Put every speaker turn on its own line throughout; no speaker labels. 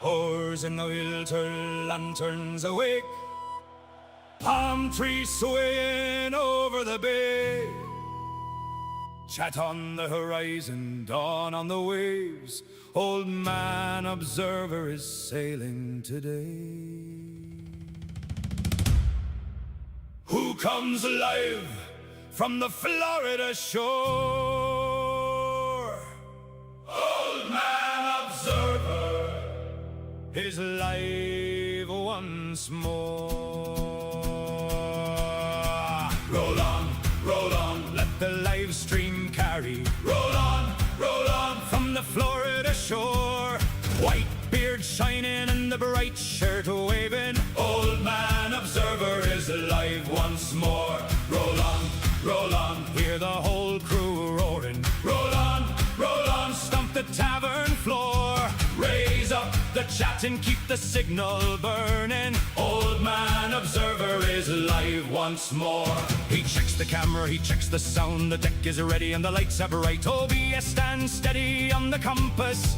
Oars in the wilter, lanterns awake, palm trees swaying over the bay. Chat on the horizon, dawn on the waves. Old man observer is sailing today. Who comes alive from the Florida shore? Old man observer is live once more. Roll on, let the live stream carry. Roll on, from the Florida shore. White beard shining and the bright shirt waving. Old man observer is alive once more. Roll on, hear the whole crew roaring. Roll on, stomp the tavern floor. Raise up the chat and keep the signal burning. Old man observer is alive once more. He checks the camera, he checks the sound. The deck is ready and the lights are bright. OBS stands steady on the compass.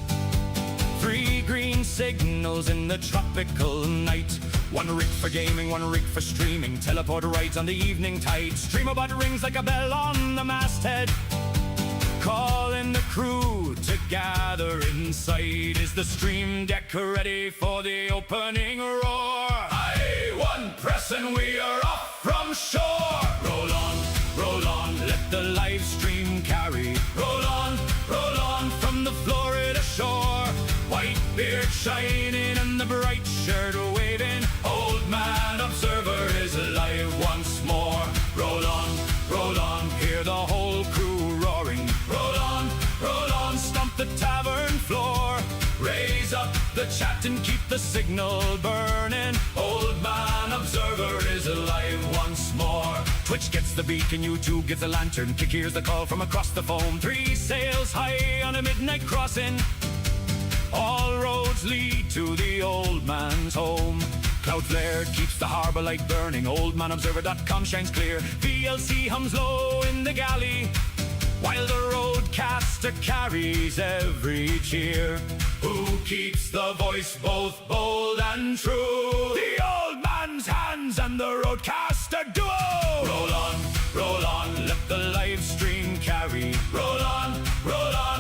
3 green signals in the tropical night. 1 rig for gaming, 1 rig for streaming. Teleport rides on the evening tide. Streamerbot rings like a bell on the masthead, calling the crew to gather inside. Is the stream deck ready for the opening roar? Aye, 1 press and we are off from shore. Roll on, let the live stream carry. Roll on, from the Florida shore. White beard shining and the bright shirt waving. Old man observer is alive once more. Roll on, hear the whole crew roaring. Roll on, stomp the tavern floor. Raise up the chat and keep the signal burning. Old man observer is alive once more. Twitch gets the beacon, YouTube gets a lantern. Kick hears the call from across the foam. 3 sails high on a midnight crossing. All roads lead to the old man's home. Cloud flare keeps the harbor light burning. Oldmanobserver.com shines clear. VLC hums low in the galley, while the roadcaster carries every cheer. Who keeps the voice both bold and true? The old man's hands and the roadcaster duo. Roll on, let the live stream carry. Roll on,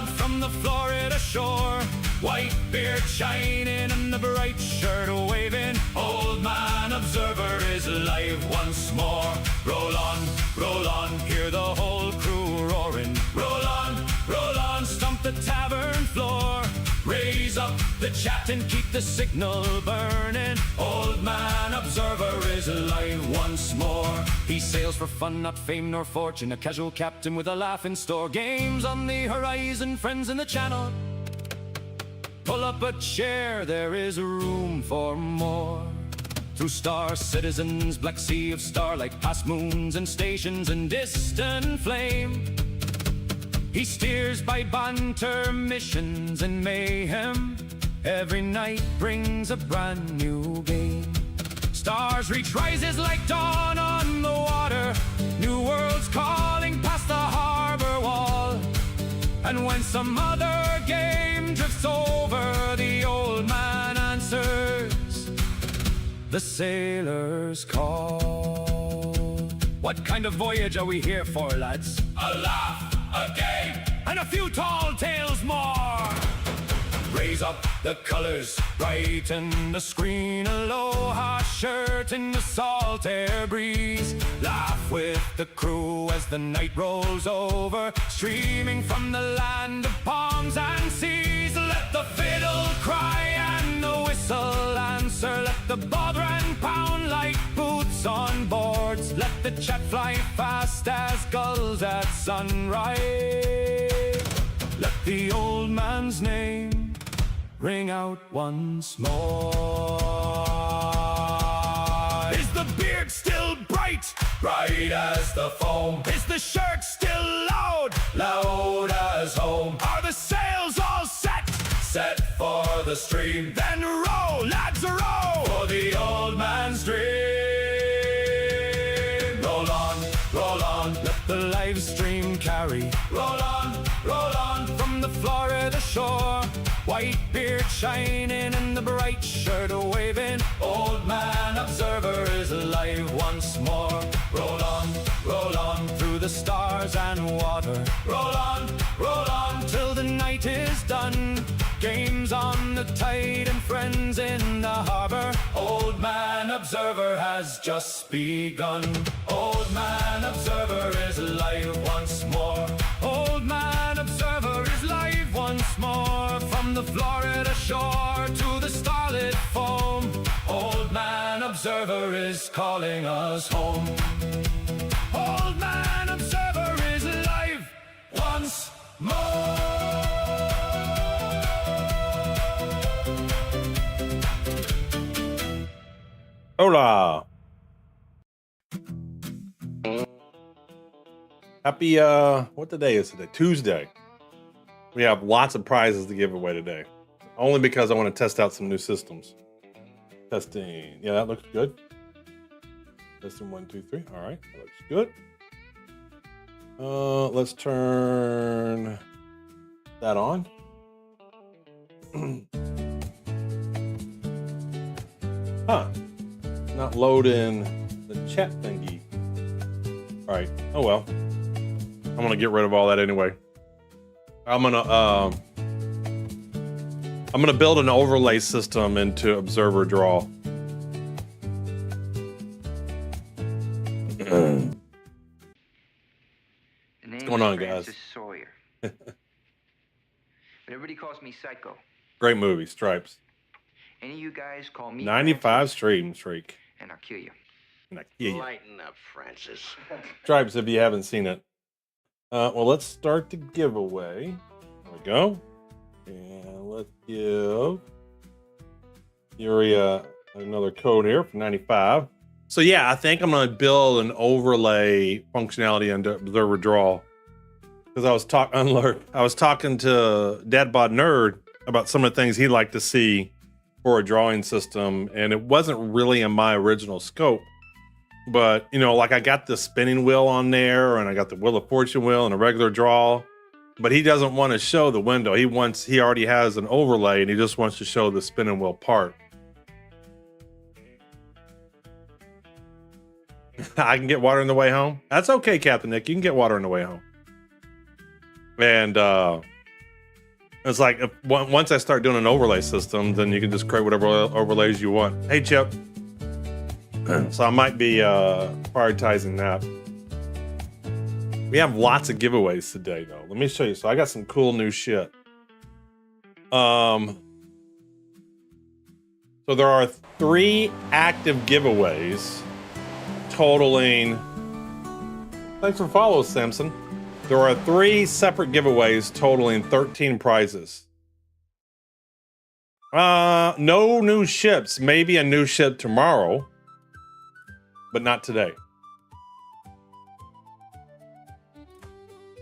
from the Florida shore. White beard shining and the bright shirt waving. Old man observer is alive once more. Roll on, hear the whole crew roaring. Roll on, stomp the tavern floor. Raise up the chat and keep the signal burning. Old man observer is alive once more. He sails for fun, not fame nor fortune. A casual captain with a laugh in store. Games on the horizon, friends in the channel. Pull up a chair, there is room for more. Through star citizens, black sea of starlight, past moons and stations and distant flame. He steers by banter, missions and mayhem. Every night brings a brand new game. Stars reach rises like dawn on the water. New worlds calling past the harbor wall. And when some other game drifts over, the old man answers the sailor's call. What kind of voyage are we here for, lads? A laugh, a game, and a few tall tales more. Raise up the colors, brighten the screen. Aloha shirt in the salt air breeze. Laugh with the crew as the night rolls over. Streaming from the land of palms and seas. Let the fiddle cry and the whistle answer. Let the bowline pound like boots on boards. Let the chat fly fast as gulls at sunrise. Let the old man's name ring out once more. Is the beard still bright, bright as the foam? Is the shirt still loud, loud as home? Are the sails all set, set for the stream? Then row, lads, row for the old man's dream. Roll on, let the live stream carry. Roll on, from the Florida shore. White beard shining and the bright shirt waving. Old man observer is alive once more. Roll on through the stars and water. Roll on till the night is done. Games on the tide and friends in the harbor. Old man observer has just begun. Old man observer is alive once more. Old man observer is live once more. From the Florida shore to the starlit foam, Old man observer is calling us home. Old man observer is alive once more.
Hola. Happy, what today is today? Tuesday. We have lots of prizes to give away today. Only because I want to test out some new systems. Testing. Yeah, that looks good. Testing 1, 2, 3. All right, that looks good. Let's turn that on. Huh. Not loading the chat thingy. All right. Oh well. I'm gonna get rid of all that anyway. I'm gonna build an overlay system into Observer Draw. What's going on, guys?
Sawyer. But everybody calls me Psycho.
Great movie, Stripes.
Any of you guys call me
95 streak.
and I'll kill you.
And I kill you.
Lighten up, Francis.
Stripes, if you haven't seen it. Well, let's start the giveaway. There we go. And let's give Yuri another code here for 95. So yeah, I think I'm gonna build an overlay functionality into Observer Draw. Because I was talking to Dadbod Nerd about some of the things he'd like to see for a drawing system, and it wasn't really in my original scope. But you know, like I got the spinning wheel on there, and I got the Wheel of Fortune wheel and a regular draw. But he doesn't want to show the window. He already has an overlay, and he just wants to show the spinning wheel part. I can get water on the way home. That's okay, Captain Nick. You can get water on the way home. And it's like once I start doing an overlay system, then you can just create whatever overlays you want. Hey, Chip. So I might be prioritizing that. We have lots of giveaways today, though. Let me show you. So I got some cool new shit. So there are 3 active giveaways totaling. Thanks for follow, Samson. There are 3 separate giveaways totaling 13 prizes. No new ships. Maybe a new ship tomorrow, but not today.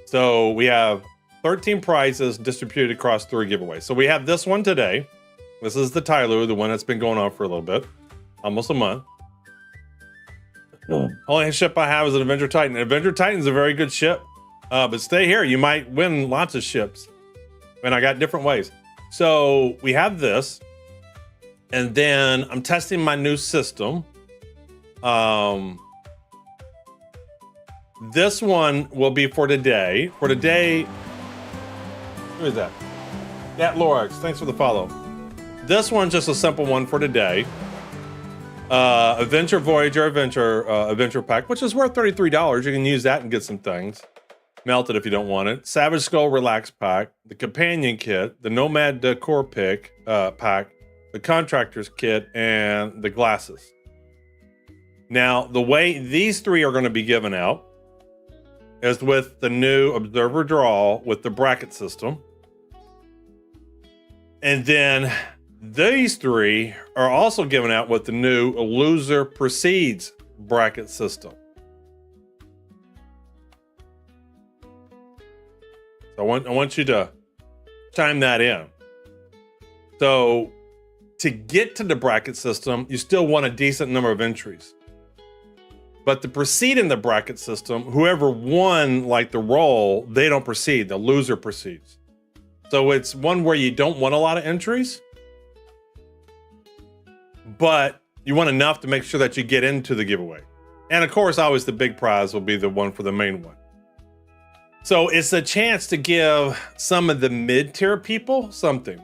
So we have 13 prizes distributed across 3 giveaways. So we have this one today. This is the Tyilui, the one that's been going on for a little bit, almost a month. Only ship I have is an Avenger Titan. Avenger Titan is a very good ship. But stay here, you might win lots of ships. And I got different ways. So we have this. And then I'm testing my new system. This one will be for today. For today, who is that? That Lorax, thanks for the follow. This one's just a simple one for today. Adventure Voyager Adventure Pack, which is worth $33. You can use that and get some things. Melt it if you don't want it. Savage Skull Relax Pack, the Companion Kit, the Nomad Decor Pack, the Contractor's Kit, and the glasses. Now, the way these 3 are going to be given out is with the new Observer Draw with the bracket system. And then these 3 are also given out with the new Loser Proceeds bracket system. So I want you to chime that in. So to get to the bracket system, you still want a decent number of entries. But to proceed in the bracket system, whoever won like the roll, they don't proceed. The loser proceeds. So it's one where you don't want a lot of entries, but you want enough to make sure that you get into the giveaway. And of course, always the big prize will be the one for the main one. So it's a chance to give some of the mid-tier people something.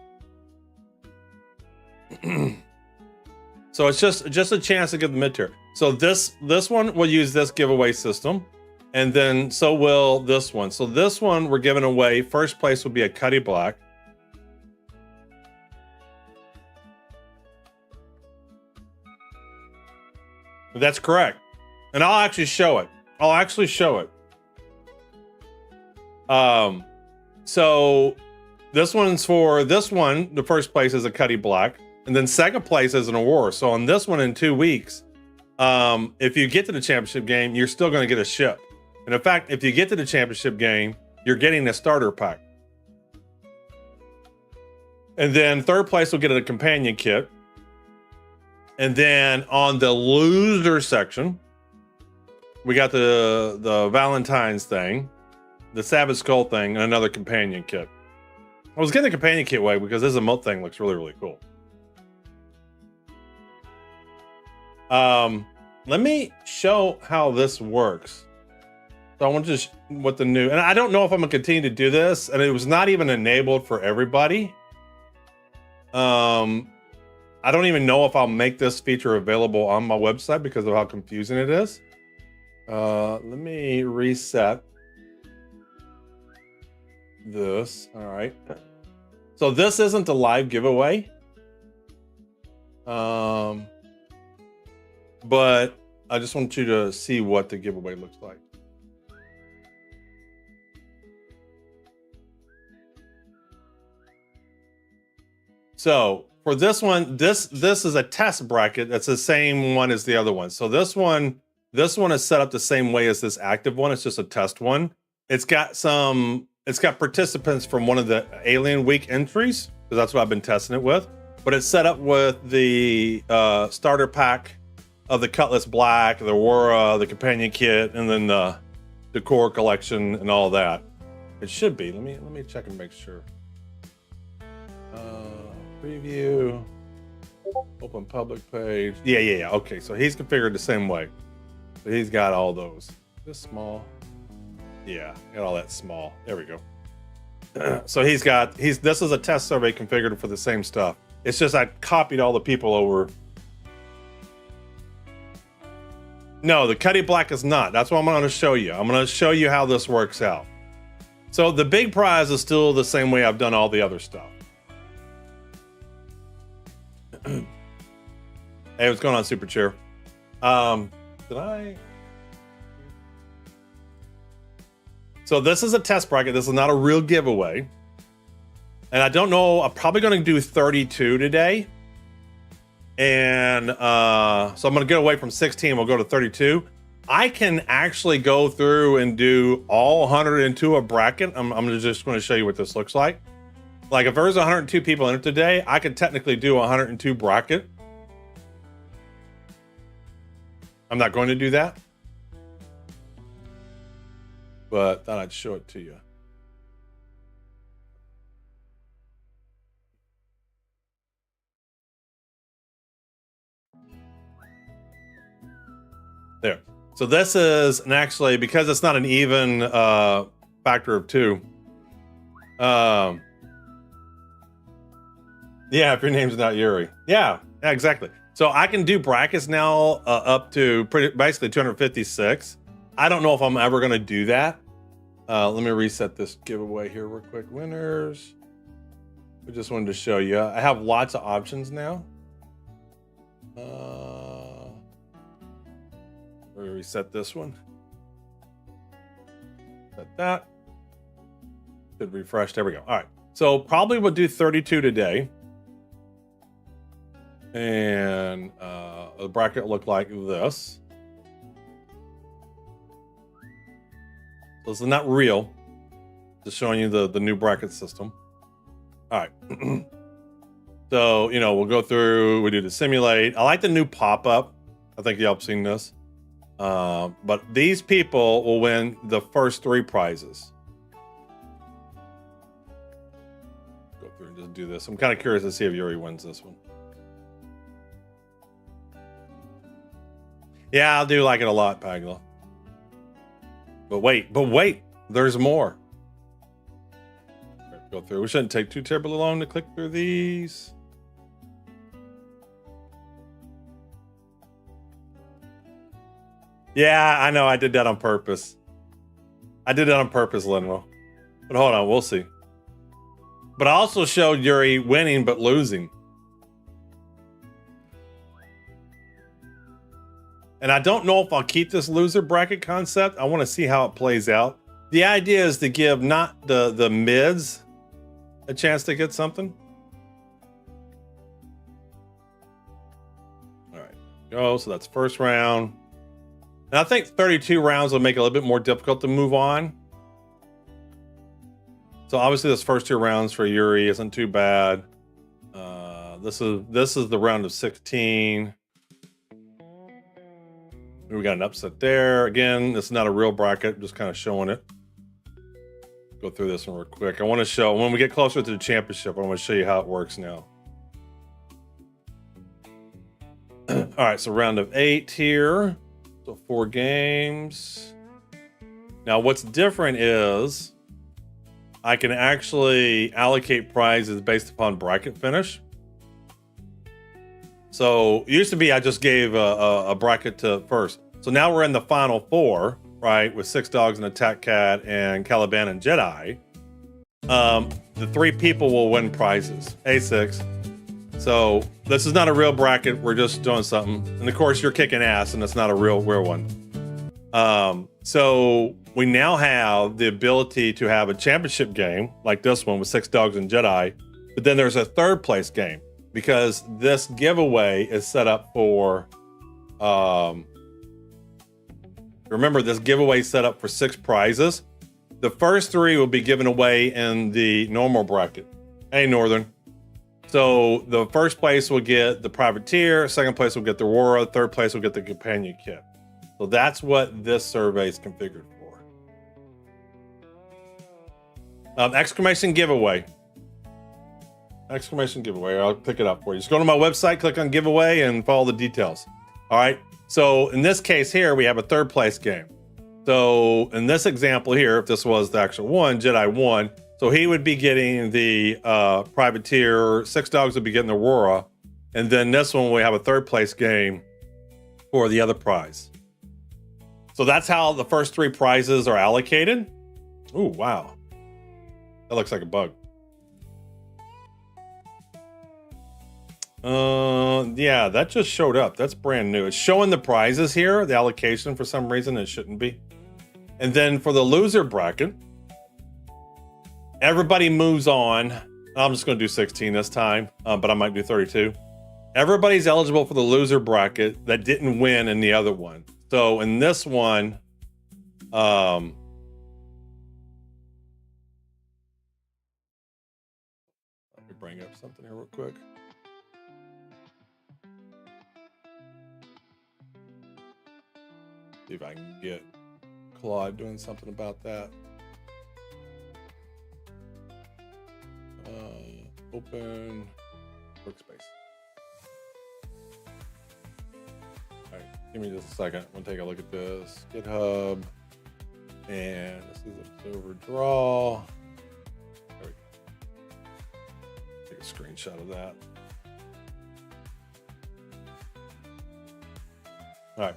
So it's just a chance to give the mid-tier. So this one will use this giveaway system, and then so will this one. So this one we're giving away. First place will be a Cuddy Black. That's correct. And I'll actually show it. So this one's for this one. The first place is a Cuddy Black, and then second place is an Aurora. So on this one in 2 weeks, if you get to the championship game, you're still going to get a ship. And in fact, if you get to the championship game, you're getting a starter pack. And then third place will get a companion kit. And then on the loser section, we got the Valentine's thing, the Savage Skull thing, and another companion kit. I was getting the companion kit way because this emote thing looks really, really cool. Let me show how this works. So I want to just what the new, and I don't know if I'm gonna continue to do this, and it was not even enabled for everybody. I don't even know if I'll make this feature available on my website because of how confusing it is. Let me reset this. All right. So this isn't a live giveaway. But I just want you to see what the giveaway looks like. So for this one, this is a test bracket. That's the same one as the other one. So this one is set up the same way as this active one. It's just a test one. It's got participants from one of the Alien Week entries, because that's what I've been testing it with. But it's set up with the starter pack of the Cutlass Black, the Aurora, the companion kit, and then the core collection and all that. It should be. Let me check and make sure. Preview, open public page. Yeah. Okay, so he's configured the same way. So he's got all those. This small. Yeah, got all that small. There we go. So this is a test survey configured for the same stuff. It's just I copied all the people over. No, the Cuddy Black is not. That's what I'm going to show you. I'm going to show you how this works out. So the big prize is still the same way I've done all the other stuff. Hey, what's going on, Super Chair? Did I? So this is a test bracket. This is not a real giveaway. And I don't know, I'm probably going to do 32 today. And so I'm going to get away from 16. We'll go to 32. I can actually go through and do all 102 a bracket. I'm just going to show you what this looks like. Like if there's 102 people in it today, I could technically do 102 bracket. I'm not going to do that, but thought I'd show it to you. There. So this is, and actually, because it's not an even factor of 2. Yeah, if your name's not Yuri. Yeah, exactly. So I can do brackets now up to basically 256. I don't know if I'm ever going to do that. Let me reset this giveaway here real quick. Winners. I just wanted to show you. I have lots of options now. Let me reset this one. Set that. Should refresh. There we go. All right. So probably we'll do 32 today. And the bracket looked like this. So this is not real. Just showing you the new bracket system. All right. So, we'll go through, we do the simulate. I like the new pop-up. I think y'all have seen this. But these people will win the first 3 prizes. Go through and just do this. I'm kind of curious to see if Yuri wins this one. Yeah, I do like it a lot, Pagla. But wait, there's more. Go through. We shouldn't take too terribly long to click through these. Yeah, I know. I did that on purpose. I did that on purpose, Linwell. But hold on, we'll see. But I also showed Yuri winning but losing. And I don't know if I'll keep this loser bracket concept. I want to see how it plays out. The idea is to give not the mids a chance to get something. All right, go. So that's first round. And I think 32 rounds will make it a little bit more difficult to move on. So obviously this first 2 rounds for Yuri isn't too bad. This is the round of 16. We got an upset there. Again, this is not a real bracket, just kind of showing it. Go through this one real quick. I want to show, when we get closer to the championship, I want to show you how it works now. All right, so round of 8 here. So 4 games. Now what's different is I can actually allocate prizes based upon bracket finish. So it used to be I just gave a bracket to first. So now we're in the final 4, right? With 6 Dogs, and Attack Cat, and Caliban and Jedi. The 3 people will win prizes. A6. So this is not a real bracket. We're just doing something. And of course you're kicking ass and it's not a real one. So we now have the ability to have a championship game like this one with 6 Dogs and Jedi. But then there's a 3rd place game because this giveaway is set up for, remember this giveaway is set up for 6 prizes. The first 3 will be given away in the normal bracket. Hey, Northern. So the first place will get the privateer, second place will get the Aurora, third place will get the companion kit. So that's what this survey is configured for. Exclamation giveaway. Exclamation giveaway. I'll pick it up for you. Just go to my website, click on giveaway, and follow the details. All right. So in this case here, we have a 3rd place game. So in this example here, if this was the actual one, Jedi won. So he would be getting the privateer, 6 Dogs would be getting the Aurora. And then this one, we have a 3rd place game for the other prize. So that's how the first 3 prizes are allocated. Ooh, wow. That looks like a bug. Yeah, that just showed up. That's brand new. It's showing the prizes here, the allocation for some reason. It shouldn't be. And then for the loser bracket, everybody moves on. I'm just going to do 16 this time, but I might do 32. Everybody's eligible for the loser bracket that didn't win in the other one. So in this one, let me bring up something here real quick. See if I can get Claude doing something about that. Open workspace. All right, give me just a second. I'm gonna take a look at this GitHub, and this is Observer Draw. There we go. Take a screenshot of that. All right.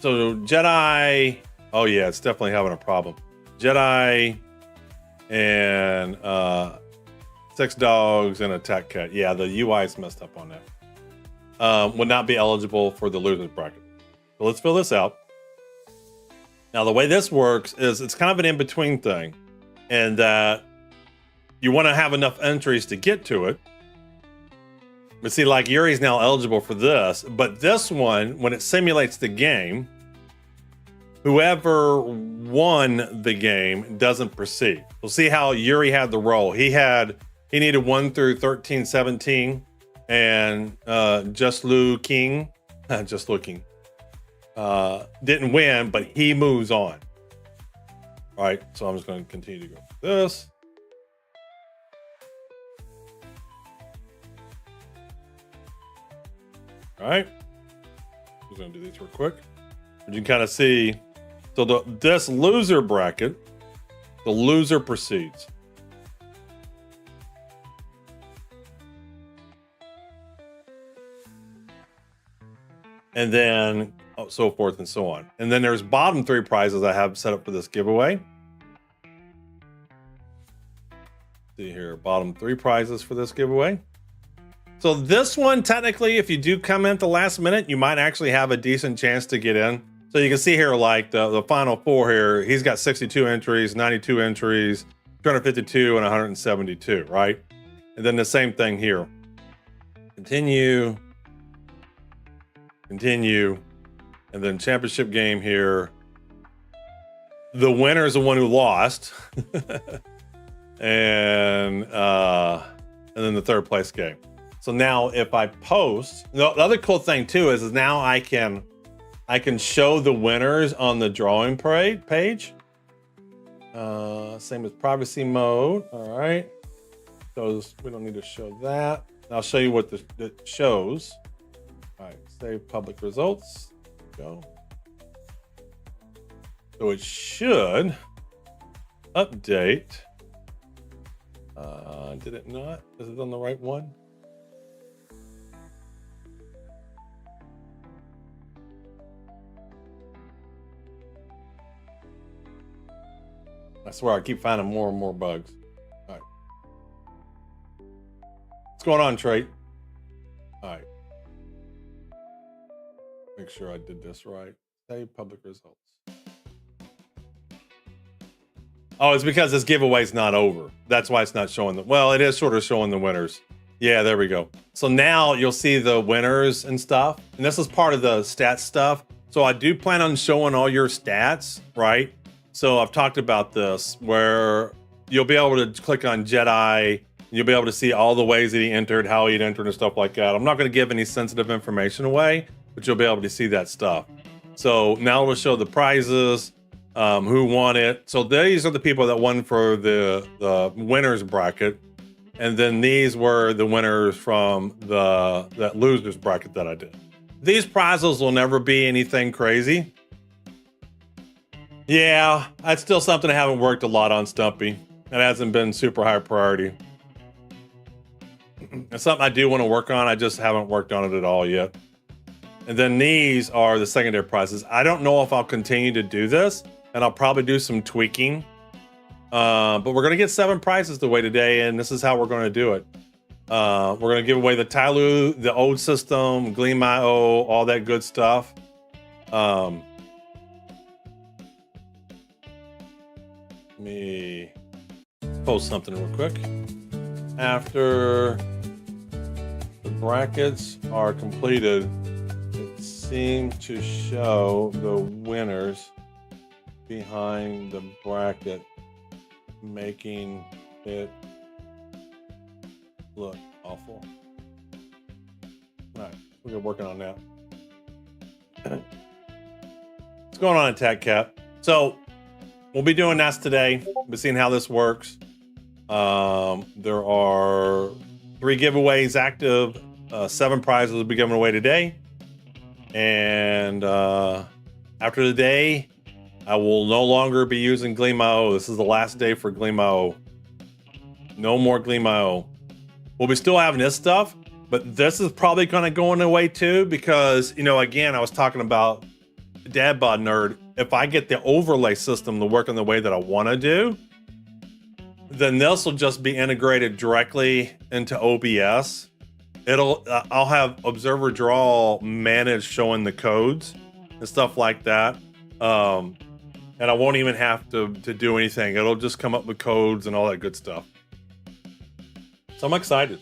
So Jedi. Oh yeah, it's definitely having a problem. Jedi and 6 Dogs and Attack Cat. Yeah, the UI is messed up on that. Would not be eligible for the losers bracket. So let's fill this out. Now the way this works is it's kind of an in-between thing, and that you want to have enough entries to get to it. But see, like Yuri's now eligible for this, but this one, when it simulates the game, whoever won the game doesn't proceed. We'll see how Yuri had the roll. He needed 1 through 13, 17, and Just Looking didn't win, but he moves on. All right, so I'm just going to continue to go through this. All right. Just gonna do these real quick. You can kind of see. So this loser bracket, the loser proceeds. And then so forth and so on. And then there's bottom 3 prizes I have set up for this giveaway. See here, bottom 3 prizes for this giveaway. So this one, technically, if you do come in at the last minute, you might actually have a decent chance to get in. So you can see here, like the final 4 here, he's got 62 entries, 92 entries, 252, and 172, right? And then the same thing here. Continue, and then championship game here. The winner is the one who lost. and then the 3rd place game. So now if I post, the other cool thing too is now I can show the winners on the drawing page. Same as privacy mode. All right. So we don't need to show that. I'll show you what it shows. All right, save public results. Go. So it should update. Did it not? Is it on the right one? I swear I keep finding more and more bugs. All right. What's going on, Trey? All right. Make sure I did this right. Save public results. Oh, it's because this giveaway is not over. That's why it's not showing them. Well, it is sort of showing the winners. Yeah, there we go. So now you'll see the winners and stuff. And this is part of the stats stuff. So I do plan on showing all your stats, right? So I've talked about this where you'll be able to click on Jedi. You'll be able to see all the ways that he entered, how he'd entered and stuff like that. I'm not going to give any sensitive information away, but you'll be able to see that stuff. So now we'll show the prizes, who won it. So these are the people that won for the winners bracket. And then these were the winners from that losers bracket that I did. These prizes will never be anything crazy. Yeah, that's still something I haven't worked a lot on, Stumpy. It hasn't been super high priority. It's something I do want to work on. I just haven't worked on it at all yet. And then these are the secondary prizes. I don't know if I'll continue to do this, and I'll probably do some tweaking. But we're going to get 7 prizes away today, and this is how we're going to do it. We're going to give away the Tyilui, the old system, Gleam.io, all that good stuff. Let me post something real quick. After the brackets are completed, it seems to show the winners behind the bracket, making it look awful. All right, we're working on that. What's going on, Attack Cat? So we'll be doing this today. We'll be seeing how this works. There are 3 giveaways active. 7 prizes will be given away today. And after the day, I will no longer be using Gleam.io. This is the last day for Gleam.io. No more Gleam.io. We'll be still having this stuff, but this is probably going to go away too because, you know, again, I was talking about Dad Bod Nerd. If I get the overlay system to work in the way that I want to do, then this will just be integrated directly into OBS. I'll have Observer Draw manage showing the codes and stuff like that. And I won't even have to do anything. It'll just come up with codes and all that good stuff. So I'm excited.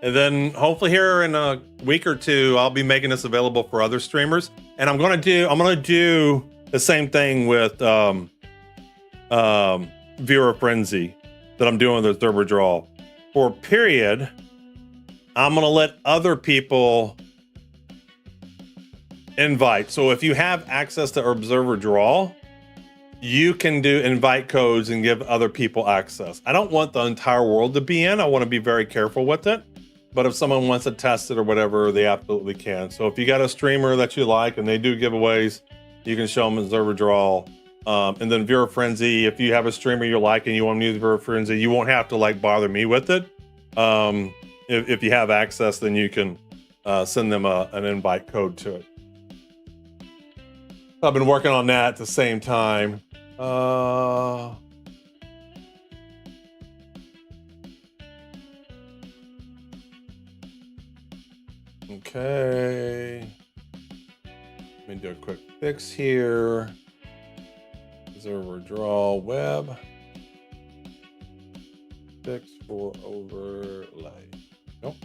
And then hopefully here in a week or 2, I'll be making this available for other streamers. And I'm gonna do the same thing with Viewer Frenzy that I'm doing with Observer Draw. For a period, I'm gonna let other people invite. So if you have access to Observer Draw, you can do invite codes and give other people access. I don't want the entire world to be in. I want to be very careful with it. but if someone wants to test it or whatever, they absolutely can. So if you got a streamer that you like and they do giveaways, you can show them Observer Draw. And then Viewer Frenzy, if you have a streamer you like and you want to use Viewer Frenzy, you won't have to like bother me with it. If you have access, then you can send them an invite code to it. I've been working on that at the same time. Okay. Let me do a quick fix here. Observer Draw Web. Fix for overlay. Nope.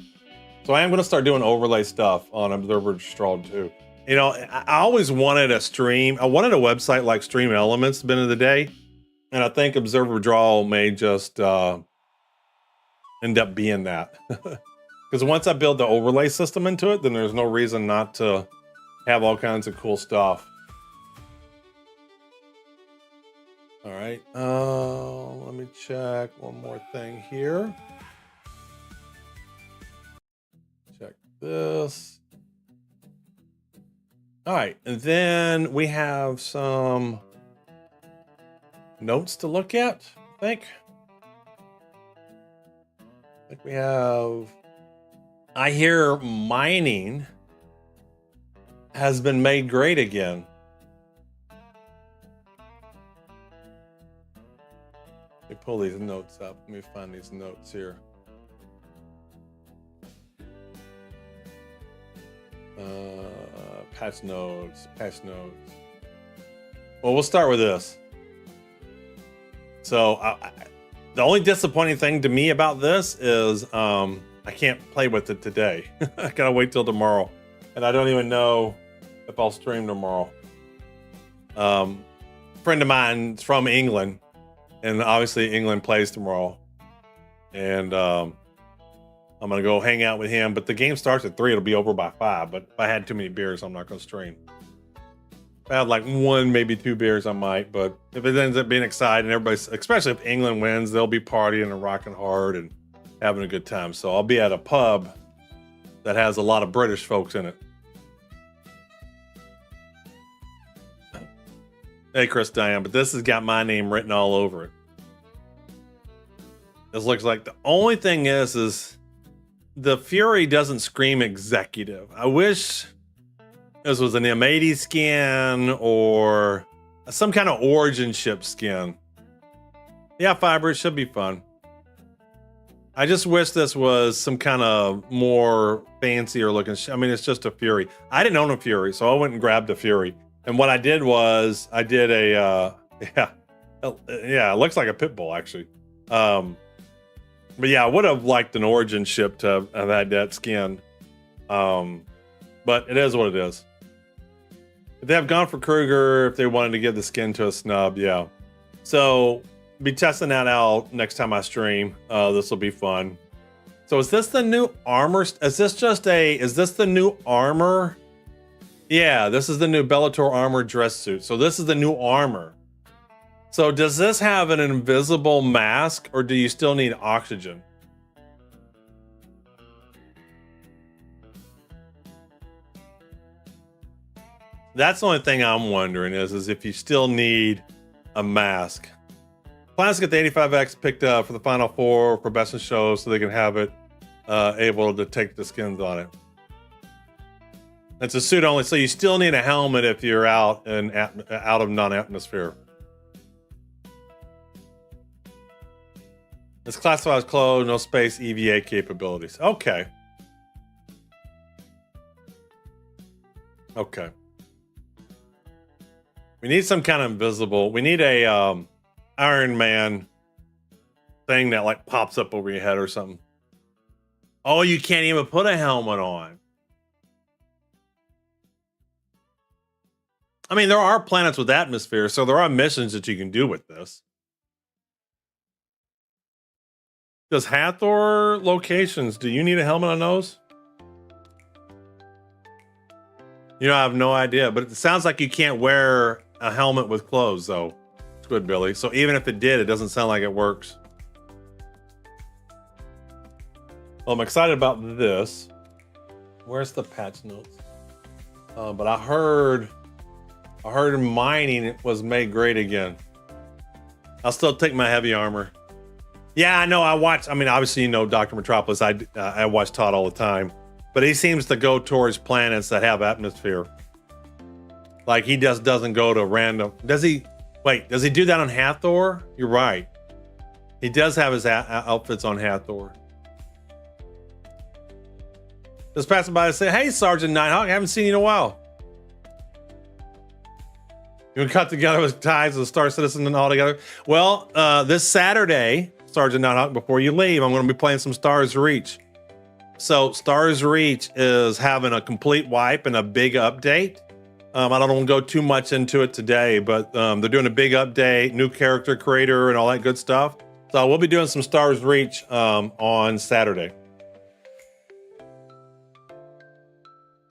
So I am going to start doing overlay stuff on Observer Draw too. You know, I always wanted a stream. I wanted a website like Stream Elements at the end of the day. And I think Observer Draw may just end up being that. Because once I build the overlay system into it, then there's no reason not to have all kinds of cool stuff. All right, let me check one more thing here. Check this. All right, and then we have some notes to look at, I think. We have, I hear mining has been made great again. Let me pull these notes up. Let me find these notes here. Patch notes. Well, we'll start with this. So the only disappointing thing to me about this is I can't play with it today. I gotta wait till tomorrow. And I don't even know if I'll stream tomorrow. Friend of mine's from England, and obviously England plays tomorrow. And I'm gonna go hang out with him, but the game starts at 3, it'll be over by 5. But if I had too many beers, I'm not gonna stream. If I had like 1, maybe 2 beers, I might. But if it ends up being exciting, everybody's, especially if England wins, they'll be partying and rocking hard and having a good time. So I'll be at a pub that has a lot of British folks in it. Hey, Chris Diane, but this has got my name written all over it. This looks like the only thing is the Fury doesn't scream executive. I wish this was an M80 skin or some kind of origin ship skin. Yeah, Fiber, it should be fun. I just wish this was some kind of more fancier looking. I mean, it's just a Fury. I didn't own a Fury, so I went and grabbed a Fury. And what I did was I did a, yeah, it looks like a pit bull actually. But yeah, I would have liked an origin ship to have had that skin. But it is what it is. If they have gone for Kruger, if they wanted to give the skin to a snub, yeah. So be testing that out next time I stream. This will be fun. So is this the new armor? Is this the new armor? Yeah, this is the new Bellator armor dress suit. So this is the new armor. So does this have an invisible mask, or do you still need oxygen? That's the only thing I'm wondering is if you still need a mask. Plans to get the 85X picked up for the Final Four for Best in Show so they can have it able to take the skins on it. It's a suit only, so you still need a helmet if you're out of non-atmosphere. It's classified as closed, no space, EVA capabilities. Okay. Okay. We need some kind of invisible. We need a Iron Man thing that like pops up over your head or something. Oh, you can't even put a helmet on. I mean, there are planets with atmosphere, so there are missions that you can do with this. Does Hathor locations, do you need a helmet on those? You know, I have no idea, but it sounds like you can't wear a helmet with clothes, though. Squid Billy. So even if it did, it doesn't sound like it works. Well, I'm excited about this. Where's the patch notes? But I heard mining was made great again. I'll still take my heavy armor. Yeah, I know. I mean, obviously, you know, Dr. Metropolis. I watch Todd all the time, but he seems to go towards planets that have atmosphere. Like he just doesn't go to random. Does he? Wait, does he do that on Hathor? You're right. He does have his outfits on Hathor. Just passing by to say, hey, Sergeant Nighthawk, I haven't seen you in a while. You want to cut together with ties with Star Citizen and all together? Well, this Saturday, Sergeant Nighthawk, before you leave, I'm going to be playing some Stars Reach. So Stars Reach is having a complete wipe and a big update. I don't want to go too much into it today, but they're doing a big update, new character creator and all that good stuff. So we'll be doing some Stars Reach on Saturday.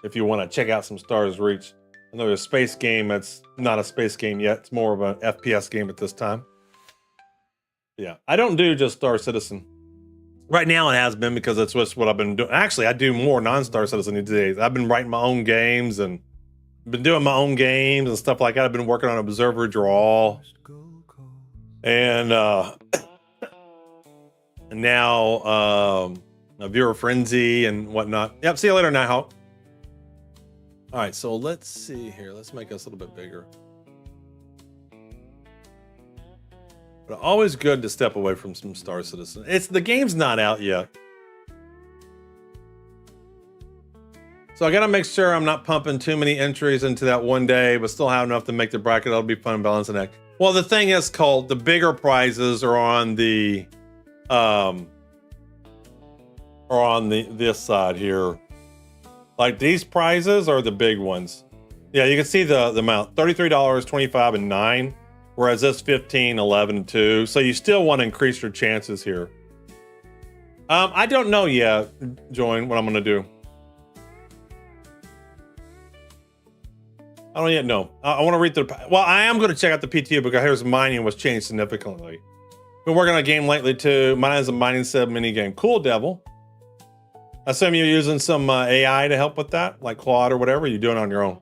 If you want to check out some Stars Reach. I know there's a space game that's not a space game yet. It's more of an FPS game at this time. Yeah, I don't do just Star Citizen. Right now it has been because that's just what I've been doing. Actually, I do more non-Star Citizen these days. I've been writing my own games and been doing my own games and stuff like that. I've been working on Observer Draw. And and now Viewer Frenzy and whatnot. Yep, see you later, Nighthawk. All right, so let's see here. Let's make this a little bit bigger. But always good to step away from some Star Citizen. The game's not out yet. So I gotta make sure I'm not pumping too many entries into that one day, but still have enough to make the bracket. That'll be fun and balancing act. Well, the thing is, Colt, the bigger prizes are on the this side here. Like these prizes are the big ones. Yeah, you can see the amount, $33, $25, and $9, whereas this 15, 11, and 2. So you still want to increase your chances here. I don't know yet, Join, what I'm gonna do. I don't yet know. I want to read well, I am going to check out the PTU because here's mining was changed significantly. Been working on a game lately too. Mine is a mining sim mini game. Cool, Devil. I assume you're using some AI to help with that, like Claude or whatever. You're doing it on your own.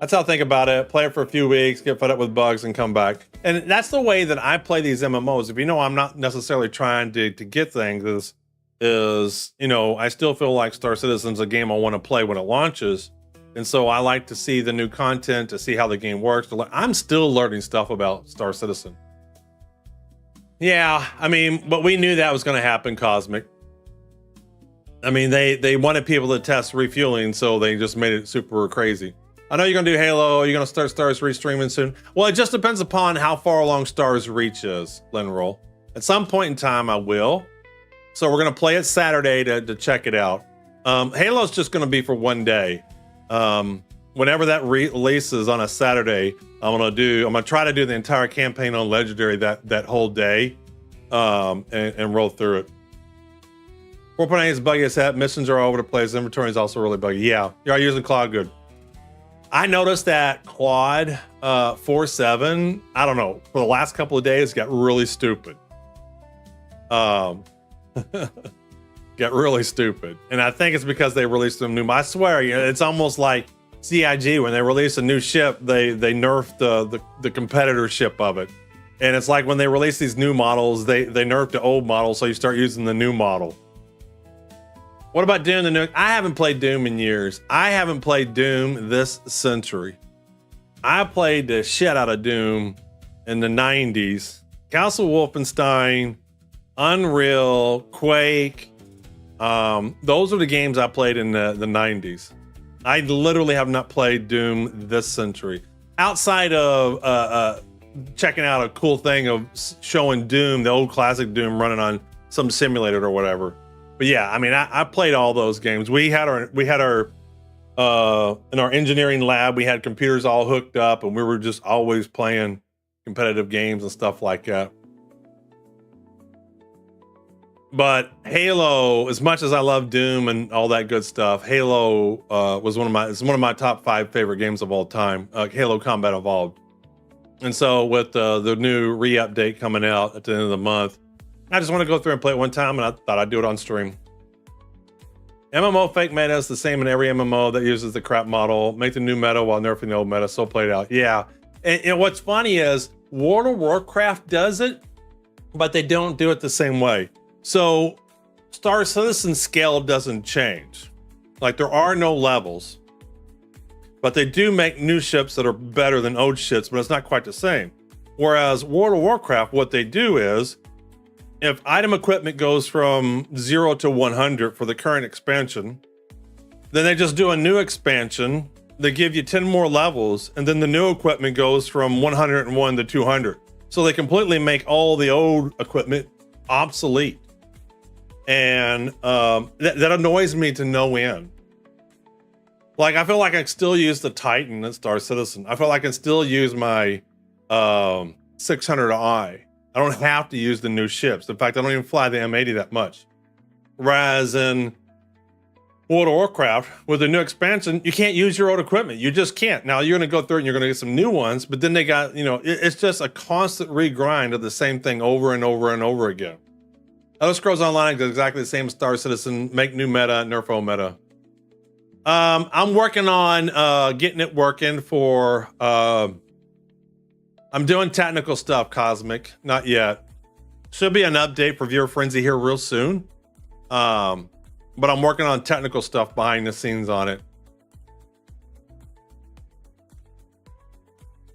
That's how I think about it. Play it for a few weeks, get fed up with bugs, and come back. And that's the way that I play these MMOs. If you know, I'm not necessarily trying to get things. Is you know, I still feel like Star Citizen's a game I want to play when it launches. And so I like to see the new content, to see how the game works. I'm still learning stuff about Star Citizen. Yeah, I mean, but we knew that was going to happen, Cosmic. I mean, they wanted people to test refueling, so they just made it super crazy. I know you're going to do Halo. You're going to start Stars Reach streaming soon. Well, it just depends upon how far along Stars Reach is, Linroll. At some point in time, I will. So we're going to play it Saturday to check it out. Halo's just going to be for one day. Whenever that releases on a Saturday, I'm gonna try to do the entire campaign on Legendary that whole day, and roll through it. 4.8 is buggy as that. Missions are all over the place. Inventory is also really buggy. Yeah, you are using Claude good. I noticed that Claude 4.7, I don't know, for the last couple of days got really stupid. Get really stupid, and I think it's because they released some new. I swear, you know, it's almost like CIG when they release a new ship, they nerf the competitor ship of it, and it's like when they release these new models, they nerf the old model, so you start using the new model. What about Doom the Nuke? I haven't played Doom in years. I haven't played Doom this century. I played the shit out of Doom in the 90s. Castle Wolfenstein, Unreal, Quake. Those are the games I played in the 90s. I literally have not played Doom this century. Outside of checking out a cool thing of showing Doom, the old classic Doom running on some simulator or whatever. But yeah, I mean, I played all those games. We had our in our engineering lab, we had computers all hooked up, and we were just always playing competitive games and stuff like that. But Halo, as much as I love Doom and all that good stuff, Halo was one of my top 5 favorite games of all time. Halo Combat Evolved, and so with the new re-update coming out at the end of the month, I just want to go through and play it one time, and I thought I'd do it on stream. MMO fake meta is the same in every MMO that uses the crap model. Make the new meta while nerfing the old meta. So played out. Yeah. And what's funny is World of Warcraft does it, but they don't do it the same way. So Star Citizen scale doesn't change. Like there are no levels, but they do make new ships that are better than old ships, but it's not quite the same. Whereas World of Warcraft, what they do is, if item equipment goes from 0 to 100 for the current expansion, then they just do a new expansion. They give you 10 more levels, and then the new equipment goes from 101 to 200. So they completely make all the old equipment obsolete. And that annoys me to no end. Like, I feel like I can still use the Titan in Star Citizen. I feel like I can still use my 600i. I don't have to use the new ships. In fact, I don't even fly the M80 that much. Whereas in World of Warcraft, with the new expansion, you can't use your old equipment. You just can't. Now, you're going to go through it and you're going to get some new ones, but then they got, it's just a constant regrind of the same thing over and over and over again. Elder Scrolls Online is exactly the same as Star Citizen. Make new meta, nerf old meta. I'm working on getting it working for... I'm doing technical stuff, Cosmic. Not yet. Should be an update for Viewer Frenzy here real soon. But I'm working on technical stuff behind the scenes on it.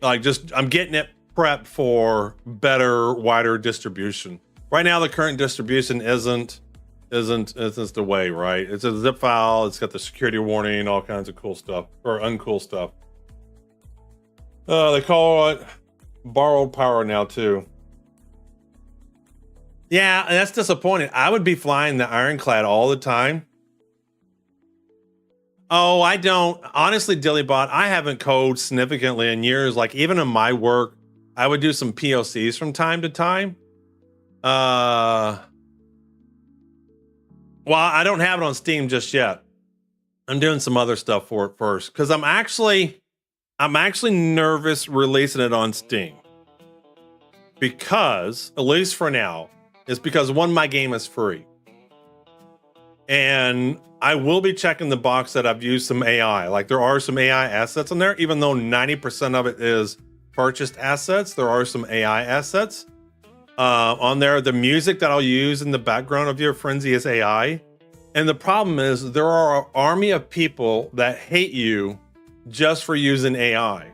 I'm getting it prepped for better, wider distribution. Right now, the current distribution isn't the way, right? It's a zip file. It's got the security warning, all kinds of cool stuff, or uncool stuff. They call it borrowed power now too. Yeah, and that's disappointing. I would be flying the Ironclad all the time. Oh, I don't. Honestly, Dillybot, I haven't coded significantly in years. Like, even in my work, I would do some POCs from time to time. Well, I don't have it on Steam just yet. I'm doing some other stuff for it first, because I'm actually nervous releasing it on Steam. Because, at least for now, it's because one, my game is free. And I will be checking the box that I've used some AI. Like, there are some AI assets in there, even though 90% of it is purchased assets. There are some AI assets on there. The music that I'll use in the background of your Frenzy is AI. And the problem is there are an army of people that hate you just for using AI.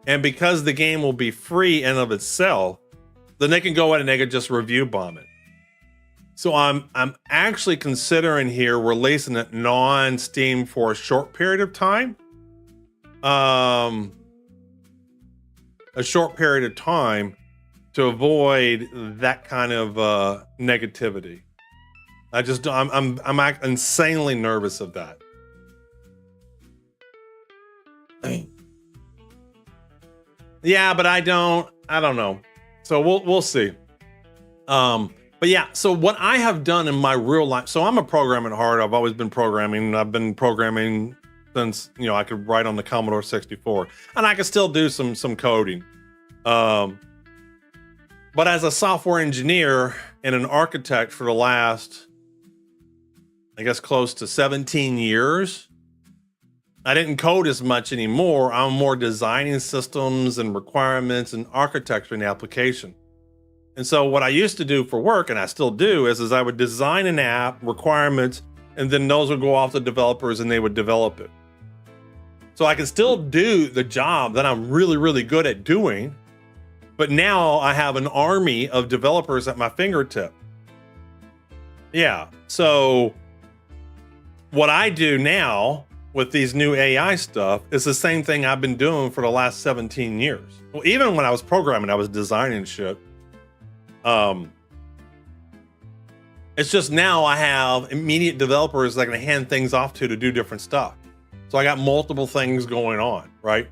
And because the game will be free in of itself, then they can go ahead and they can just review bomb it. So I'm actually considering here releasing it non-Steam for a short period of time. A short period of time to avoid that kind of negativity. I'm insanely nervous of that. Yeah, but I don't know. So we'll see. But yeah, so what I have done in my real life, so I'm a programmer at heart. I've always been programming. I've been programming since, I could write on the Commodore 64, and I can still do some coding. But as a software engineer and an architect for the last, I guess, close to 17 years, I didn't code as much anymore. I'm more designing systems and requirements and architecture and application. And so what I used to do for work, and I still do, is I would design an app, requirements, and then those would go off to developers and they would develop it. So I can still do the job that I'm really, really good at doing, but now I have an army of developers at my fingertip. Yeah, so what I do now with these new AI stuff is the same thing I've been doing for the last 17 years. Well, even when I was programming, I was designing shit. It's just now I have immediate developers that I can hand things off to do different stuff. So I got multiple things going on, right?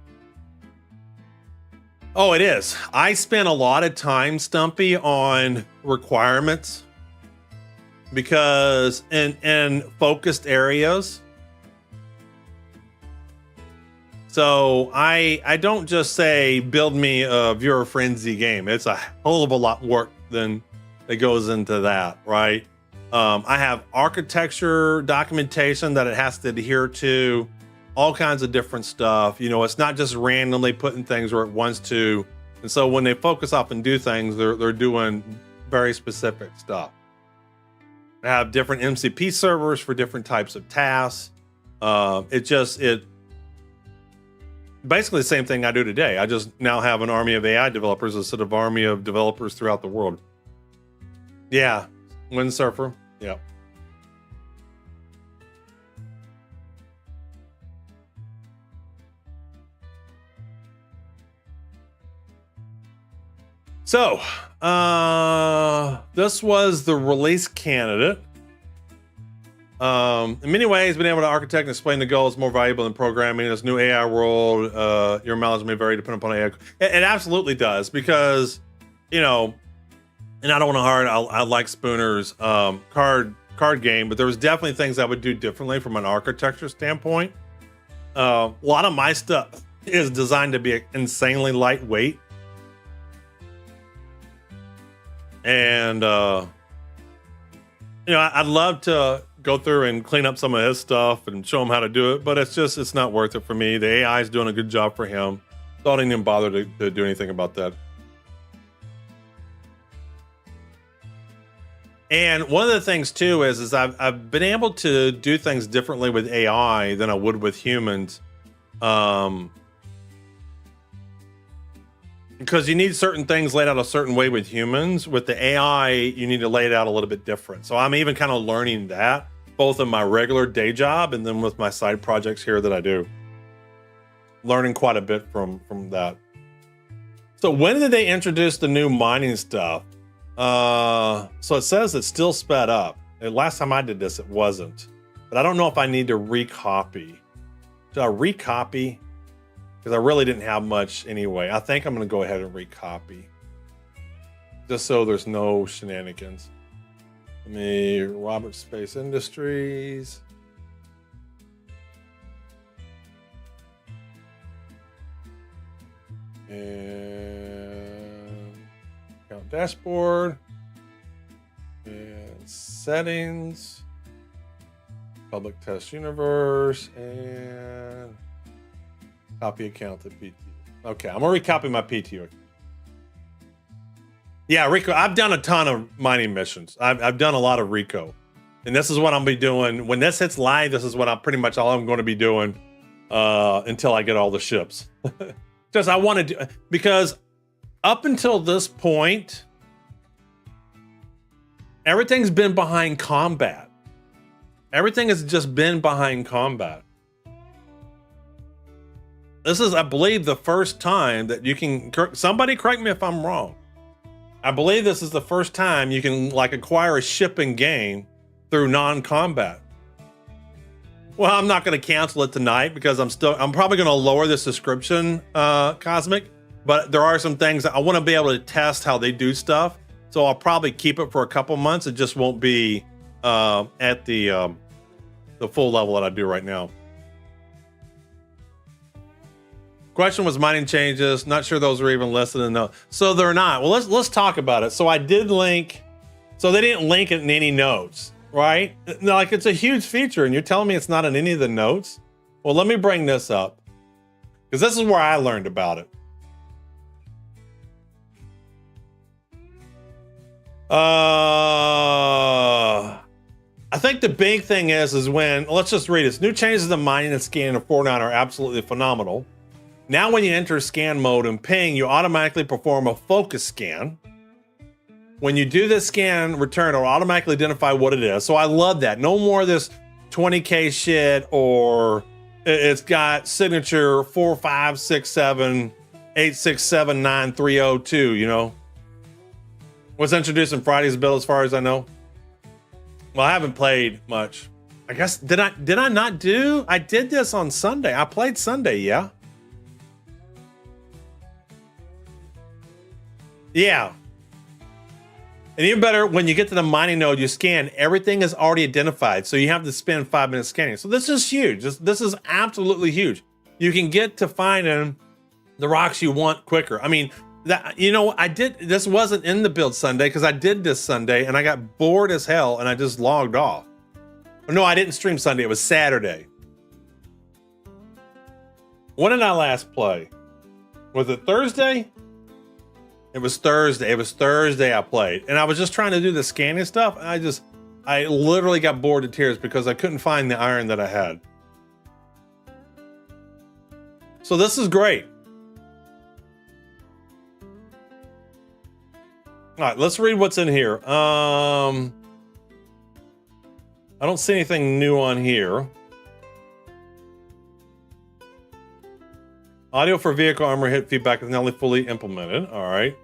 Oh, it is. I spent a lot of time, Stumpy, on requirements because in focused areas. So I don't just say, build me a Viewer Frenzy game. It's a hell of a lot work that goes into that, right? I have architecture documentation that it has to adhere to, all kinds of different stuff. You know, it's not just randomly putting things where it wants to. And so when they focus off and do things, they're doing very specific stuff. I have different MCP servers for different types of tasks. It basically the same thing I do today. I just now have an army of AI developers instead of army of developers throughout the world. Yeah, windsurfer. Yep. So, this was the release candidate. In many ways, being able to architect and explain the goal is more valuable than programming. This new AI world, your mileage may vary depending upon AI. It absolutely does, because, you know, and I don't want to hard. I like Spooner's card game, but there was definitely things I would do differently from an architecture standpoint. A lot of my stuff is designed to be insanely lightweight, and you know, I'd love to go through and clean up some of his stuff and show him how to do it, but it's not worth it for me. The AI is doing a good job for him. So I didn't even bother to do anything about that. And one of the things too is I've been able to do things differently with AI than I would with humans, because you need certain things laid out a certain way with humans. With the AI, you need to lay it out a little bit different. So I'm even kind of learning that, both in my regular day job and then with my side projects here that I do. Learning quite a bit from that. So when did they introduce the new mining stuff? So it says it's still sped up. And last time I did this, it wasn't. But I don't know if I need to recopy. Should I recopy? Because I really didn't have much anyway. I think I'm going to go ahead and recopy, just so there's no shenanigans. Let me, Robert Space Industries. And account dashboard. And settings. Public test universe. And copy account to PTU. Okay, I'm gonna recopy my PTU. Yeah, Rico, I've done a ton of mining missions. I've done a lot of Rico. And this is what I'll be doing. When this hits live, this is what I'm pretty much all I'm going to be doing until I get all the ships. Just I want to do, because up until this point, everything's been behind combat. Everything has just been behind combat. This is, I believe, the first time that you can, somebody correct me if I'm wrong. I believe this is the first time you can like acquire a ship in game through non-combat. Well, I'm not going to cancel it tonight because I'm probably going to lower the subscription, Cosmic, but there are some things that I want to be able to test how they do stuff. So I'll probably keep it for a couple months. It just won't be at the full level that I do right now. Question was mining changes. Not sure those were even listed in the. So they're not. Well, let's talk about it. So I did link. So they didn't link it in any notes, right? Like it's a huge feature, and you're telling me it's not in any of the notes. Well, let me bring this up because this is where I learned about it. I think the big thing is when let's just read this. New changes to mining and scanning of 4.9 are absolutely phenomenal. Now when you enter scan mode and ping, you automatically perform a focus scan. When you do this scan return, it'll automatically identify what it is. So I love that. No more of this 20K shit, or it's got signature 45678679302, you know. Was introduced in Friday's build as far as I know. Well, I haven't played much. I guess, did I not do? I did this on Sunday. I played Sunday, yeah. Yeah. And even better, when you get to the mining node, you scan, everything is already identified. So you have to spend 5 minutes scanning. So this is huge. This is absolutely huge. You can get to finding the rocks you want quicker. I mean, That, you know, I did, this wasn't in the build Sunday because I did this Sunday and I got bored as hell and I just logged off. No, I didn't stream Sunday. It was Saturday. When did I last play? Was it Thursday? It was Thursday. It was Thursday I played. And I was just trying to do the scanning stuff. And I literally got bored to tears because I couldn't find the iron that I had. So this is great. All right, let's read what's in here. I don't see anything new on here. Audio for vehicle armor hit feedback is now fully implemented. All right.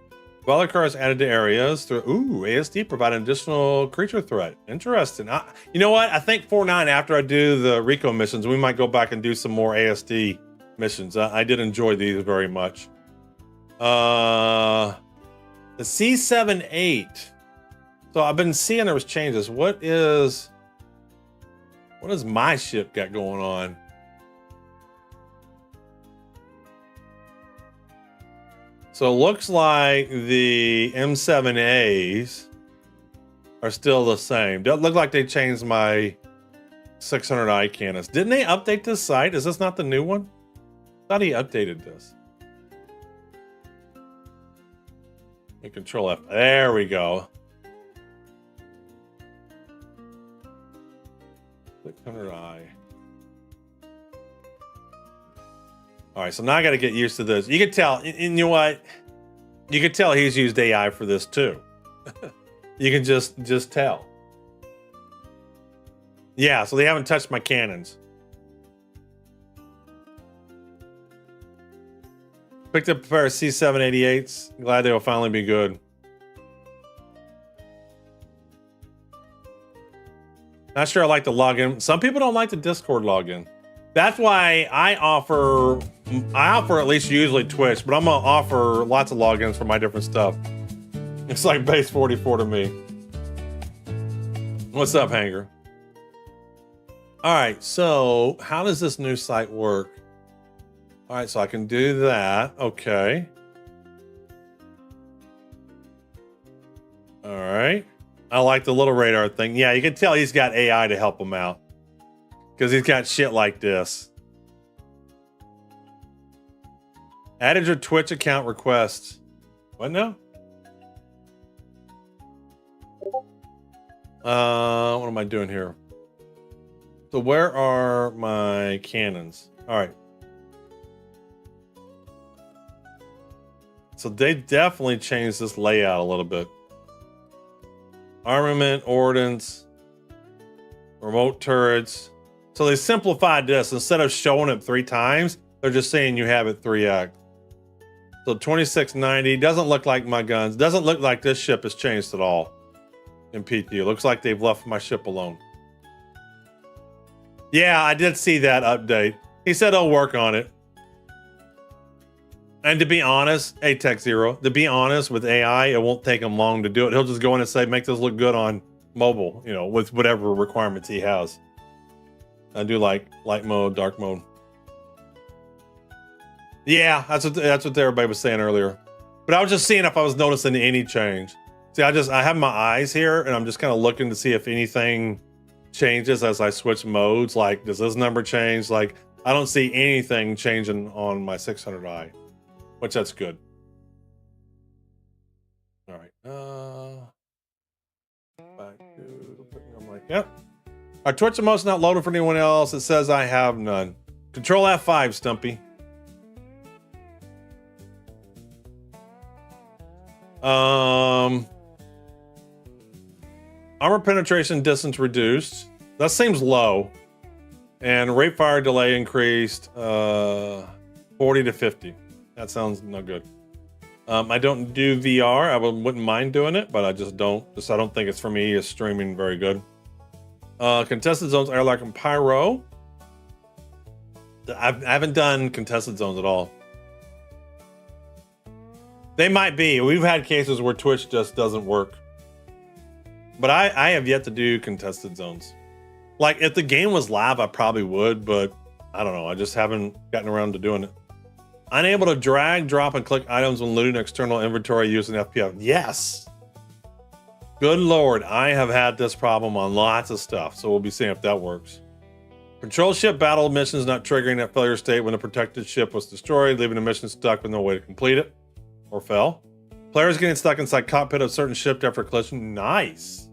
Dweller cars added to areas through. Ooh, ASD provide an additional creature threat. Interesting. You know what? I think 4.9 after I do the Rico missions, we might go back and do some more ASD missions. I did enjoy these very much. The C78. So I've been seeing there was changes. What is my ship got going on? So it looks like the M7As are still the same. Doesn't look like they changed my 600i cannons. Didn't they update this site? Is this not the new one? I thought he updated this. And Control F. There we go. 600i. All right, so now I got to get used to this. You can tell, and you know what? You can tell he's used AI for this too. You can just tell. Yeah, so they haven't touched my cannons. Picked up a pair of C788s. Glad they will finally be good. Not sure I like to log in. Some people don't like the Discord login. That's why I offer at least usually Twitch, but I'm gonna offer lots of logins for my different stuff. It's like base 44 to me. What's up, Hanger? All right, so how does this new site work? All right, so I can do that. Okay. All right. I like the little radar thing. Yeah, you can tell he's got AI to help him out because he's got shit like this. Added your Twitch account requests. What now? What am I doing here? So where are my cannons? All right. So they definitely changed this layout a little bit. Armament, ordnance, remote turrets. So they simplified this. Instead of showing it 3 times, they're just saying you have it 3x. So 2690 doesn't look like my guns. Doesn't look like this ship has changed at all in PT. It looks like they've left my ship alone. Yeah, I did see that update. He said he'll work on it. And to be honest, Tech Zero, to be honest with AI, it won't take him long to do it. He'll just go in and say, make this look good on mobile, you know, with whatever requirements he has. I do like light mode, dark mode. Yeah, that's what everybody was saying earlier. But I was just seeing if I was noticing any change. See, I have my eyes here and I'm just kind of looking to see if anything changes as I switch modes. Like, does this number change? Like, I don't see anything changing on my 600i. Which that's good. All right. Back to, I'm like, yep. Our Twitch emote's not loaded for anyone else. It says I have none. Control F5, Stumpy. Armor penetration distance reduced. That seems low. And rate fire delay increased 40 to 50. That sounds no good. I don't do VR. I wouldn't mind doing it, but I just don't. I don't think it's for me. It's streaming very good. Contested zones, airlock and pyro. I haven't done contested zones at all. They might be. We've had cases where Twitch just doesn't work. But I have yet to do contested zones. Like, if the game was live, I probably would, but I don't know. I just haven't gotten around to doing it. Unable to drag, drop, and click items when looting external inventory using FPF. Yes. Good Lord, I have had this problem on lots of stuff, so we'll be seeing if that works. Control ship battle missions not triggering at failure state when the protected ship was destroyed, leaving the mission stuck with no way to complete it or fail. Players getting stuck inside cockpit of certain ship after collision. Nice.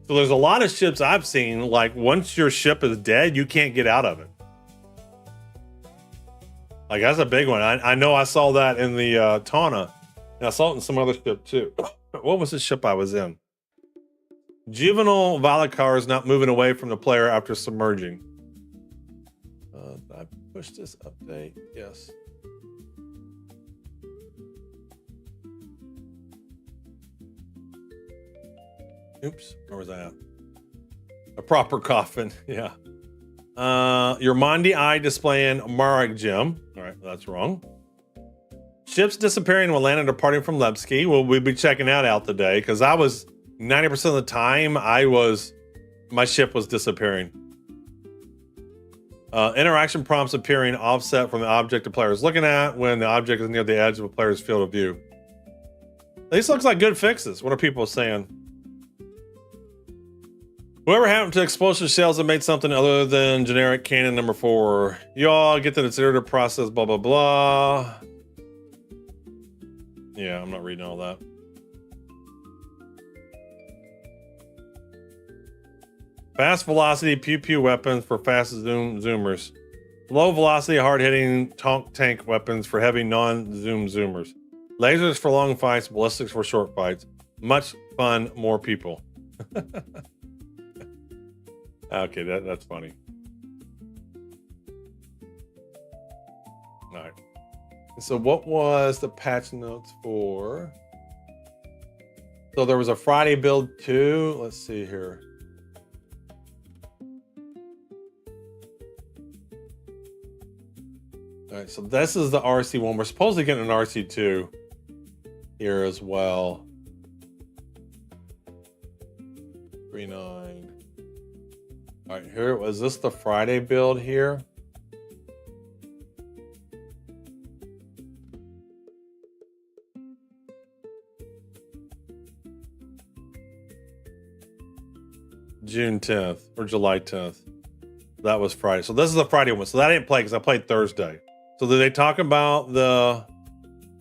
So there's a lot of ships I've seen, like once your ship is dead, you can't get out of it. Like that's a big one. I know I saw that in the Tana, and I saw it in some other ship too. What was the ship I was in? Juvenile Valakar is not moving away from the player after submerging. I pushed this update. Yes. Oops, where was I at? A proper coffin, yeah. Your Mondi Eye displaying Marek Gem. All right, that's wrong. Ships disappearing when landing departing from Lepsky. Well, we'll be checking that out today because I was 90% of the time my ship was disappearing. Interaction prompts appearing offset from the object the player is looking at when the object is near the edge of a player's field of view. These looks like good fixes. What are people saying? Whoever happened to explosive shells that made something other than generic cannon number 4. Y'all get that it's iterative process, blah, blah, blah. Yeah, I'm not reading all that. Fast velocity pew pew weapons for fast zoomers. Low velocity hard hitting tank weapons for heavy non-zoom zoomers. Lasers for long fights, ballistics for short fights. Much fun, more people. Okay, that's funny. All right. So what was the patch notes for? So there was a Friday build too. Let's see here. All right, so this is the RC1. We're supposedly getting an RC2 here as well. 3.9. All right, here was this the Friday build here? June 10th or July 10th. That was Friday. So this is the Friday one. So that I didn't play because I played Thursday. So did they talk about the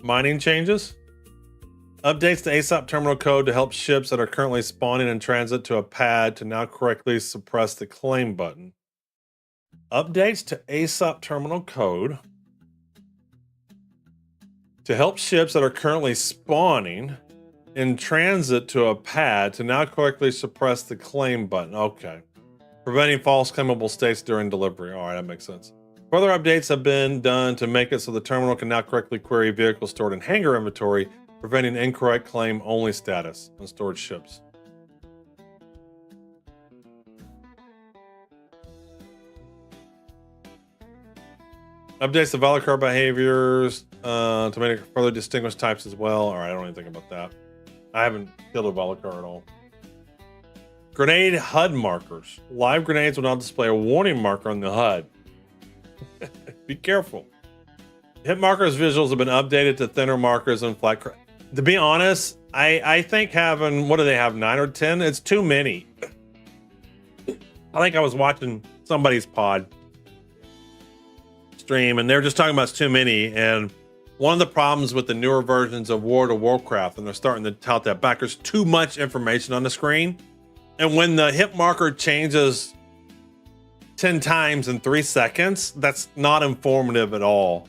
mining changes? Updates to ASOP terminal code to help ships that are currently spawning in transit to a pad to now correctly suppress the claim button. Updates to ASOP terminal code to help ships that are currently spawning in transit to a pad to now correctly suppress the claim button. Okay. Preventing false claimable states during delivery. All right, that makes sense. Further updates have been done to make it so the terminal can now correctly query vehicles stored in hangar inventory, preventing incorrect claim only status on stored ships. Updates to Valakar behaviors to make it further distinguish types as well. All right, I don't even think about that. I haven't killed a Valakar at all. Grenade HUD markers. Live grenades will now display a warning marker on the HUD. Be careful. Hit markers visuals have been updated to thinner markers and flat. To be honest, I think having, what do they have, 9 or 10? It's too many. I think I was watching somebody's pod stream and they're just talking about it's too many. And one of the problems with the newer versions of World of Warcraft, and they're starting to tout that back, there's too much information on the screen. And when the hit marker changes 10 times in 3 seconds, that's not informative at all.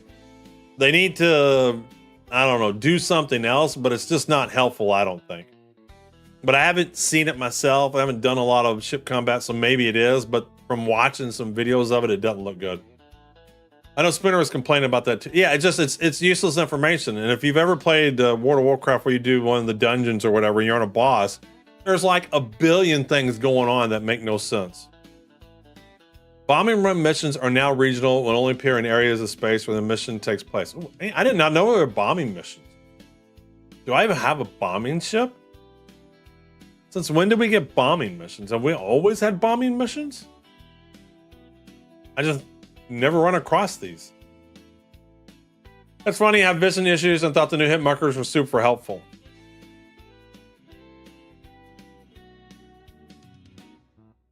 They need to, I don't know, do something else, but it's just not helpful, I don't think. But I haven't seen it myself. I haven't done a lot of ship combat, so maybe it is, but from watching some videos of it, it doesn't look good. I know Spinner was complaining about that too. Yeah, it's useless information. And if you've ever played World of Warcraft where you do one of the dungeons or whatever, and you're on a boss, there's like a billion things going on that make no sense. Bombing run missions are now regional and only appear in areas of space where the mission takes place. Ooh, I did not know there were bombing missions. Do I even have a bombing ship? Since when did we get bombing missions? Have we always had bombing missions? I just never run across these. That's funny. I have vision issues and thought the new hit markers were super helpful.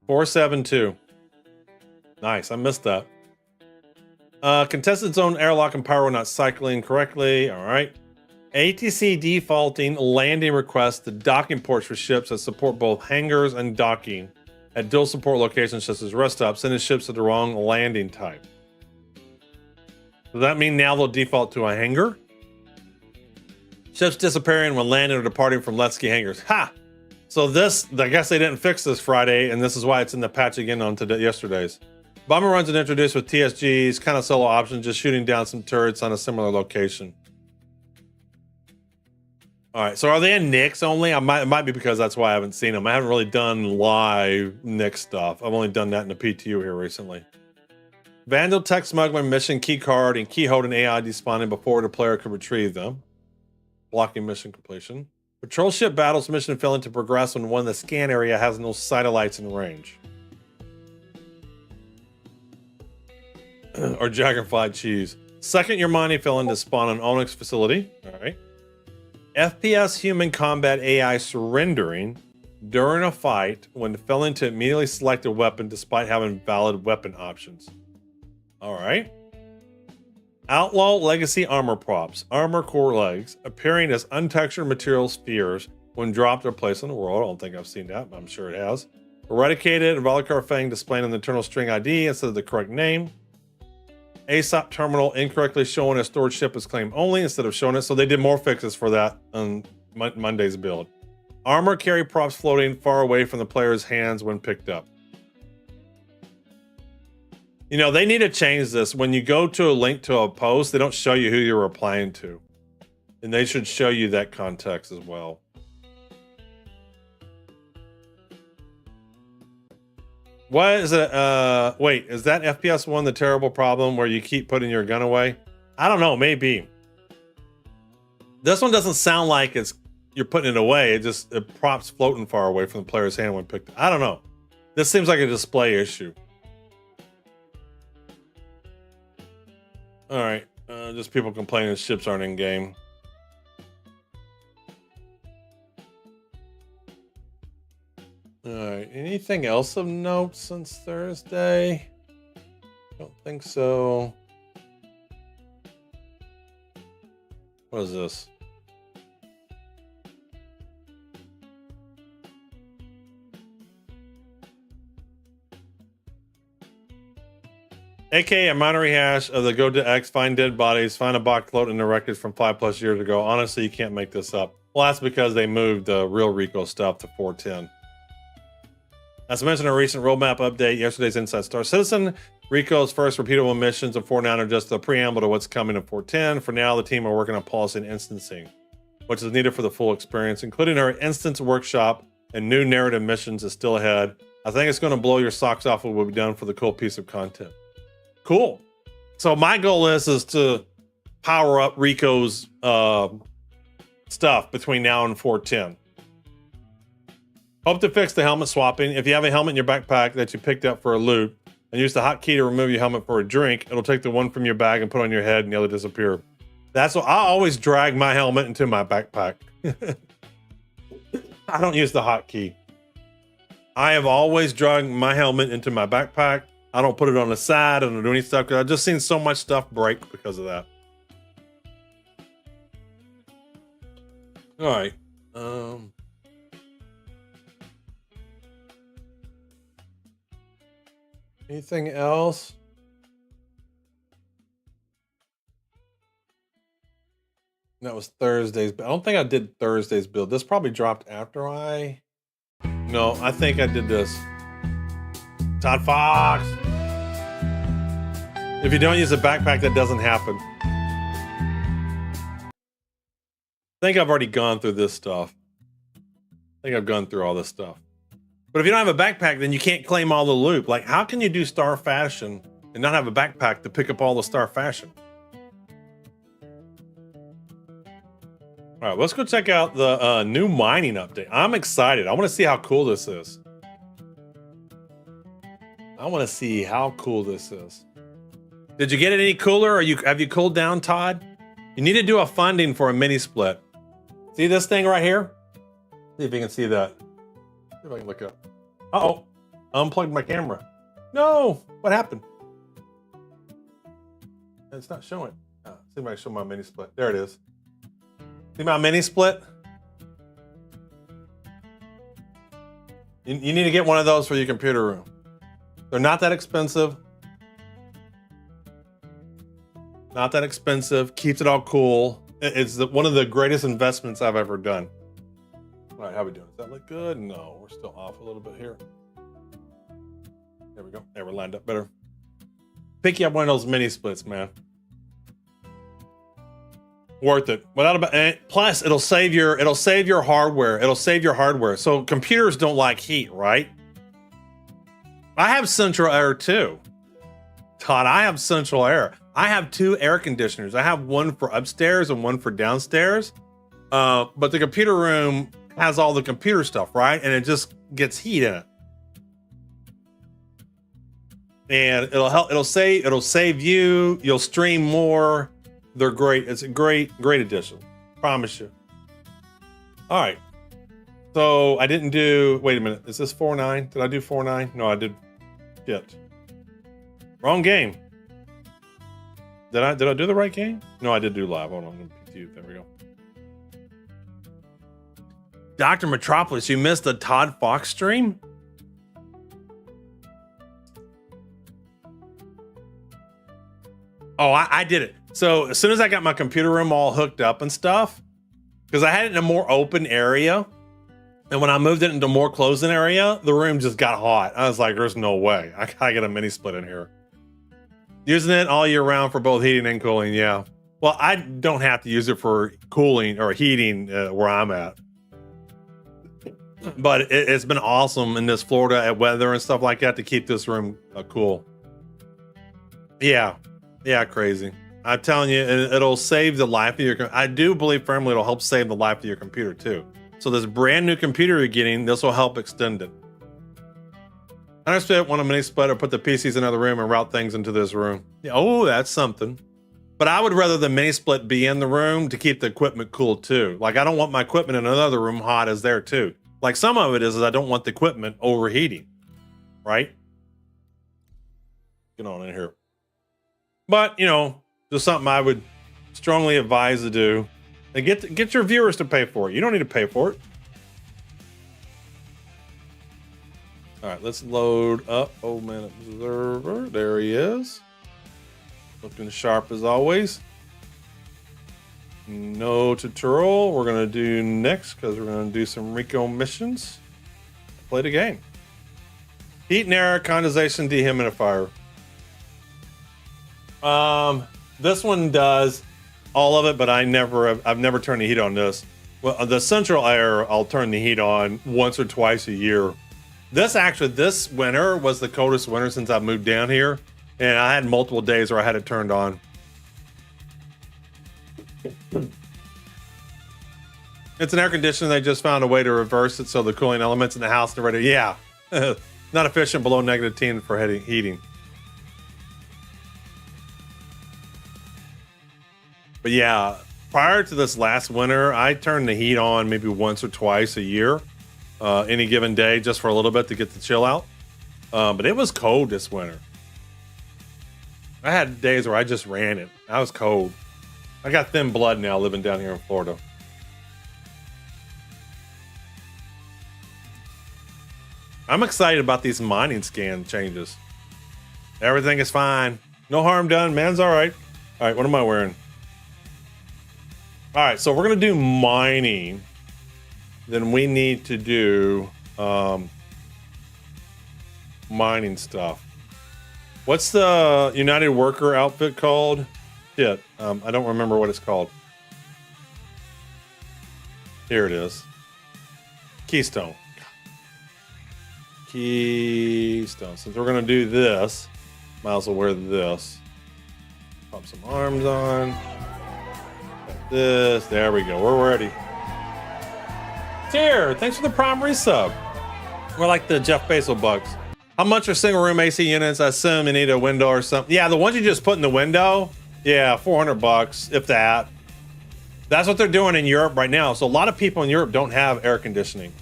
$472. Nice. I missed that. Contested zone airlock and power were not cycling correctly. All right. ATC defaulting landing requests to docking ports for ships that support both hangars and docking at dual support locations such as rest stops, sending ships to the wrong landing type. Does that mean now they'll default to a hangar? Ships disappearing when landing or departing from Letsky hangars. Ha! So this, I guess they didn't fix this Friday, and this is why it's in the patch again on yesterday's. Bomber runs are introduced with TSGs, kind of solo option, just shooting down some turrets on a similar location. All right, so are they in Nyx only? It might be because that's why I haven't seen them. I haven't really done live Nyx stuff. I've only done that in the PTU here recently. Vandal tech smuggler mission key card and key holding AI despawning before the player could retrieve them. Blocking mission completion. Patrol ship battles mission failing to progress when one in the scan area has no satellites in range. Or Dragonfly cheese. Second your mining failing to spawn an Onyx facility. All right. FPS human combat AI surrendering during a fight when failing to immediately select a weapon despite having valid weapon options. All right. Outlaw legacy armor props, armor core legs, appearing as untextured material spheres when dropped or placed on the world. I don't think I've seen that, but I'm sure it has. Eradicated and Valakar Fang displaying an internal string ID instead of the correct name. ASOP terminal incorrectly showing a stored ship as claim only instead of showing it. So they did more fixes for that on Monday's build. Armor carry props floating far away from the player's hands when picked up. You know, they need to change this. When you go to a link to a post, they don't show you who you're replying to. And they should show you that context as well. What is it? Wait, is that FPS 1 the terrible problem where you keep putting your gun away? I don't know, maybe. This one doesn't sound like you're putting it away. It props floating far away from the player's hand when picked up. I don't know. This seems like a display issue. All right, just people complaining ships aren't in game. All right, anything else of note since Thursday? Don't think so. What is this? AKA a minor rehash of the Go to X, find dead bodies, find a box float in the records from 5+ years ago. Honestly, you can't make this up. Well, that's because they moved the real Rico stuff to 410. As mentioned in a recent roadmap update, yesterday's Inside Star Citizen, Rico's first repeatable missions of 4.9 are just a preamble to what's coming in 4.10. For now, the team are working on policy and instancing, which is needed for the full experience, including our instance workshop and new narrative missions is still ahead. I think it's going to blow your socks off what will be done for the cool piece of content. Cool. So my goal is to power up Rico's stuff between now and 4.10. Hope to fix the helmet swapping. If you have a helmet in your backpack that you picked up for a loot and use the hotkey to remove your helmet for a drink, it'll take the one from your bag and put on your head and the other disappear. That's what I always drag my helmet into my backpack. I don't use the hotkey. I have always dragged my helmet into my backpack. I don't put it on the side. I don't do any stuff because I've just seen so much stuff break because of that. All right. Anything else? That was Thursday's, but I don't think I did Thursday's build. This probably dropped after No, I think I did this. Todd Fox! If you don't use a backpack, that doesn't happen. I think I've already gone through this stuff. I think I've gone through all this stuff. But if you don't have a backpack, then you can't claim all the loot. Like, how can you do Star Fashion and not have a backpack to pick up all the Star Fashion? All right, let's go check out the new mining update. I'm excited. I want to see how cool this is. I want to see how cool this is. Did you get it any cooler? Have you cooled down, Todd? You need to do a funding for a mini split. See this thing right here? See if you can see that. See if I can look up. Uh-oh, unplugged my camera. No, what happened? It's not showing. See if I can show my mini split. There it is. See my mini split? You need to get one of those for your computer room. They're not that expensive. Not that expensive. Keeps it all cool. It's one of the greatest investments I've ever done. All right, how we doing? Does that look good? No, we're still off a little bit here. There we go. There, we're lined up better. Pick you up one of those mini splits, man. Worth it. Without plus, it'll save your hardware. It'll save your hardware. So computers don't like heat, right? I have central air too. Todd, I have central air. I have 2 air conditioners. I have one for upstairs and one for downstairs. But the computer room has all the computer stuff, right? And it just gets heat in it. And it'll save you. You'll stream more. They're great. It's a great addition. Promise you. All right. So I didn't do, wait a minute. Is this 4.9? Did I do 4.9? No, I did. Shit. Wrong game. Did I do the right game? No, I did do live. Hold on. There we go. Dr. Metropolis, you missed the Todd Fox stream? Oh, I did it. So as soon as I got my computer room all hooked up and stuff, because I had it in a more open area, and when I moved it into a more closed-in area, the room just got hot. I was like, there's no way. I gotta get a mini split in here. Using it all year round for both heating and cooling, yeah. Well, I don't have to use it for cooling or heating where I'm at. But it's been awesome in this Florida at weather and stuff like that to keep this room cool. Yeah, crazy. I'm telling you, it'll save the life of your. I do believe firmly it'll help save the life of your computer too. So this brand new computer you're getting, this will help extend it. I understand want a mini split or put the PCs in another room and route things into this room. Yeah, oh, that's something. But I would rather the mini split be in the room to keep the equipment cool too. Like I don't want my equipment in another room hot as there too. Like some of it is I don't want the equipment overheating, right? Get on in here. But you know, just something I would strongly advise to do. And get your viewers to pay for it. You don't need to pay for it. All right, let's load up Old Man Observer. There he is. Looking sharp as always. No tutorial. We're going to do next because we're going to do some Rico missions. Play the game. Heat and air condensation dehumidifier. This one does all of it, but I've never turned the heat on this. Well, the central air, I'll turn the heat on once or twice a year. This winter was the coldest winter since I moved down here, and I had multiple days where I had it turned on. It's an air conditioner. They just found a way to reverse it so the cooling elements in the house are ready. Yeah, not efficient below -10 for heating. But yeah, prior to this last winter, I turned the heat on maybe once or twice a year, any given day, just for a little bit to get the chill out. But it was cold this winter. I had days where I just ran it. I was cold. I got thin blood now living down here in Florida. I'm excited about these mining scan changes. Everything is fine. No harm done. Man's all right. All right, what am I wearing? All right, so we're going to do mining. Then we need to do mining stuff. What's the United Worker outfit called? Shit, I don't remember what it's called. Here it is. Keystone. Keystone. Since we're going to do this, might as well wear this. Pop some arms on. Got this. There we go. We're ready. Here, thanks for the Prime resub. We're like the Jeff Bezos bugs. How much are single room AC units? I assume you need a window or something. Yeah, the ones you just put in the window. Yeah, $400, if that. That's what they're doing in Europe right now. So a lot of people in Europe don't have air conditioning.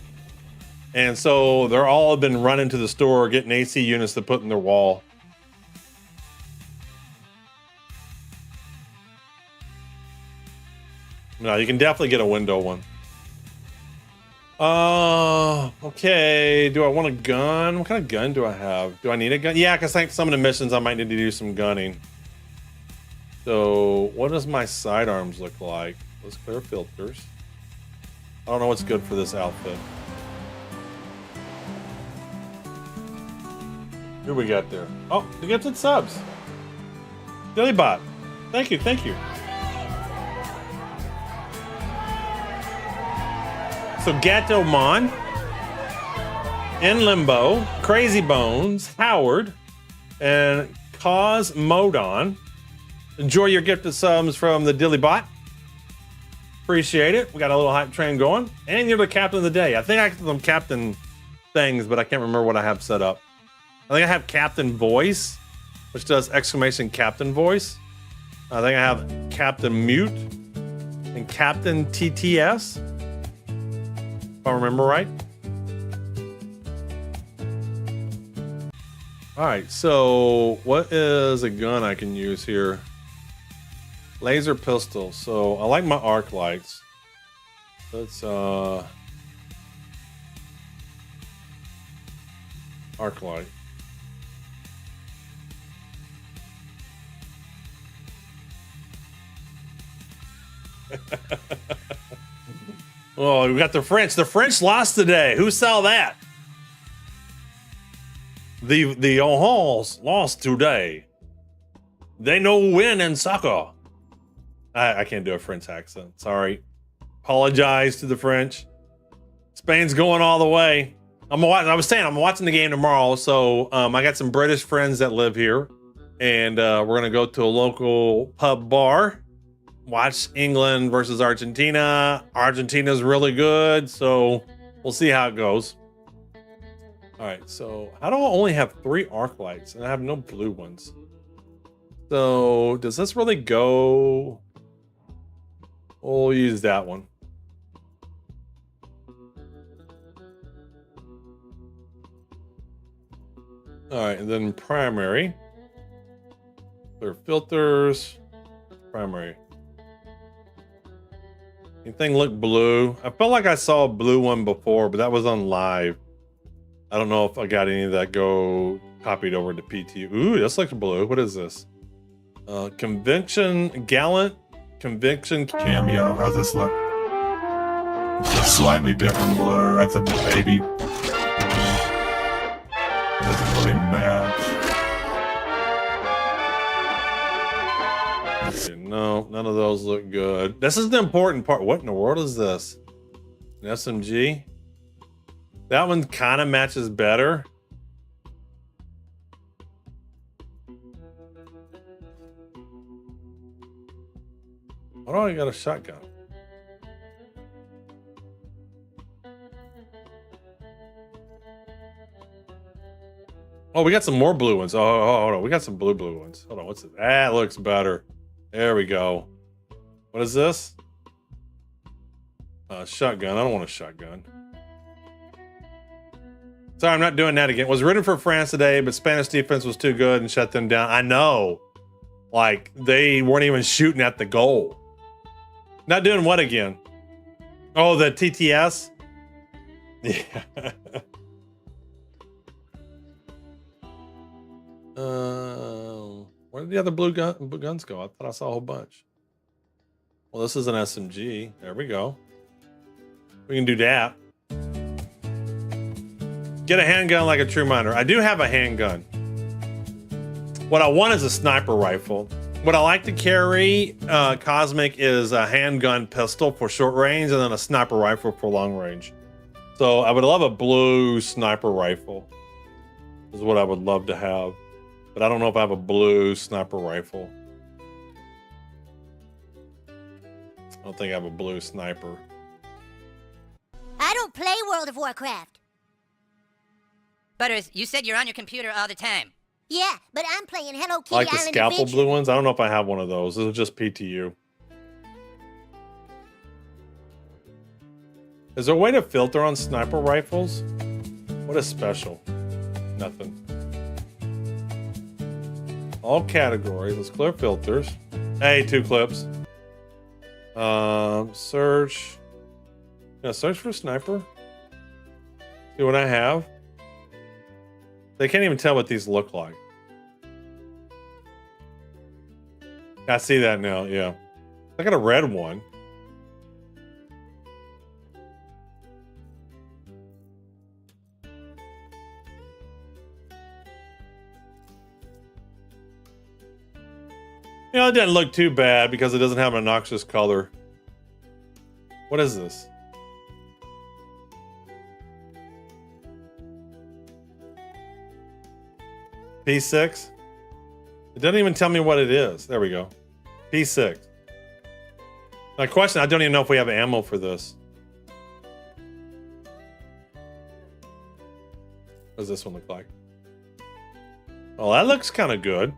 And so they're all been running to the store, getting AC units to put in their wall. No, you can definitely get a window one. Okay. Do I want a gun? What kind of gun do I have? Do I need a gun? Yeah, because I think some of the missions I might need to do some gunning. So what does my sidearms look like? Let's clear filters. I don't know what's good for this outfit. Who we got there? Oh, the gifted subs. Bot. Thank you, thank you. So Gato Mon, In Limbo, Crazy Bones, Howard, and Cosmodon. Enjoy your gifted subs from the Bot. Appreciate it. We got a little hype train going. And you're the captain of the day. I think I have some captain things, but I can't remember what I have set up. I think I have Captain Voice, which does exclamation Captain Voice. I think I have Captain Mute and Captain TTS. If I remember right. All right, so what is a gun I can use here? Laser pistol. So I like my arc lights. Let's arc light. Oh, we got the French. The French lost today. Who saw that? The Ohans lost today. They no win in soccer. I can't do a French accent. Sorry. Apologize to the French. Spain's going all the way. I was saying I'm watching the game tomorrow. So I got some British friends that live here, and we're gonna go to a local pub bar. Watch England versus Argentina. Argentina's really good, so we'll see how it goes. All right, so how do I only have 3 arc lights and I have no blue ones? So does this really go? We'll use that one. All right, and then primary. Clear filters. Primary. Anything look blue? I felt like I saw a blue one before, but that was on live. I don't know if I got any of that go copied over to PT. Ooh, this looks blue. What is this? Conviction, gallant, conviction.
Cameo, how's this look? It's a slightly different blur. That's a baby. Doesn't really match.
No, none of those look good. This is the important part. What in the world is this? An SMG? That one kind of matches better. Why do I got a shotgun? Oh, we got some more blue ones. Oh, hold on. We got some blue ones. Hold on. What's it? That looks better. There we go. What is this? Shotgun. I don't want a shotgun. Sorry, I'm not doing that again. Was rooting for France today, but Spanish defense was too good and shut them down. I know. Like, they weren't even shooting at the goal. Not doing what again? Oh, the TTS? Yeah. Where did the other blue guns go? I thought I saw a whole bunch. Well, this is an SMG. There we go. We can do that. Get a handgun like a true miner. I do have a handgun. What I want is a sniper rifle. What I like to carry, Cosmic, is a handgun pistol for short range and then a sniper rifle for long range. So I would love a blue sniper rifle. Is what I would love to have. But I don't know if I have a blue sniper rifle. I don't think I have a blue sniper.
I don't play World of Warcraft.
Butters, you said you're on your computer all the time.
Yeah, but I'm playing Hello Kitty
I like the
Island
scalpel
Adventure.
blue ones. I don't know if I have one of those. This is just PTU. Is there a way to filter on sniper rifles? What is special? Nothing. All categories. Let's clear filters. Hey, 2 clips. Search. Yeah, search for sniper. See what I have. They can't even tell what these look like. I see that now, yeah. I got a red one. You know, it doesn't look too bad because it doesn't have an obnoxious color. What is this? P6? It doesn't even tell me what it is. There we go. P6. My question, I don't even know if we have ammo for this. What does this one look like? Oh, that looks kind of good.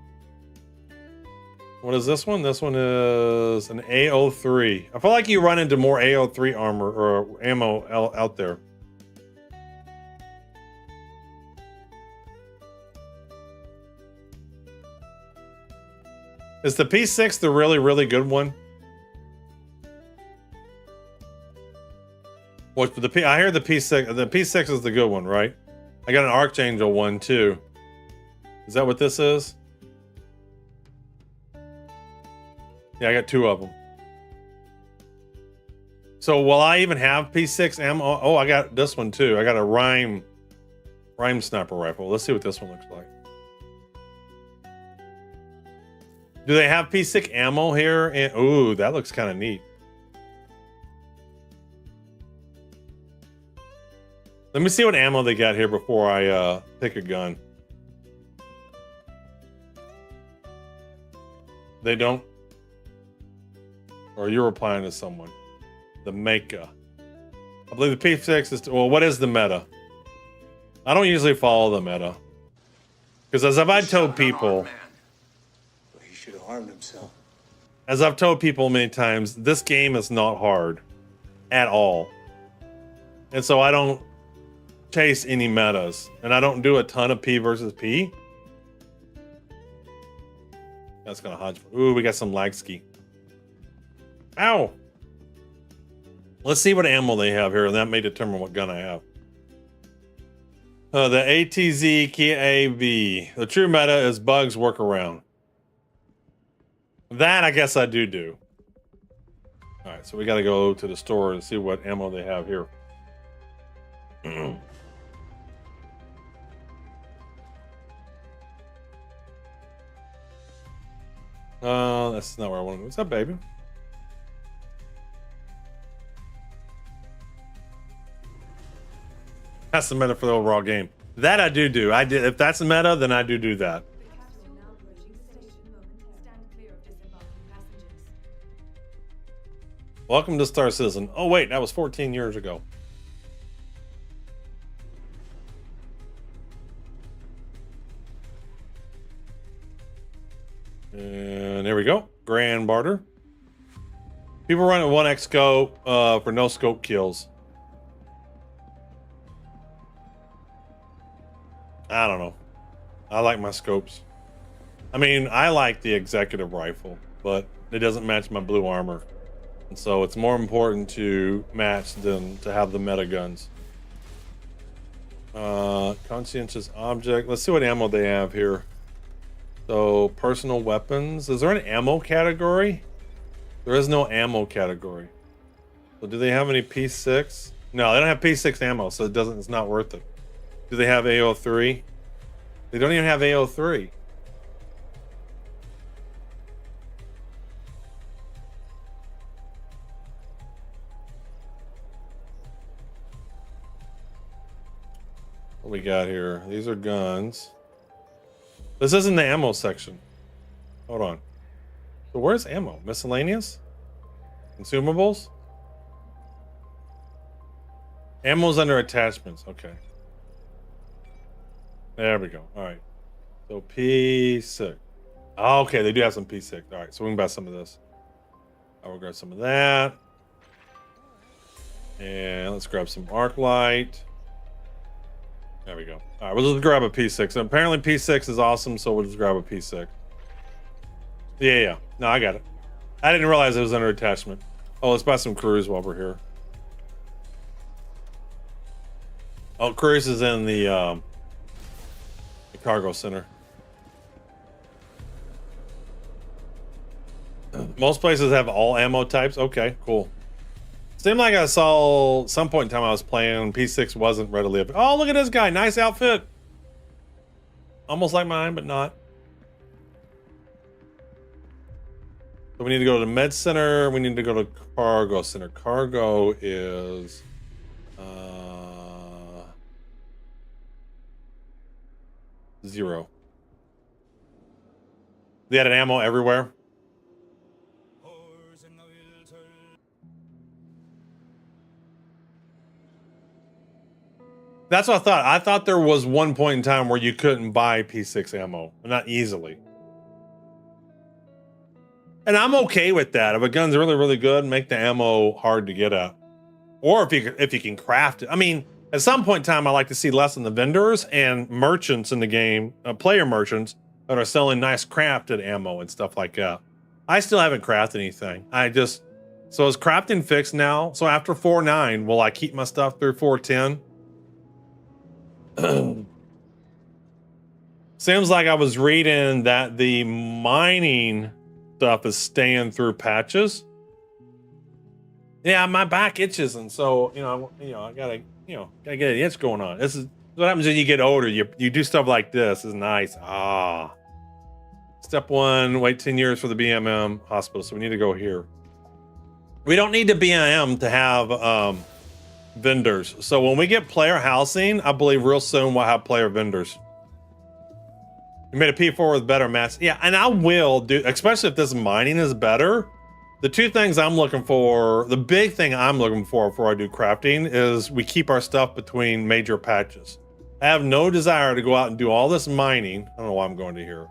What is this one? This one is an AO3. I feel like you run into more AO3 armor or ammo out there. Is the P6 the really, really good one? What the P? I hear the P6. The P6 is the good one, right? I got an Archangel one too. Is that what this is? Yeah, I got 2 of them. So will I even have P6 ammo? Oh, I got this one too. I got a Rhyme sniper rifle. Let's see what this one looks like. Do they have P6 ammo here? And ooh, that looks kind of neat. Let me see what ammo they got here before I pick a gun. They don't. Or you're replying to someone. The Meka. I believe the P6 is... Well, what is the meta? I don't usually follow the meta. Because as I've told people...
He should have harmed himself.
As I've told people many times, this game is not hard. At all. And so I don't chase any metas. And I don't do a ton of P versus P. That's gonna hodge. Ooh, we got some lag ski. Ow! Let's see what ammo they have here, and that may determine what gun I have. The ATZ KAV. The true meta is bugs workaround. That I guess I do. Alright, so we gotta go to the store and see what ammo they have here. That's not where I want to go. What's up, baby? That's the meta for the overall game. That I do. I did. If that's the meta, then I do that. Welcome to Star Citizen. Oh wait, that was 14 years ago. And there we go. Grand barter. People run at 1x scope for no scope kills. I don't know. I like my scopes. I mean, I like the executive rifle, but it doesn't match my blue armor. And so it's more important to match than to have the meta guns. Conscientious object. Let's see what ammo they have here. So, personal weapons. Is there an ammo category? There is no ammo category. So do they have any P6? No, they don't have P6 ammo, so it's not worth it. Do they have AO3? They don't even have AO3. What we got here? These are guns. This isn't the ammo section. Hold on. So where's ammo? Miscellaneous? Consumables? Ammo's under attachments. Okay. There we go. All right. So P6. Oh, okay, they do have some P6. All right, so we can buy some of this. I will grab some of that. And let's grab some arc light. There we go. All right, we'll just grab a P6. And apparently P6 is awesome, so we'll just grab a P6. Yeah. No, I got it. I didn't realize it was under attachment. Oh, let's buy some cruise while we're here. Oh, cruise is in the cargo center. Most places have all ammo types. Okay, cool. Seemed like I saw some point in time I was playing P6 wasn't readily available. Oh, look at this guy. Nice outfit. Almost like mine, but not. So we need to go to the med center. We need to go to cargo center. Cargo is 0. They had an ammo everywhere. That's what I thought. I thought there was one point in time where you couldn't buy P6 ammo, not easily. And I'm okay with that. If a gun's really, really good, make the ammo hard to get at. Or if you can craft it. I mean, at some point in time, I like to see less in the vendors and merchants in the game, player merchants that are selling nice crafted ammo and stuff like that. I still haven't crafted anything. So is crafting fixed now? So after 4.9, will I keep my stuff through 4.10? Seems like I was reading that the mining stuff is staying through patches. Yeah, my back itches, and so I gotta get an itch going on. This is what happens when you get older. You do stuff like this. Is nice. Step 1: wait 10 years for the BMM hospital. So we need to go here. We don't need the BMM to have vendors. So when we get player housing, I believe real soon we'll have player vendors. We made a P4 with better mats. Yeah, and I will do, especially if this mining is better. The two things I'm looking for, the big thing I'm looking for before I do crafting is we keep our stuff between major patches. I have no desire to go out and do all this mining. I don't know why I'm going to here.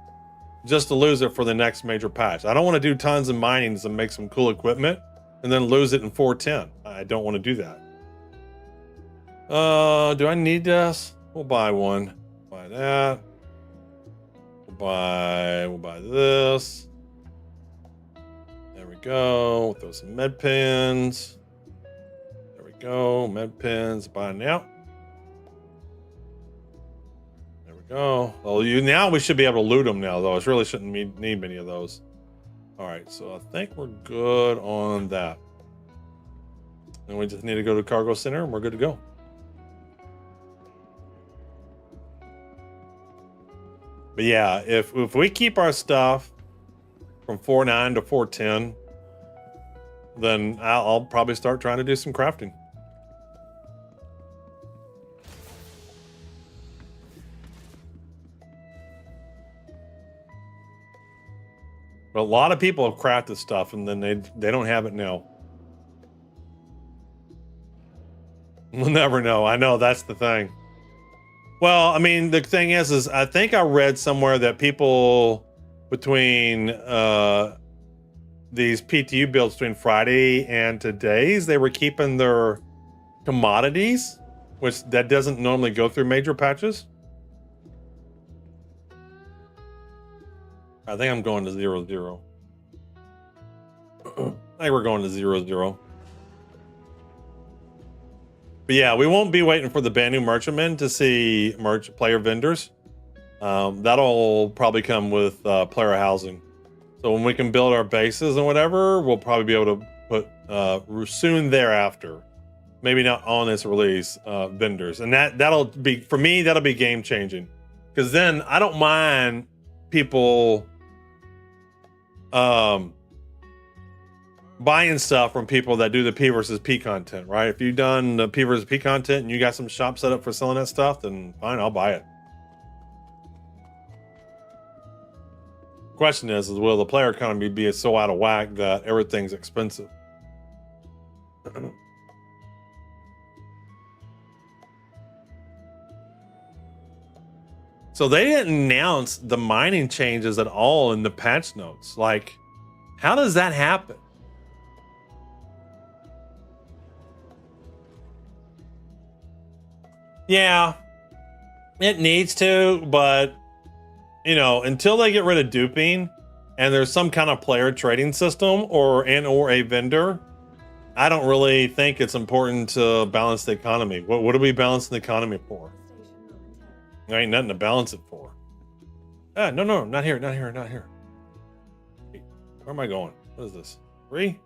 Just to lose it for the next major patch. I don't want to do tons of minings and make some cool equipment and then lose it in 4.10. I don't want to do that. Do I need this? We'll buy one. Buy that. We'll buy this. There we go. We'll throw some med pins. There we go. Med pins. Buy now. There we go. Oh, now we should be able to loot them now, though. I really shouldn't need many of those. All right, so I think we're good on that. And we just need to go to cargo center, and we're good to go. But yeah, if we keep our stuff from 4.9 to 4.10, then I'll probably start trying to do some crafting. But a lot of people have crafted stuff and then they don't have it now. We'll never know. I know, that's the thing. Well, I mean, the thing is I think I read somewhere that people between these PTU builds between Friday and today's, they were keeping their commodities, which that doesn't normally go through major patches. I think I'm going to 0-0. I think we're going to 0-0. But yeah, we won't be waiting for the Banu merchantmen to see player vendors. That'll probably come with player housing. So when we can build our bases and whatever, we'll probably be able to put soon thereafter, maybe not on this release, vendors. And that'll be, for me, that'll be game changing. Because then I don't mind people buying stuff from people that do the P versus P content, right? If you've done the P versus P content and you got some shop set up for selling that stuff, then fine, I'll buy it. Question is will the player economy be so out of whack that everything's expensive? So they didn't announce the mining changes at all in the patch notes. Like, how does that happen? Yeah, it needs to, but you know, until they get rid of duping and there's some kind of player trading system or a vendor, I don't really think it's important to balance the economy. What are we balancing the economy for? There ain't nothing to balance it for. Ah, no, not here, not here, not here. Wait, where am I going? What is this? 3?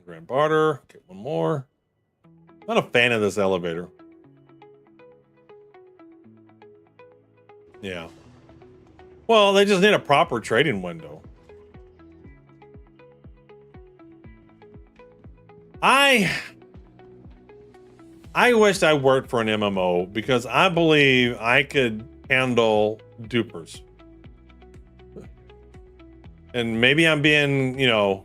Grand barter. Get one more. Not a fan of this elevator. Yeah. Well, they just need a proper trading window. I wished I worked for an MMO because I believe I could handle dupers. And maybe I'm being, you know,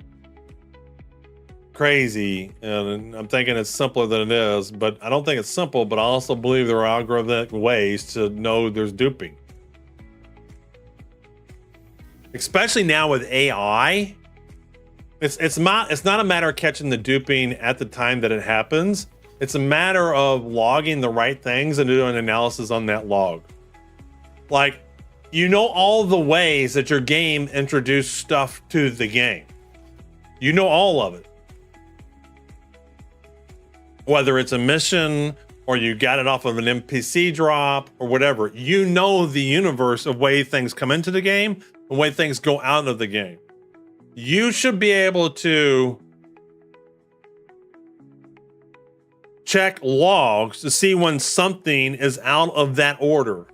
crazy and I'm thinking it's simpler than it is, but I don't think it's simple, but I also believe there are algorithmic ways to know there's duping. Especially now with AI, it's not a matter of catching the duping at the time that it happens. It's a matter of logging the right things and doing analysis on that log. Like, you know all the ways that your game introduced stuff to the game. You know all of it. Whether it's a mission or you got it off of an NPC drop or whatever, you know the universe of way things come into the game and way things go out of the game. You should be able to check logs to see when something is out of that order.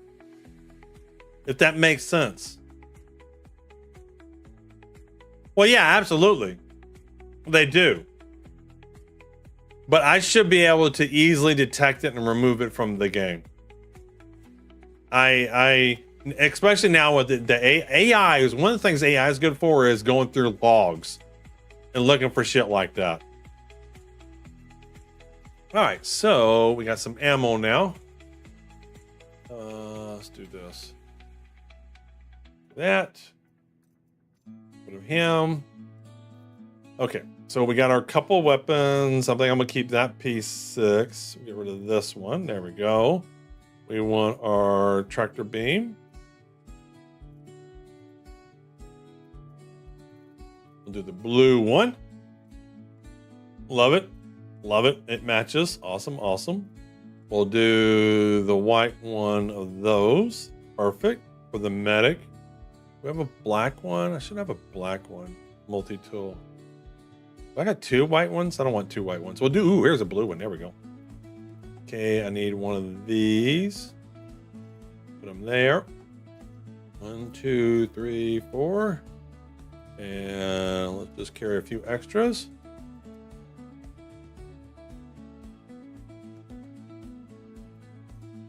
If that makes sense. Well, yeah, absolutely. They do. But I should be able to easily detect it and remove it from the game. I especially now with the AI is one of the things AI is good for is going through logs and looking for shit like that. All right, so we got some ammo now. Let's do this. That. Bit of him. Okay, so we got our couple weapons. I think I'm gonna keep that P6. Get rid of this one. There we go. We want our tractor beam. We'll do the blue one. Love it. Love it. It matches. Awesome. Awesome. We'll do the white one of those. Perfect. For the medic. We have a black one. I should have a black one. Multi-tool. I got 2 white ones. I don't want 2 white ones. We'll do. Ooh, here's a blue one. There we go. Okay, I need one of these. Put them there. 1, 2, 3, 4. And let's just carry a few extras.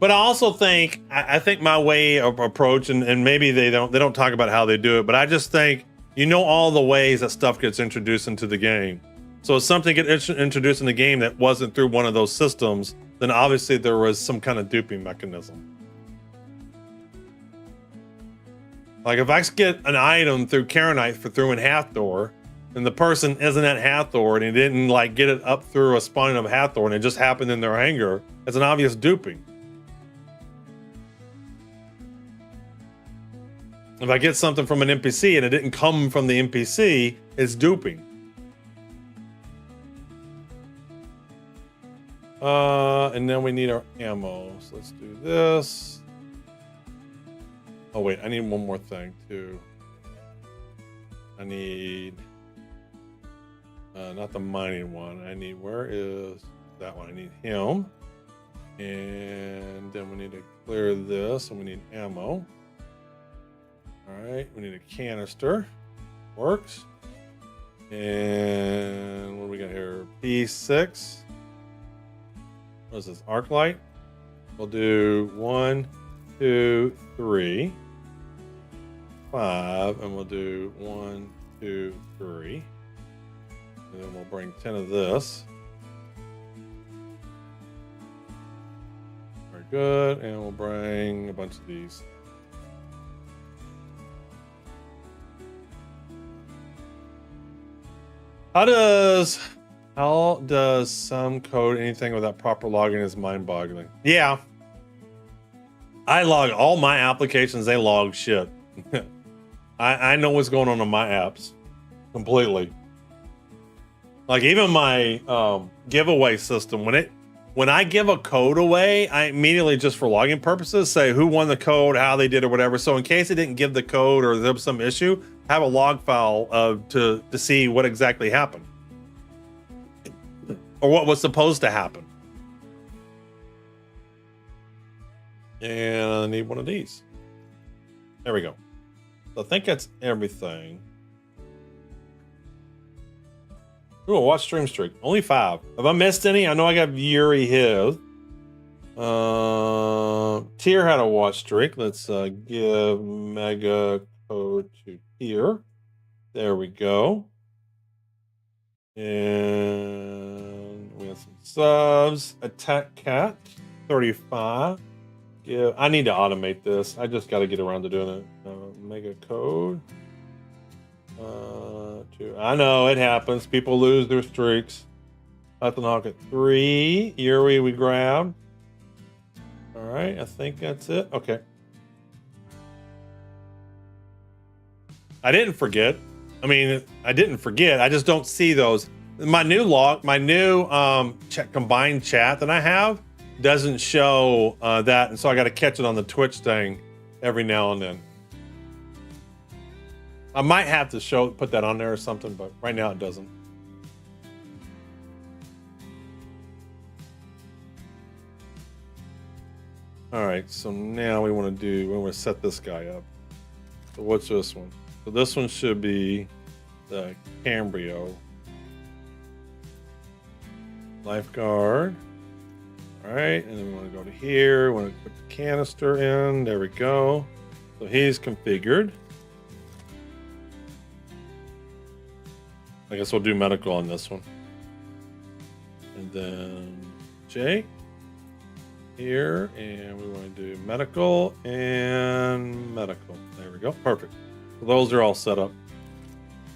But I also think I think my way of approach, and maybe they don't talk about how they do it, but I just think you know all the ways that stuff gets introduced into the game. So if something gets introduced in the game that wasn't through one of those systems, then obviously there was some kind of duping mechanism. Like if I get an item through Karenite through in Hathor, and the person isn't at Hathor and he didn't like get it up through a spawning of Hathor and it just happened in their hangar, it's an obvious duping. If I get something from an NPC and it didn't come from the NPC, it's duping. And then we need our ammo. So let's do this. Oh wait, I need one more thing too. I need not the mining one. I need, where is that one? I need him. And then we need to clear this and we need ammo. All right, we need a canister. Works. And what do we got here? P6. What is this? Arc light. We'll do 1, 2, 3, 5, and we'll do 1, 2, 3. And then we'll bring 10 of this. Very good. And we'll bring a bunch of these. . How does some code anything without proper logging is mind-boggling. Yeah. I log all my applications, they log shit. I know what's going on my apps completely. Like even my giveaway system, when I give a code away, I immediately, just for logging purposes, say who won the code, how they did or whatever. So in case I didn't give the code or there was some issue, have a log file to see what exactly happened or what was supposed to happen. And I need one of these. There we go. So I think that's everything. Ooh, watch stream streak. Only 5. Have I missed any? I know I got Yuri his. Tier had a watch streak. Let's give mega code to Tier. There we go. And we have some subs. Attack Cat 35. Yeah, I need to automate this. I just got to get around to doing it. Mega code. I know it happens. People lose their streaks. Hawk at 3. Yuri we grabbed. All right, I think that's it. Okay. I didn't forget. I mean, I didn't forget. I just don't see those. My new combined chat that I have doesn't show that, and so I got to catch it on the Twitch thing every now and then. I might have to put that on there or something, but right now it doesn't. All right, so now we want to set this guy up. So what's this one? So this one should be the Cambrio. Lifeguard. All right, and then we want to go to here. We want to put the canister in. There we go. So he's configured. I guess we'll do medical on this one. And then Jake here, and we want to do medical and medical. There we go. Perfect. So those are all set up.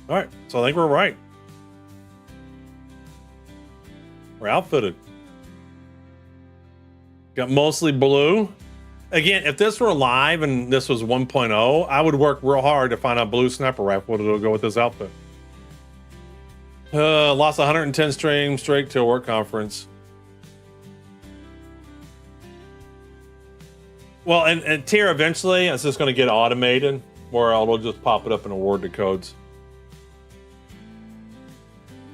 All right. So I think we're right. We're outfitted. Got mostly blue. Again, if this were live and this was 1.0, I would work real hard to find a blue sniper rifle that'll go with this outfit. Lost 110 streams straight to a work conference. Well, and tier eventually, it's just going to get automated, where it'll just pop it up and award the codes.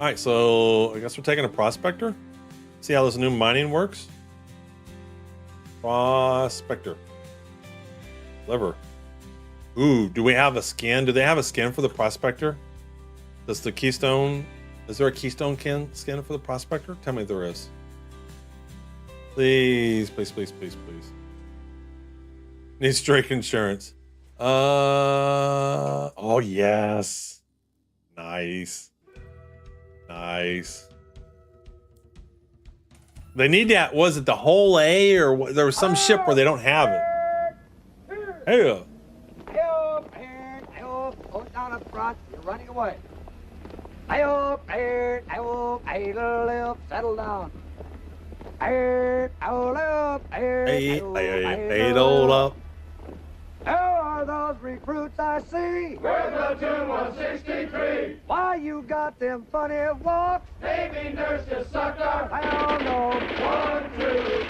All right, so I guess we're taking a prospector. See how this new mining works. Prospector. Liver. Ooh, do we have a skin? Do they have a skin for the prospector? Does the Keystone... Is there a Keystone skin for the prospector? Tell me there is. Please, please, please, please, please. Needs Drake insurance. Oh yes. Nice. Nice. They need that. Was it the whole A, or there was some ship where they don't have it? Hey.
Hold down up front. You're running away. Settle down. Hey, hold up. Who are those recruits I see?
We're platoon 163.
Why you got them funny walks?
Navy nurse just sucked our.
I don't know.
1, 2,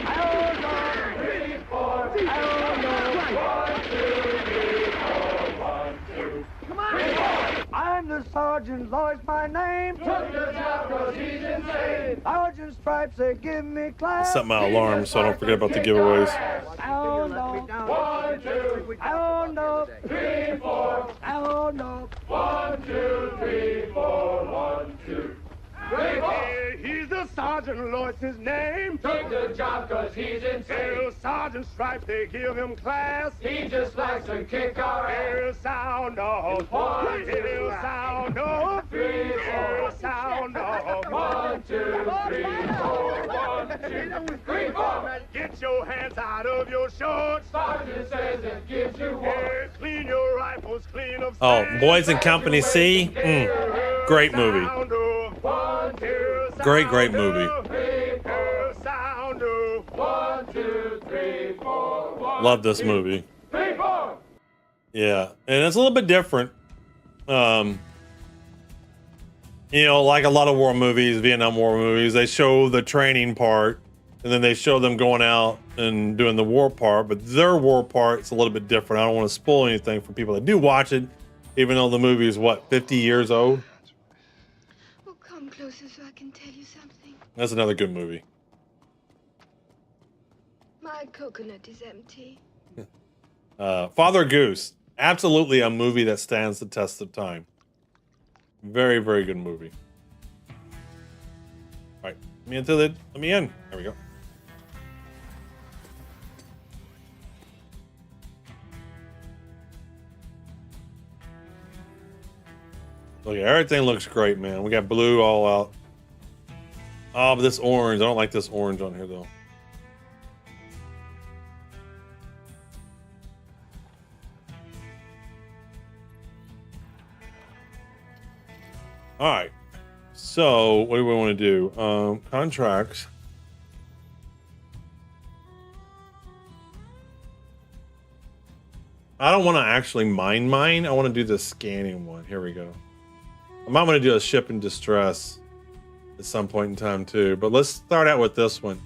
I don't know.
3, 4.
I don't know.
1, 2, 3, 4. 1, 2.
Come on. 3, 4. I'm the Sergeant Lloyd's my name.
Took the job 'cause he's insane.
Sergeant Stripes, they give me class.
Set my alarm so I don't forget about the giveaways.
I don't know.
1, 2.
I don't know.
3, 4.
I don't know.
1, 2, 3, 4. 1, 2. 3, 4.
He's the Sergeant Lloyd's his name.
Took the job 'cause he's insane.
Sergeant Stripes, they give him class.
He just likes to kick our ass.
Sound off.
1, 2,
Sound off.
3, 4.
Sound off.
1, 2, 3, 4. 1, 2, 3, 4.
Get your hands out of your shorts.
Sergeant says it gives you one.
Clean your rifles, clean of
Oh, Boys and Company C. Great movie.
Sound of
1, 2,
Great, great
sound
movie.
2, 3, 4, sound 2. 1, 2, 3, 4, 1,
Love this
2,
movie.
3, 4.
Yeah, and it's a little bit different. You know, like a lot of war movies, Vietnam War movies, they show the training part, and then they show them going out and doing the war part. But their war part's a little bit different. I don't want to spoil anything for people that do watch it, even though the movie is what, 50 years old.
Oh, come closer so I can tell you something.
That's another good movie.
My coconut is empty.
Father Goose, absolutely a movie that stands the test of time. Very, very good movie. All right, let me in. There we go. Look, everything looks great, man. We got blue all out. Oh, but this orange, I don't like this orange on here though. All right, so what do we want to do? Contracts. I don't want to actually mine mine. I want to do the scanning one. Here we go. I might want to do a ship in distress at some point in time too, but let's start out with this one.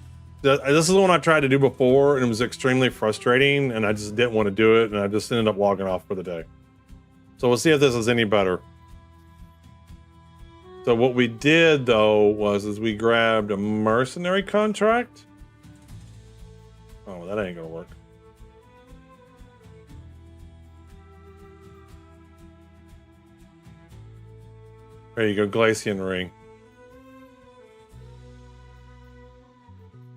This is the one I tried to do before, and it was extremely frustrating, and I just didn't want to do it, and I just ended up logging off for the day. So we'll see if this is any better. So what we did though is we grabbed a mercenary contract. Oh, that ain't gonna work. There you go, Glacian Ring.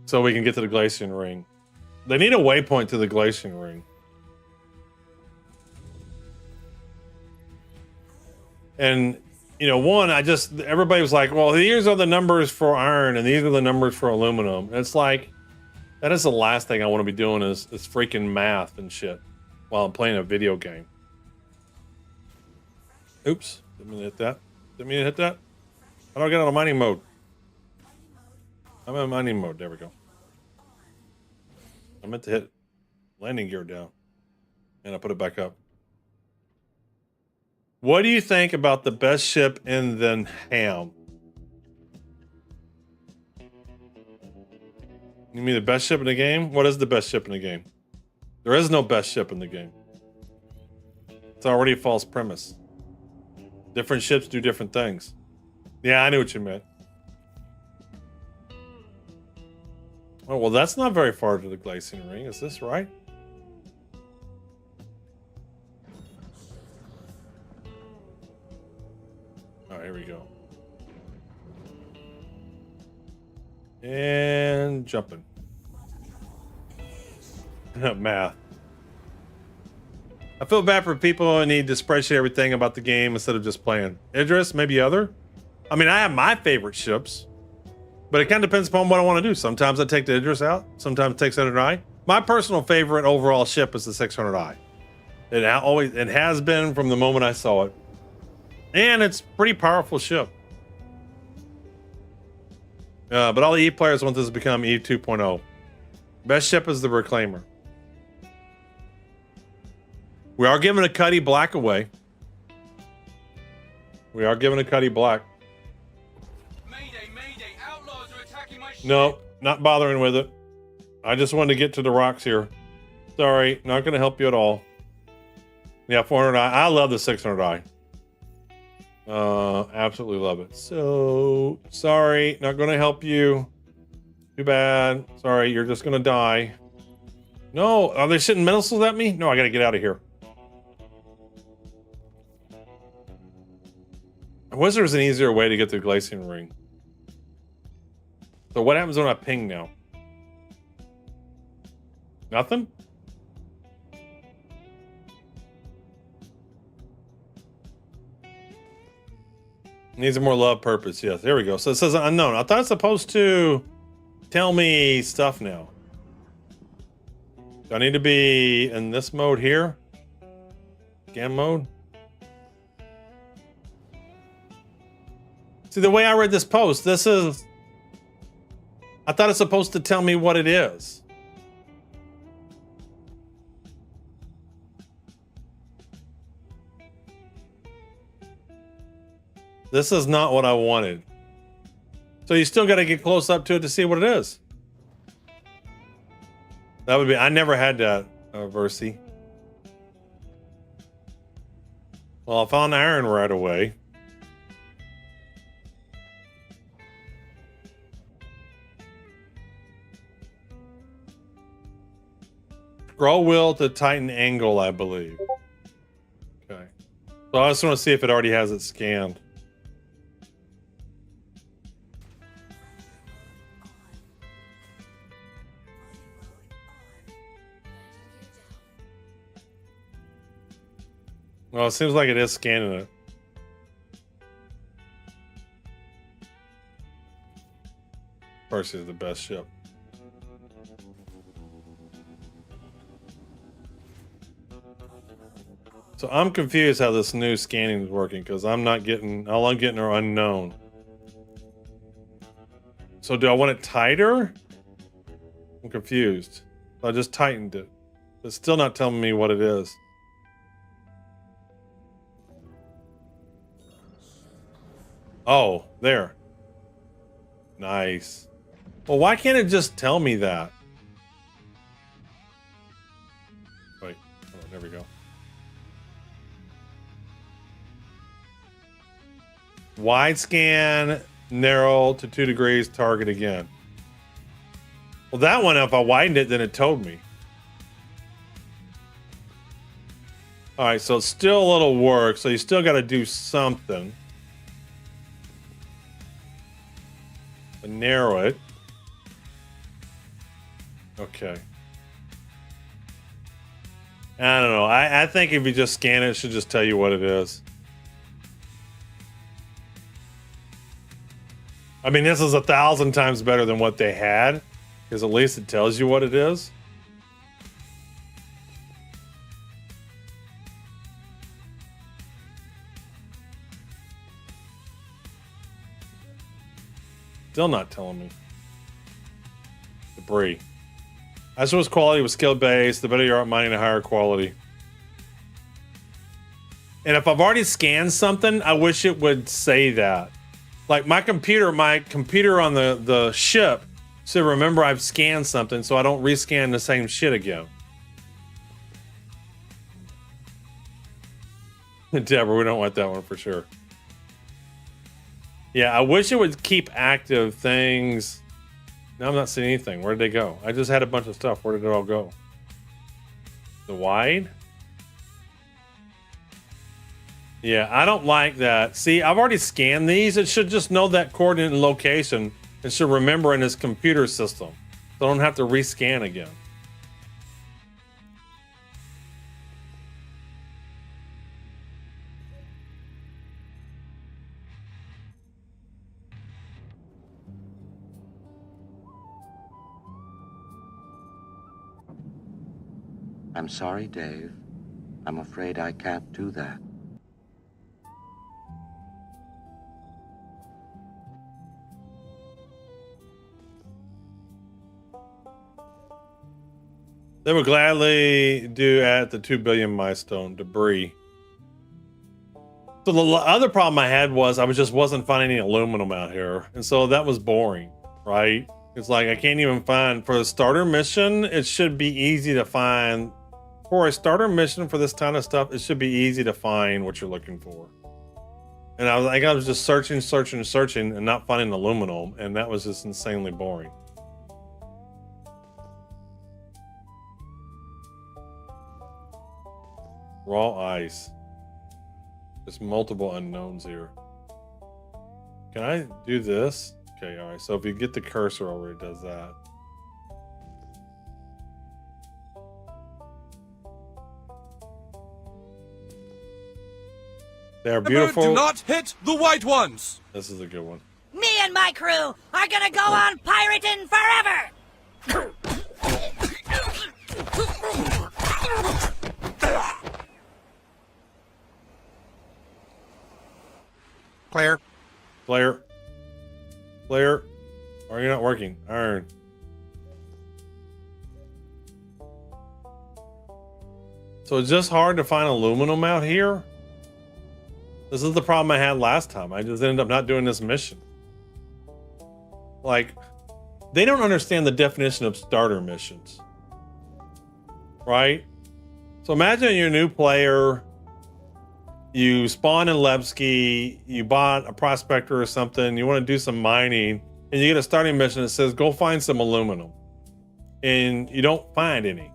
So we can get to the Glacian Ring. They need a waypoint to the Glacian Ring. And you know, everybody was like, well, these are the numbers for iron and these are the numbers for aluminum. And it's like, that is the last thing I want to be doing is freaking math and shit while I'm playing a video game. Oops, didn't mean to hit that. Didn't mean to hit that. How do I get out of mining mode? I'm in mining mode, there we go. I meant to hit landing gear down and I put it back up. What do you think about the best ship in the ham? You mean the best ship in the game? What is the best ship in the game? There is no best ship in the game. It's already a false premise. Different ships do different things. Yeah, I knew what you meant. Oh, well, that's not very far to the Glacian Ring. Is this right? All right, here we go. And jumping. Math. I feel bad for people who need to spreadsheet everything about the game instead of just playing. Idris, maybe other? I mean, I have my favorite ships, but it kind of depends upon what I want to do. Sometimes I take the Idris out. Sometimes it takes 600i. My personal favorite overall ship is the 600i. It has been from the moment I saw it. And it's a pretty powerful ship. But all the E players want this to become E 2.0. Best ship is the Reclaimer. We are giving a Cuddy Black away. We are giving a Cuddy Black.
Mayday, mayday, outlaws are attacking my ship.
No, not bothering with it. I just wanted to get to the rocks here. Sorry, not going to help you at all. Yeah, 400i. I love the 600i. Absolutely love it. So, sorry, not going to help you. Too bad. Sorry, you're just going to die. No, are they shooting missiles at me? No, I got to get out of here. I wish there was an easier way to get to the Glacian Ring. So what happens when I ping now? Nothing? Needs a more love purpose. Yes, there we go. So it says unknown. I thought it's supposed to tell me stuff now. Do I need to be in this mode here? Scan mode? See, the way I read this post, this is... I thought it's supposed to tell me what it is. This is not what I wanted. So you still got to get close up to it to see what it is. That would be... I never had that, Versi. Well, I found iron right away. Scroll wheel to tighten angle, I believe. Okay. So I just want to see if it already has it scanned. Well, it seems like it is scanning it. Percy is the best ship. So I'm confused how this new scanning is working because I'm not getting, all I'm getting are unknown. So do I want it tighter? I'm confused. I just tightened it. It's still not telling me what it is. Oh, there. Nice. Well, why can't it just tell me that? Wait, hold on, there we go. Wide scan, narrow to 2 degrees, target again. Well, that one, if I widened it, then it told me. All right, so it's still a little work, so you still got to do something. Narrow it. Okay. I don't know. I think if you just scan it, it should just tell you what it is. I mean, this is 1,000 times better than what they had, because at least it tells you what it is. Still not telling me. Debris. As was quality was skill based, the better you are at mining a higher quality. And if I've already scanned something, I wish it would say that. Like my computer on the ship should remember I've scanned something so I don't rescan the same shit again. Deborah, we don't want that one for sure. Yeah, I wish it would keep active things. No, I'm not seeing anything. Where did they go? I just had a bunch of stuff. Where did it all go? The wide? Yeah, I don't like that. See, I've already scanned these. It should just know that coordinate and location and should remember in its computer system. So I don't have to rescan again.
I'm sorry, Dave. I'm afraid I can't do that.
They would gladly do at the 2 billion milestone debris. So the other problem I had was I just wasn't finding any aluminum out here. And so that was boring, right? It's like I can't even find, for a starter mission, it should be easy to find. For a starter mission for this kind of stuff, it should be easy to find what you're looking for. And I was just searching and not finding aluminum, and that was just insanely boring. Raw ice. There's multiple unknowns here. Can I do this? Okay, all right. So if you get the cursor over, it does that. They're beautiful.
Do not hit the white ones.
This is a good one.
Me and my crew are gonna go on pirating forever.
Claire.
Claire. Player, or you're not working. Iron. So it's just hard to find aluminum out here. This is the problem I had last time. I just ended up not doing this mission. Like, they don't understand the definition of starter missions. Right? So imagine you're a new player. You spawn in Levski, you bought a prospector or something, you want to do some mining, and you get a starting mission that says, go find some aluminum. And you don't find any.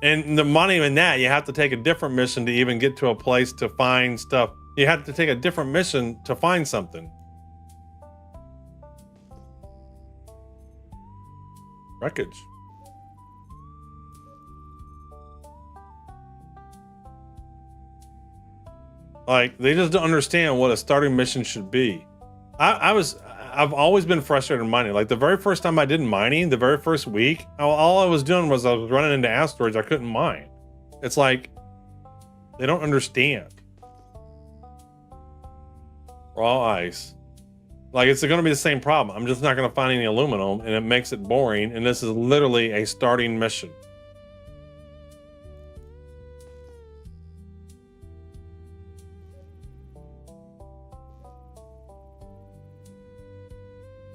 And the money in that, you have to take a different mission to even get to a place to find stuff. You have to take a different mission to find something. Wreckage. Like, they just don't understand what a starting mission should be. I've always been frustrated in mining. Like, the very first time I did mining, the very first week, all I was doing was I was running into asteroids I couldn't mine. It's like, they don't understand. Raw ice. Like, it's going to be the same problem. I'm just not going to find any aluminum, and it makes it boring, and this is literally a starting mission.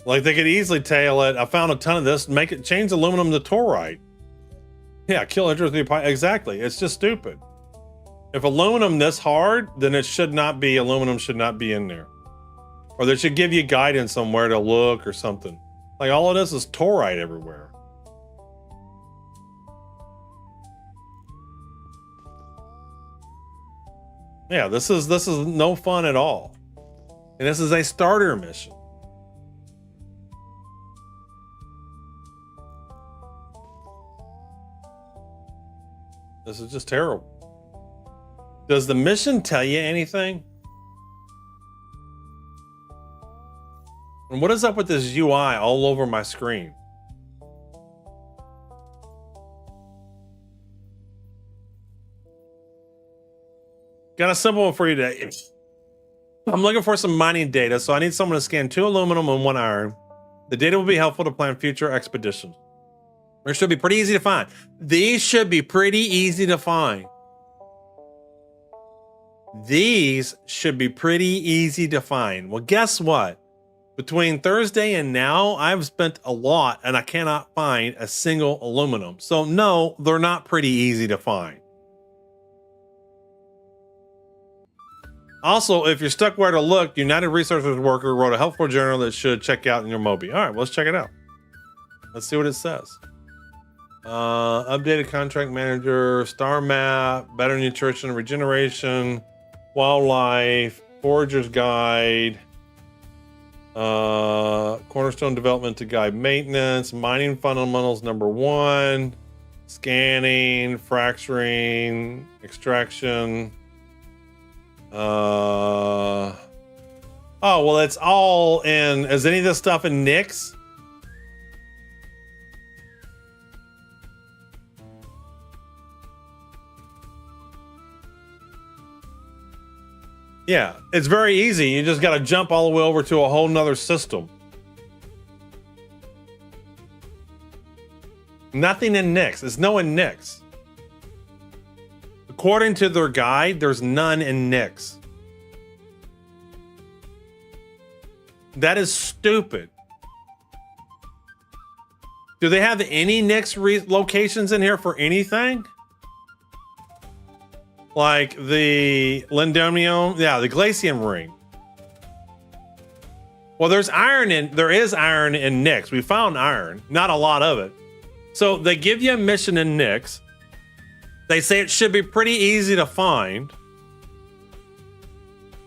Like, they could easily tail it. I found a ton of this. Make it change aluminum to torite. Yeah, kill interest. Exactly. It's just stupid. If aluminum this hard, then it should not be. Aluminum should not be in there. Or they should give you guidance on where to look or something. Like, all of this is torite everywhere. Yeah, this is no fun at all. And this is a starter mission. This is just terrible. Does the mission tell you anything? And what is up with this UI all over my screen? Got a simple one for you today. I'm looking for some mining data, so I need someone to scan 2 aluminum and 1 iron. The data will be helpful to plan future expeditions. It should be pretty easy to find. These should be pretty easy to find. These should be pretty easy to find. Well, guess what? Between Thursday and now, I've spent a lot and I cannot find a single aluminum. So no, they're not pretty easy to find. Also, if you're stuck where to look, United Resources Worker wrote a helpful journal that should check out in your Mobi. All right, well, let's check it out. Let's see what it says. Updated contract manager, star map, better nutrition, regeneration, wildlife, forager's guide, cornerstone development to guide maintenance, mining fundamentals #1, scanning, fracturing, extraction. Oh, well, it's all in. Is any of this stuff in Nix? Yeah, it's very easy. You just got to jump all the way over to a whole nother system. Nothing in Nix. There's no in Nix. According to their guide, there's none in Nix. That is stupid. Do they have any Nix locations in here for anything? Like the Lindomnium, yeah, the Glacium ring. Well, there is iron in Nix. We found iron, not a lot of it. So they give you a mission in Nix. They say it should be pretty easy to find.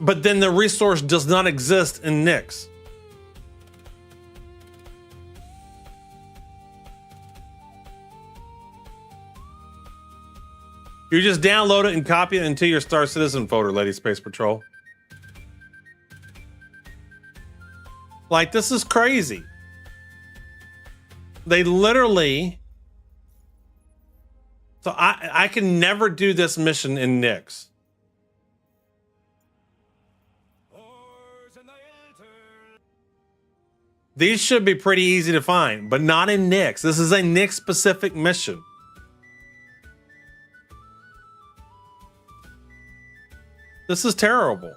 But then the resource does not exist in Nix. You just download it and copy it into your Star Citizen folder, Lady Space Patrol. Like, this is crazy. They literally... So I can never do this mission in Nix. These should be pretty easy to find, but not in Nyx. This is a Nyx specific mission. This is terrible.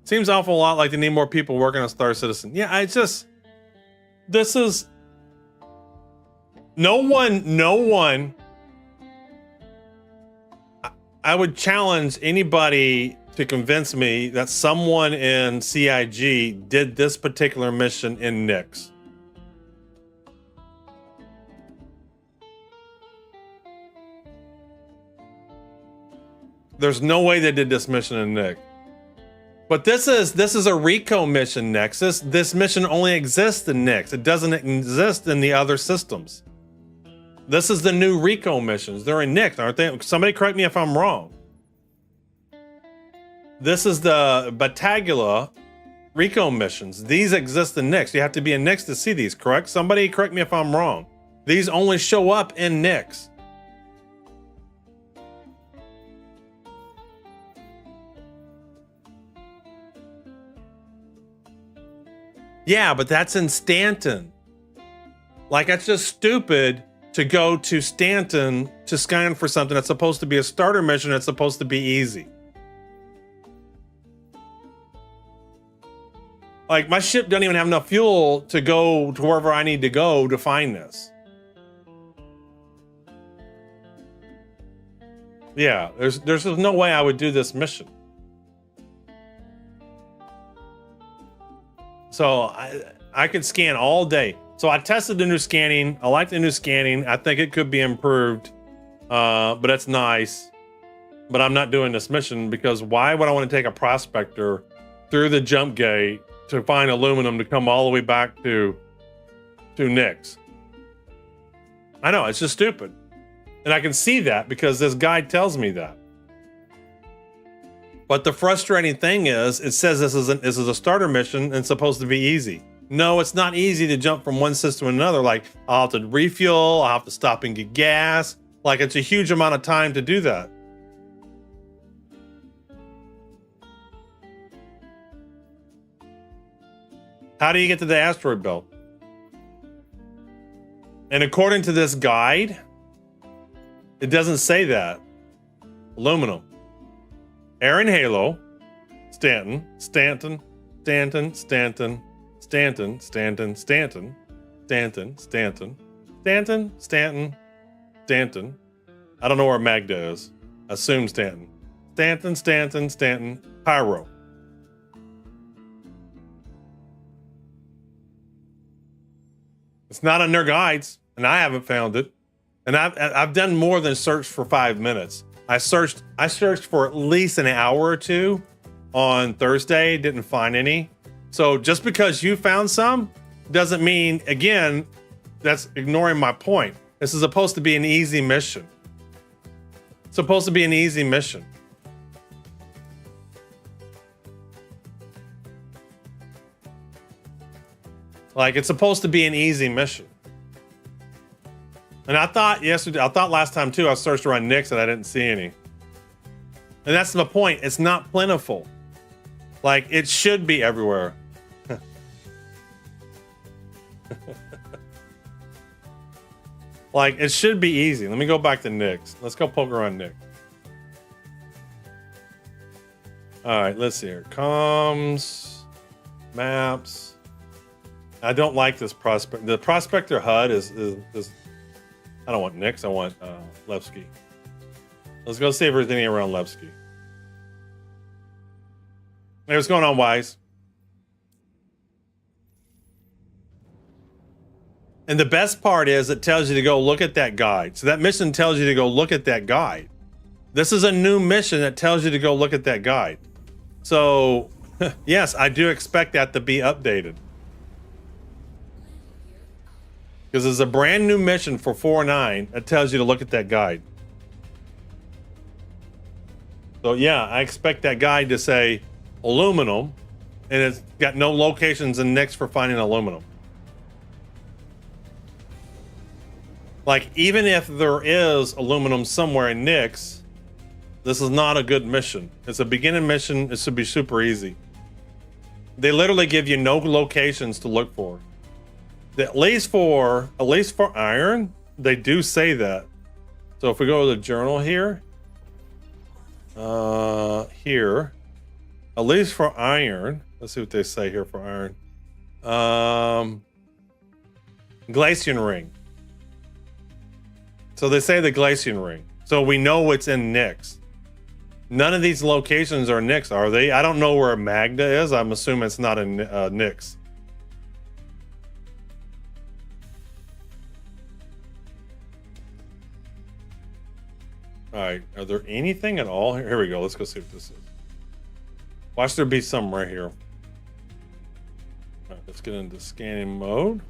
Seems awful lot like they need more people working on Star Citizen. Yeah, this is no one. I would challenge anybody to convince me that someone in CIG did this particular mission in Nyx. There's no way they did this mission in Nyx. But this is a Rico mission, Nexus. This mission only exists in Nyx. It doesn't exist in the other systems. This is the new Rico missions. They're in Nyx, aren't they? Somebody correct me if I'm wrong. This is the Batagula Rico missions. These exist in Nyx. You have to be in Nyx to see these, correct? Somebody correct me if I'm wrong. These only show up in Nyx. Yeah, but that's in Stanton. Like, that's just stupid to go to Stanton to scan for something that's supposed to be a starter mission that's supposed to be easy. Like, my ship doesn't even have enough fuel to go to wherever I need to go to find this. Yeah, there's no way I would do this mission. So I could scan all day. So I tested the new scanning. I like the new scanning. I think it could be improved, but it's nice. But I'm not doing this mission because why would I want to take a prospector through the jump gate to find aluminum to come all the way back to Nyx? I know, it's just stupid. And I can see that because this guide tells me that. But the frustrating thing is, it says this is a starter mission and it's supposed to be easy. No, it's not easy to jump from one system to another. Like, I'll have to refuel, I'll have to stop and get gas. Like, it's a huge amount of time to do that. How do you get to the asteroid belt? And according to this guide, it doesn't say that. Aluminum. Aaron Halo, Stanton, Stanton, Stanton, Stanton, Stanton, Stanton, Stanton, Stanton, Stanton, Stanton, Stanton, Stanton. I don't know where Magda is. Assume Stanton. Stanton, Stanton, Stanton, Pyro. It's not on their guides, and I haven't found it. And I've done more than search for 5 minutes. I searched for at least an hour or two on Thursday, didn't find any. So just because you found some doesn't mean, again, that's ignoring my point. This is supposed to be an easy mission. It's supposed to be an easy mission. Like, it's supposed to be an easy mission. And I thought last time too, I searched around Nyx and I didn't see any. And that's the point. It's not plentiful. Like, it should be everywhere. Like, it should be easy. Let me go back to Nyx. Let's go poke around Nyx. All right, let's see here. Comms, maps. I don't like this prospect. The prospector HUD is I don't want Nyx. I want Levski. Let's go see if there's any around Levski. Hey, what's going on, Wise? And the best part is it tells you to go look at that guide. So that mission tells you to go look at that guide. This is a new mission that tells you to go look at that guide. So yes, I do expect that to be updated. Because it's a brand new mission for 4.9 that tells you to look at that guide. So yeah, I expect that guide to say aluminum, and it's got no locations in Nyx for finding aluminum. Like, even if there is aluminum somewhere in Nyx, This is not a good mission. It's a beginning mission. It should be super easy. They literally give you no locations to look for. At least for iron, they do say that. So if we go to the journal here, at least for iron, let's see what they say here for iron. Glacian ring. So they say the Glacian ring. So we know it's in Nyx. None of these locations are Nyx, are they? I don't know where Magda is. I'm assuming it's not in Nyx. All right, are there anything at all? Here we go. Let's go see what this is. Watch there be some right here. All right, let's get into scanning mode.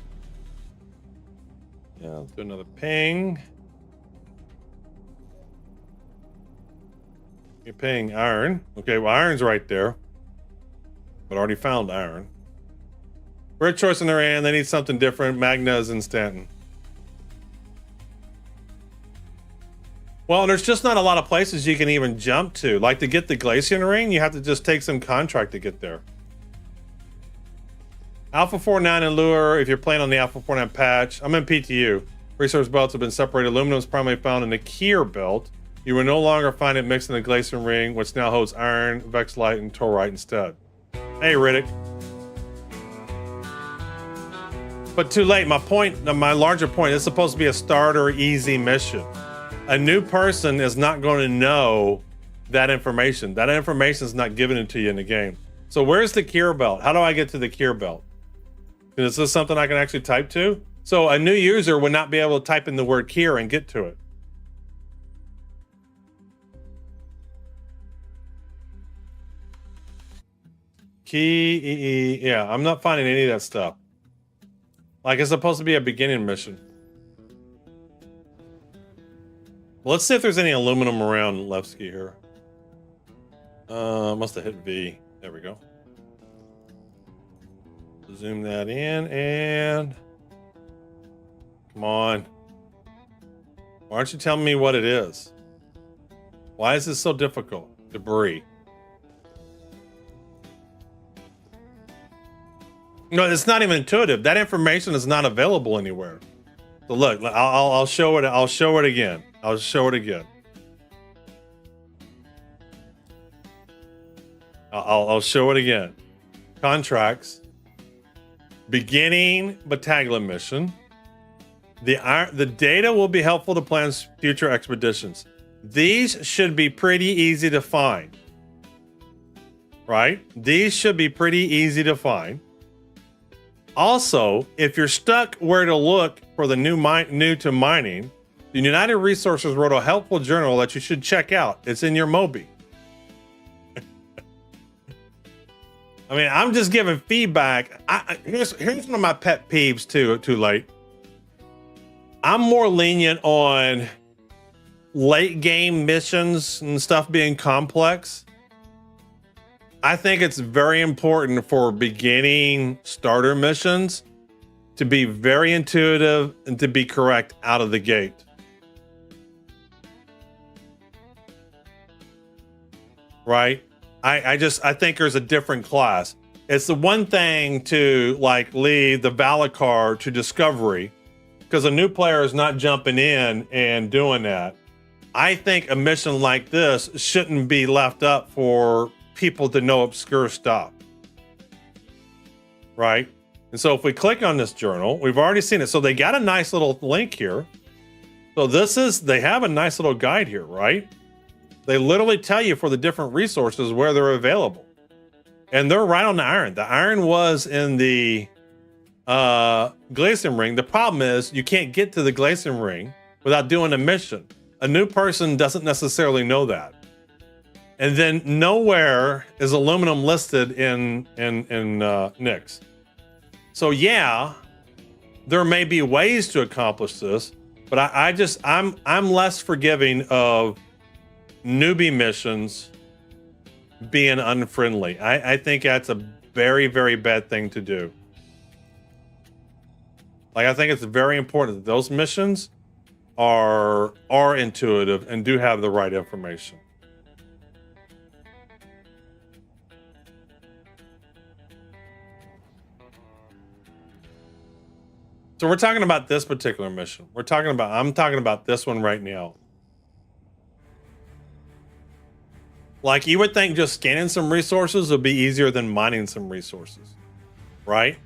Yeah, let's do another ping. You're paying iron. Okay, well, iron's right there. But already found iron. Red choice in their hand. They need something different. Magna's in Stanton. Well, there's just not a lot of places you can even jump to. Like to get the Glacian ring, you have to just take some contract to get there. Alpha 49 and Lure, if you're playing on the Alpha 49 patch. I'm in PTU. Resource belts have been separated. Aluminum is primarily found in the Kier belt. You will no longer find it mixed in the Glacian ring, which now holds iron, Vexlite, and Torite instead. Hey, Riddick. But too late. My larger point, it's supposed to be a starter easy mission. A new person is not going to know that information. That information is not given to you in the game. So where's the Kier belt? How do I get to the Kier belt? Is this something I can actually type to? So a new user would not be able to type in the word Kier and get to it. Yeah, I'm not finding any of that stuff. Like it's supposed to be a beginning mission. Well, let's see if there's any aluminum around Levski here. Must have hit V. There we go. Zoom that in and come on. Why aren't you telling me what it is? Why is this so difficult? Debris. No, it's not even intuitive. That information is not available anywhere. So look, I'll show it. I'll show it again. I'll show it again. I'll show it again. Contracts. Beginning Battaglia mission. The data will be helpful to plan future expeditions. These should be pretty easy to find. Right? These should be pretty easy to find. Also, if you're stuck where to look for the new to mining, the United Resources wrote a helpful journal that you should check out. It's in your Moby. I mean, I'm just giving feedback. Here's one of my pet peeves too late. I'm more lenient on late game missions and stuff being complex. I think it's very important for beginning starter missions to be very intuitive and to be correct out of the gate. Right? I think there's a different class. It's the one thing to like leave the Valacar to Discovery because a new player is not jumping in and doing that. I think a mission like this shouldn't be left up for people to know obscure stuff. Right? And so if we click on this journal, we've already seen it. So they got a nice little link here. So they have a nice little guide here, right? They literally tell you for the different resources where they're available. And they're right on the iron. The iron was in the Glacian ring. The problem is you can't get to the Glacian ring without doing a mission. A new person doesn't necessarily know that. And then nowhere is aluminum listed in Nyx. So yeah, there may be ways to accomplish this, but I'm less forgiving of newbie missions being unfriendly. I think that's a very, very bad thing to do. Like I think it's very important that those missions are intuitive and do have the right information. So we're talking about this particular mission. I'm talking about this one right now. Like, you would think just scanning some resources would be easier than mining some resources, right?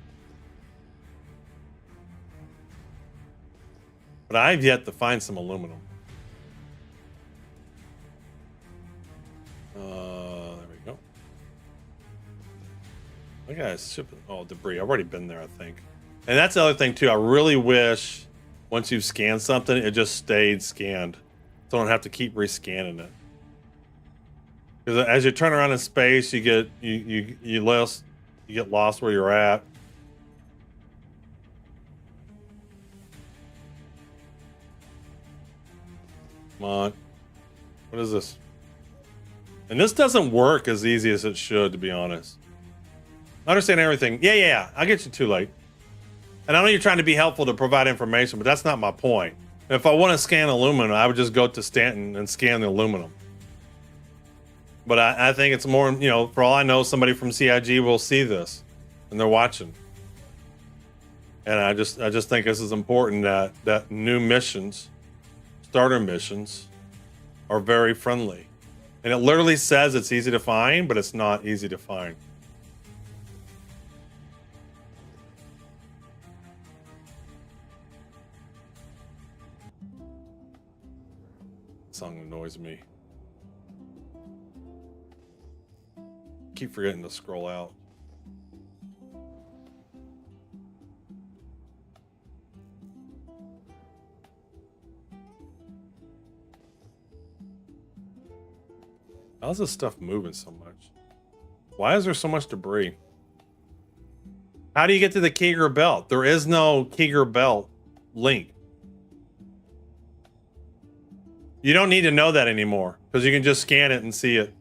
But I've yet to find some aluminum. There we go. Look at shipping. Oh, debris. I've already been there, I think. And that's the other thing too. I really wish once you've scanned something, it just stayed scanned, so I don't have to keep rescanning it. Because as you turn around in space, you get you get lost where you're at. Come on. What is this? And this doesn't work as easy as it should, to be honest. I understand everything. Yeah. I'll get you too late. And I know you're trying to be helpful to provide information, but that's not my point. If I want to scan aluminum, I would just go to Stanton and scan the aluminum. But I think it's more, you know, for all I know, somebody from CIG will see this and they're watching. And I just think this is important that new missions, starter missions, are very friendly. And it literally says it's easy to find, but it's not easy to find. Song annoys me. Keep forgetting to scroll out. How's this stuff moving so much? Why is there so much debris? How do you get to the Keeger belt? There is no Keeger belt link. You don't need to know that anymore because you can just scan it and see it.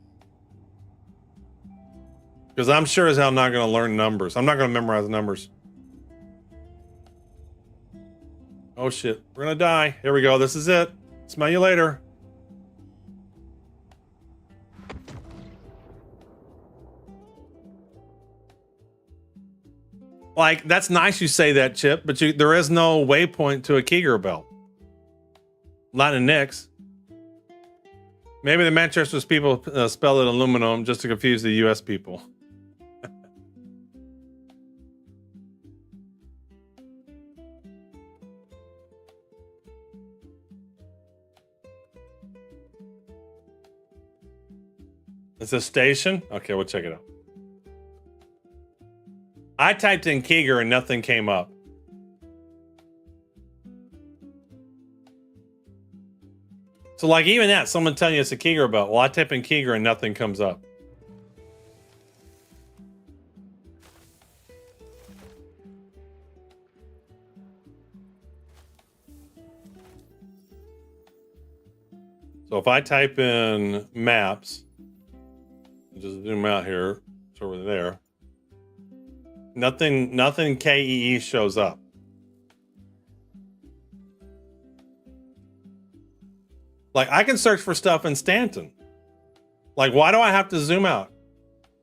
Because I'm sure as hell not going to learn numbers. I'm not going to memorize numbers. Oh shit, we're going to die. Here we go. This is it. Smell you later. Like, that's nice you say that, Chip, but there is no waypoint to a Keeger belt. Not in Nix. Maybe the Manchester's people spell it aluminum just to confuse the US people. It's a station? Okay, we'll check it out. I typed in Keeger and nothing came up. So like even that, someone telling you it's a Keeger belt. Well, I type in Keeger and nothing comes up. So if I type in maps, just zoom out here, it's over there. Nothing KEE shows up. Like, I can search for stuff in Stanton. Like, why do I have to zoom out?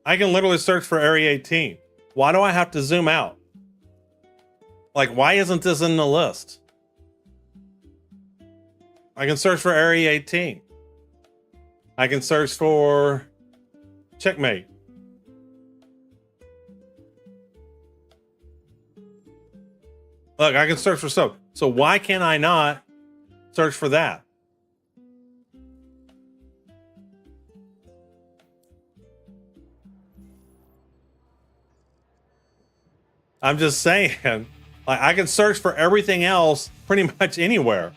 I can literally search for Area 18. Why do I have to zoom out? Like, why isn't this in the list? I can search for Area 18. I can search for Checkmate. Look, I can search for stuff. So why can I not search for that? I'm just saying, like, I can search for everything else pretty much anywhere.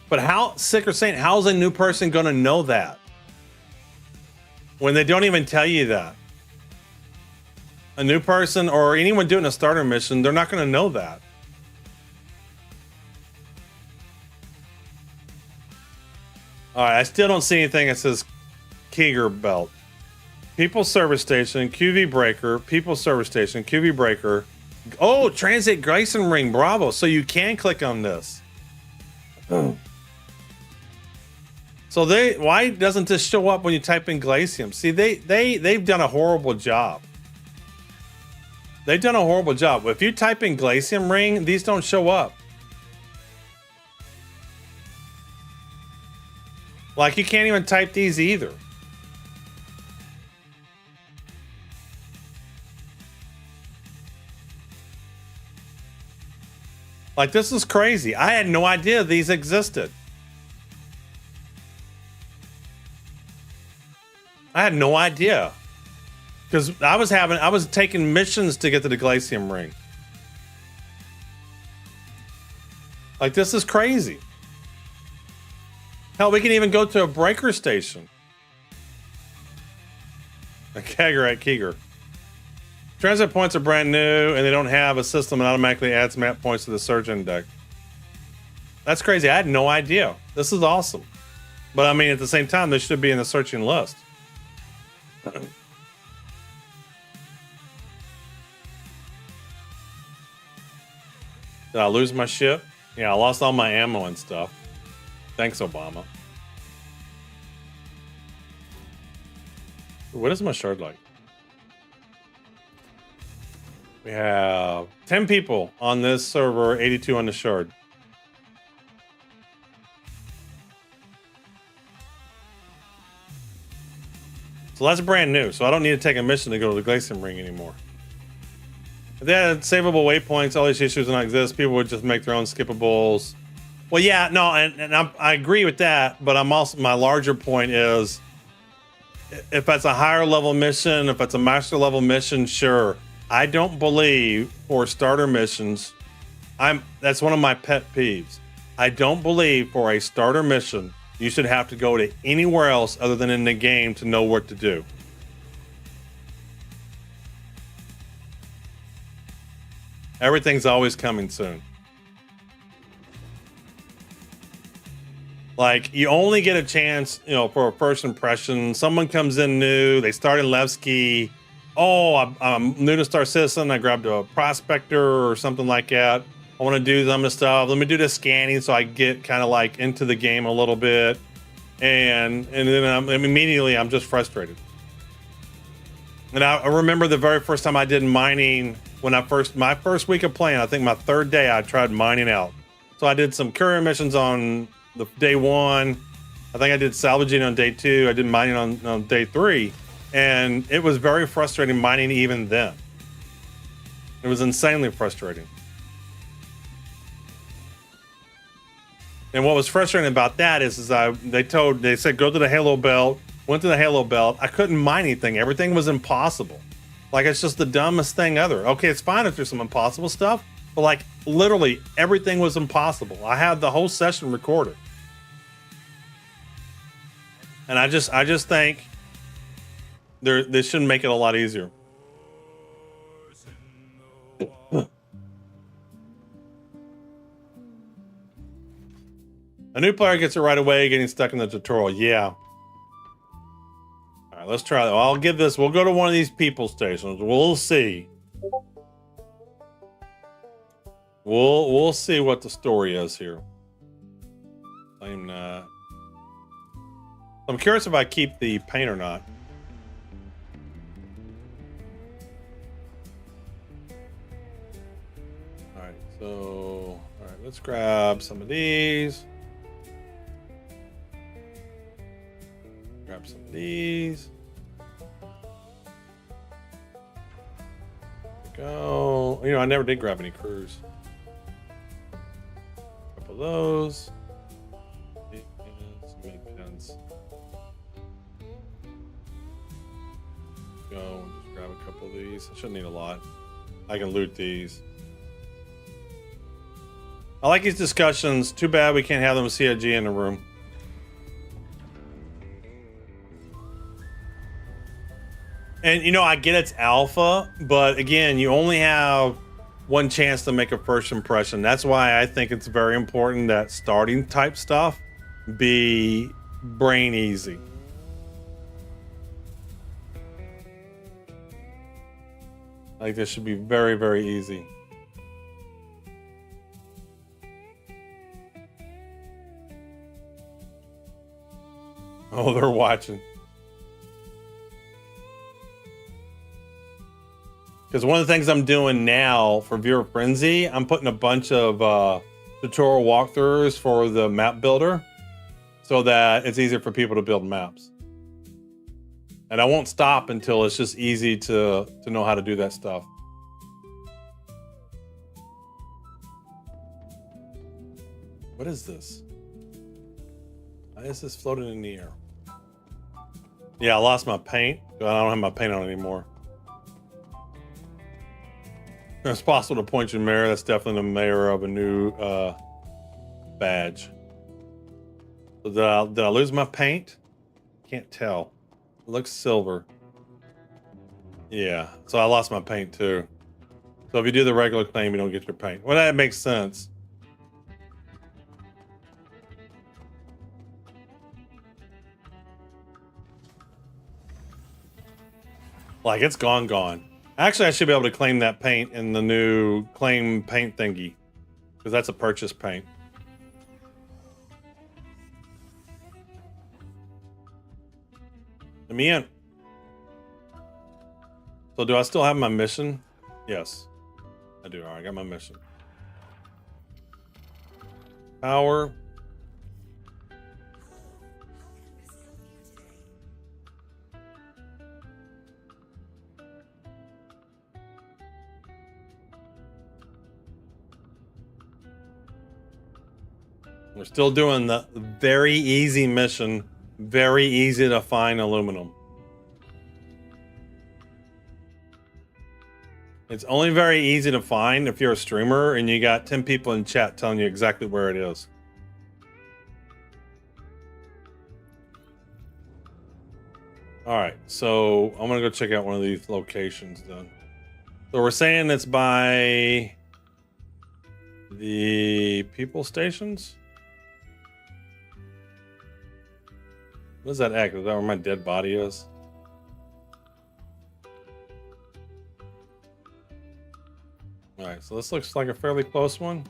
But how, sick or saint, how's a new person going to know that? When they don't even tell you that? A new person or anyone doing a starter mission, they're not going to know that. All right, I still don't see anything that says Keeger belt. People service station, QV breaker, people service station, QV breaker. Oh, transit Grayson ring, bravo. So you can click on this. So why doesn't this show up when you type in Glacium? See, they've done a horrible job. They've done a horrible job. If you type in Glacium Ring, these don't show up. Like, you can't even type these either. Like, this is crazy. I had no idea these existed. I had no idea. Because I was taking missions to get to the Glacium Ring. Like, this is crazy. Hell, we can even go to a breaker station. A Kegger. Transit points are brand new, and they don't have a system that automatically adds map points to the search index. That's crazy. I had no idea. This is awesome. But I mean, at the same time, they should be in the searching list. Did I lose my ship? Yeah, I lost all my ammo and stuff. Thanks, Obama. What is my shard like? We have 10 people on this server, 82 on the shard. So that's brand new. So I don't need to take a mission to go to the Glacium Ring anymore. If they had savable waypoints, all these issues do not exist. People would just make their own skippables. Well, yeah, no, and I agree with that. But I'm also, my larger point is, if that's a higher level mission, if it's a master level mission, sure. I don't believe for starter missions, that's one of my pet peeves. I don't believe for a starter mission, you should have to go to anywhere else other than in the game to know what to do. Everything's always coming soon. Like, you only get a chance, for a first impression. Someone comes in new, they start in Levski. Oh, I'm new to Star Citizen. I grabbed a prospector or something like that. I want to do some of the stuff. Let me do the scanning so I get kind of like into the game a little bit. And then immediately I'm just frustrated. And I remember the very first time I did mining, my first week of playing, I think my third day, I tried mining out. So I did some courier missions on the day 1. I think I did salvaging on day 2. I did mining on day 3. And it was very frustrating mining even then. It was insanely frustrating. And what was frustrating about that is they said go to the Halo Belt. Went to the Halo Belt. I couldn't mine anything. Everything was impossible. Like, it's just the dumbest thing ever. Okay, it's fine if there's some impossible stuff, but like literally everything was impossible. I had the whole session recorded. And I just think they should make it a lot easier. A new player gets it right away, getting stuck in the tutorial. Yeah. All right, let's try that. I'll give this. We'll go to one of these people stations. We'll see. We'll see what the story is here. I'm curious if I keep the paint or not. All right, so let's grab some of these. Grab some of these. There we go. I never did grab any crews. A couple of those. Some mid pins. Go and just grab a couple of these. I shouldn't need a lot. I can loot these. I like these discussions. Too bad we can't have them with CIG in the room. And I get it's alpha, but again, you only have one chance to make a first impression. That's why I think it's very important that starting type stuff be brain easy. Like, this should be very, very easy. Oh, they're watching. Because one of the things I'm doing now for Viewer Frenzy, I'm putting a bunch of tutorial walkthroughs for the map builder so that it's easier for people to build maps. And I won't stop until it's just easy to know how to do that stuff. What is this? Why is this floating in the air? Yeah, I lost my paint. I don't have my paint on anymore. It's possible to point your mayor. That's definitely the mayor of a new badge. So did I lose my paint? Can't tell. It looks silver. Yeah, so I lost my paint too. So if you do the regular claim, you don't get your paint. Well, that makes sense. Like, it's gone. Actually, I should be able to claim that paint in the new claim paint thingy, because that's a purchase paint. Let me in. So do I still have my mission? Yes, I do. All right, I got my mission. Power. We're still doing the very easy mission. Very easy to find aluminum. It's only very easy to find if you're a streamer and you got 10 people in chat telling you exactly where it is. All right, so I'm gonna go check out one of these locations then. So we're saying it's by the people stations. What is that X? Is that where my dead body is? All right, so this looks like a fairly close one.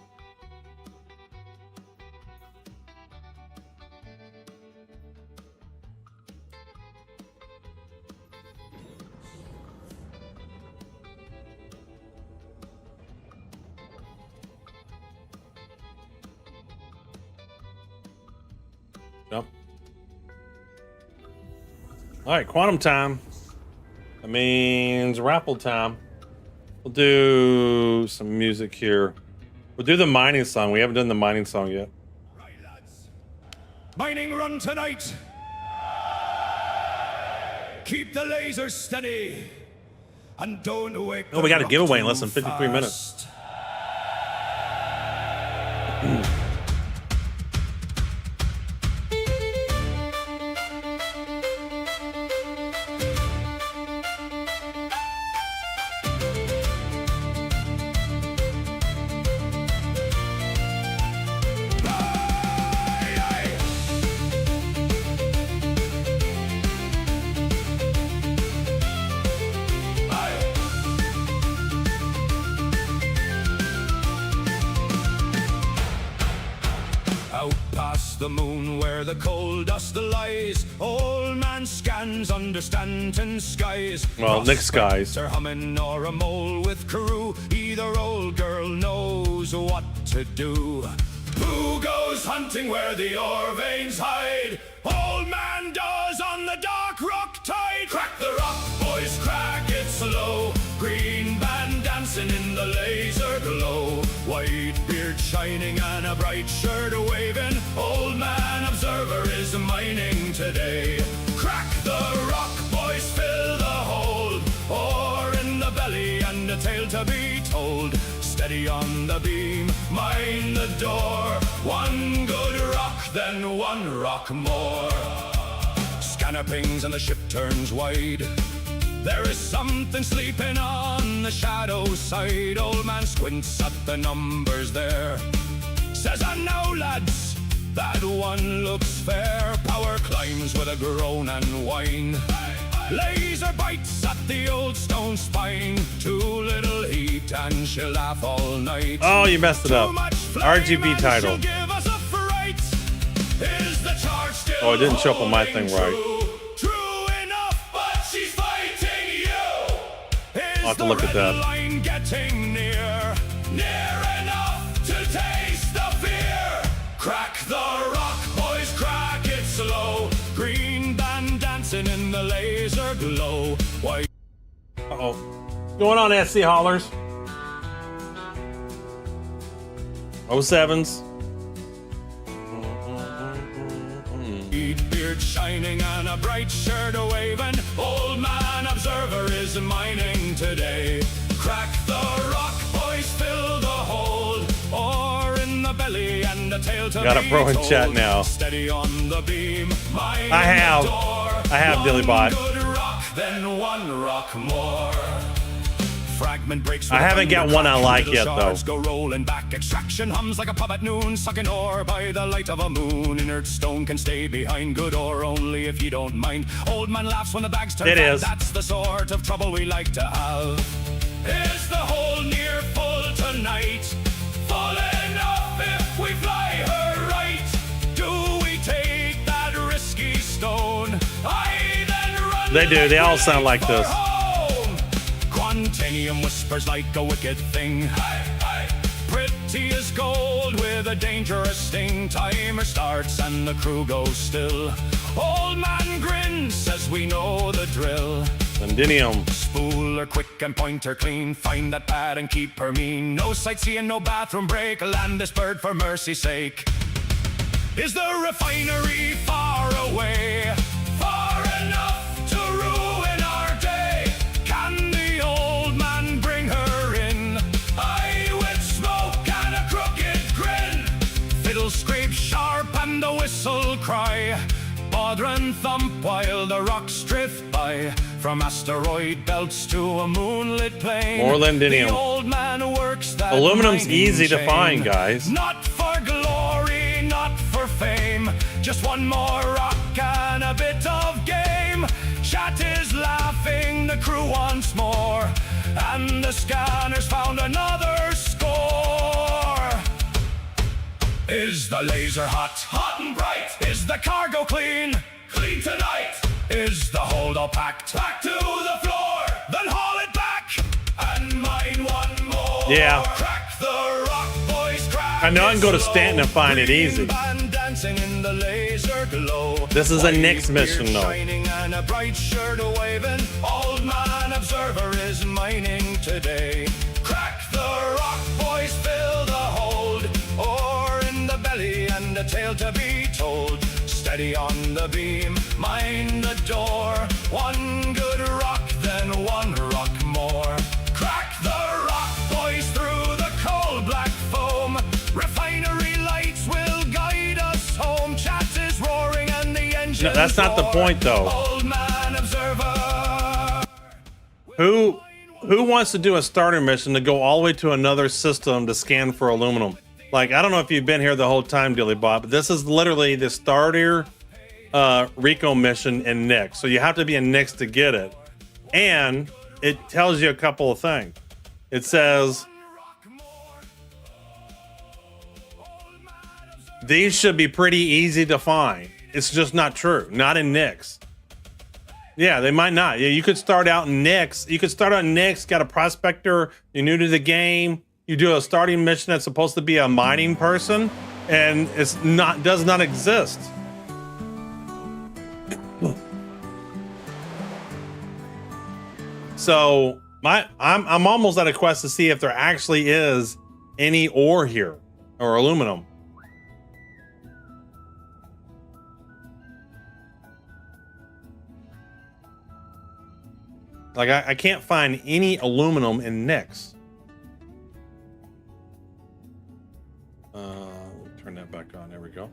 Yep. All right, quantum time. That means raffle time. We'll do some music here. We'll do the mining song. We haven't done the mining song yet.
Right, lads. Mining run tonight. Keep the laser steady. And don't wake.
Oh, we got a giveaway in less than 53 minutes.
The moon where the coal dust lies, old man scans understanding skies.
Well, Nick skies.
Are humming or a mole with crew. Either old girl knows what to do. Who goes hunting where the ore veins hide? Old man does on the dark rock tide. Crack the rock, boys, crack it slow. Green band dancing in the laser glow. White beard shining and a bright shirt waving. Old man observer is mining today. Crack the rock, boys, fill the hole. Ore in the belly and a tale to be told. Steady on the beam, mind the door. One good rock, then one rock more. Scanner pings and the ship turns wide. There is something sleeping on the shadow side. Old man squints at the numbers there. Says, I know, lads, that one looks fair. Power climbs with a groan and whine. Laser bites at the old stone spine. Too little heat and she'll laugh all night.
Oh, you messed it up. RGB title. Oh, it didn't show up on my thing right. I'll have to look at that.
Line getting near enough to taste the fear. Crack the rock, boys, crack it slow. Green band dancing in the laser glow. Why?
Uh-oh. What's going on, SC Haulers? 07s.
Beard shining and a bright shirt waving. Old man observer is mining today. Crack the rock, boys, fill the hold. Or in the belly and the tail to
Got a pro in
told.
chat now.
Steady on the beam.
I have Dillybot.
Good rock, then one rock more. Fragment breaks.
I haven't got one I like
Little
yet, though.
shards go rolling back. Extraction hums like a pub at noon. Sucking ore by the light of a moon. Inert stone can stay behind. Good ore only if you don't mind. Old man laughs when the bags turn.
It
fat.
is.
That's the sort of trouble we like to have. Is the hole near full tonight? Full enough if we fly her right. Do we take that risky stone? I then run.
They do. They all sound like this.
Quantanium whispers like a wicked thing. Pretty as gold with a dangerous sting. Timer starts and the crew goes still. Old man grins, says we know the drill.
Londinium.
Spool her quick and point her clean. Find that pad and keep her mean. No sightseeing, no bathroom break. Land this bird for mercy's sake. Is the refinery far away? Far enough to ruin our day? Can the old man bring her in? Aye, with smoke and a crooked grin. Fiddle scrape sharp and the whistle cry. Bother and thump while the rocks drift by. From asteroid belts to a moonlit plain.
More Londinium.
The old man works that
Aluminum's
mining
easy to
chain.
find, guys.
Not for glory, not for fame. Just one more rock and a bit of game. Chat is laughing, the crew once more. And the scanners found another score. Is the laser hot? Hot and bright. Is the cargo clean? Clean tonight. Is the hold all packed? Packed to the floor. Then haul it back and mine one more.
Yeah.
Crack the rock, boys, crack.
I know I can go to Stanton and find it easy.
Band dancing in the laser glow.
This is a Knicks mission,
Beard
though.
Shining and a bright shirt waving. Old man observer is mining today. Crack the rock, boys, fill the hold. Or in the belly and a tail to be told. Steady on the beam, mind the door. One good rock, then one rock more. Crack the rock, boys, through the cold black foam. Refinery lights will guide us home. Chat is roaring and the engine.
No, that's not the point, though.
Old man observer.
Who wants to do a starter mission to go all the way to another system to scan for aluminum? Like, I don't know if you've been here the whole time, Dillybot, but this is literally the starter Rico mission in Nyx. So you have to be in Nyx to get it. And it tells you a couple of things. It says these should be pretty easy to find. It's just not true. Not in Nyx. Yeah, they might not. Yeah, you could start out in Nyx. You could start out in Nyx, got a prospector, you're new to the game. You do a starting mission that's supposed to be a mining person, and does not exist. So I'm almost at a quest to see if there actually is any ore here or aluminum. Like I can't find any aluminum in Nyx. Turn that back on. There we go.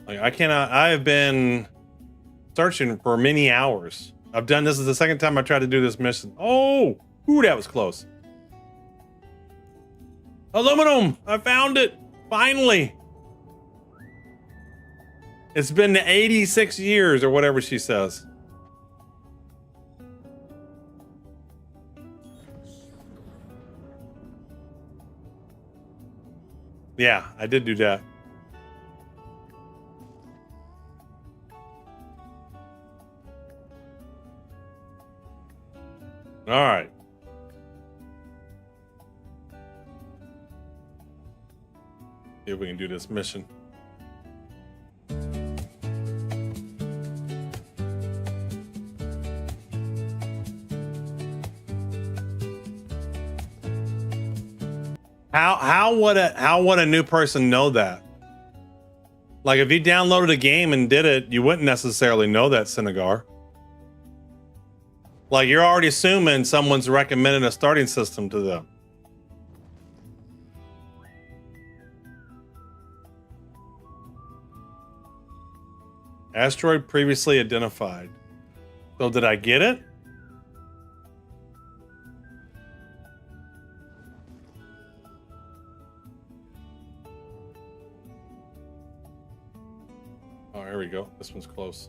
Like I have been searching for many hours. This is the second time I tried to do this mission. Oh, ooh, that was close. Aluminum! I found it! Finally! It's been 86 years or whatever she says. Yeah, I did do that. All right. See if we can do this mission. How would a new person know that? Like if you downloaded a game and did it, you wouldn't necessarily know that, Senegar. Like you're already assuming someone's recommended a starting system to them. Asteroid previously identified. So did I get it? Oh, here we go. This one's close.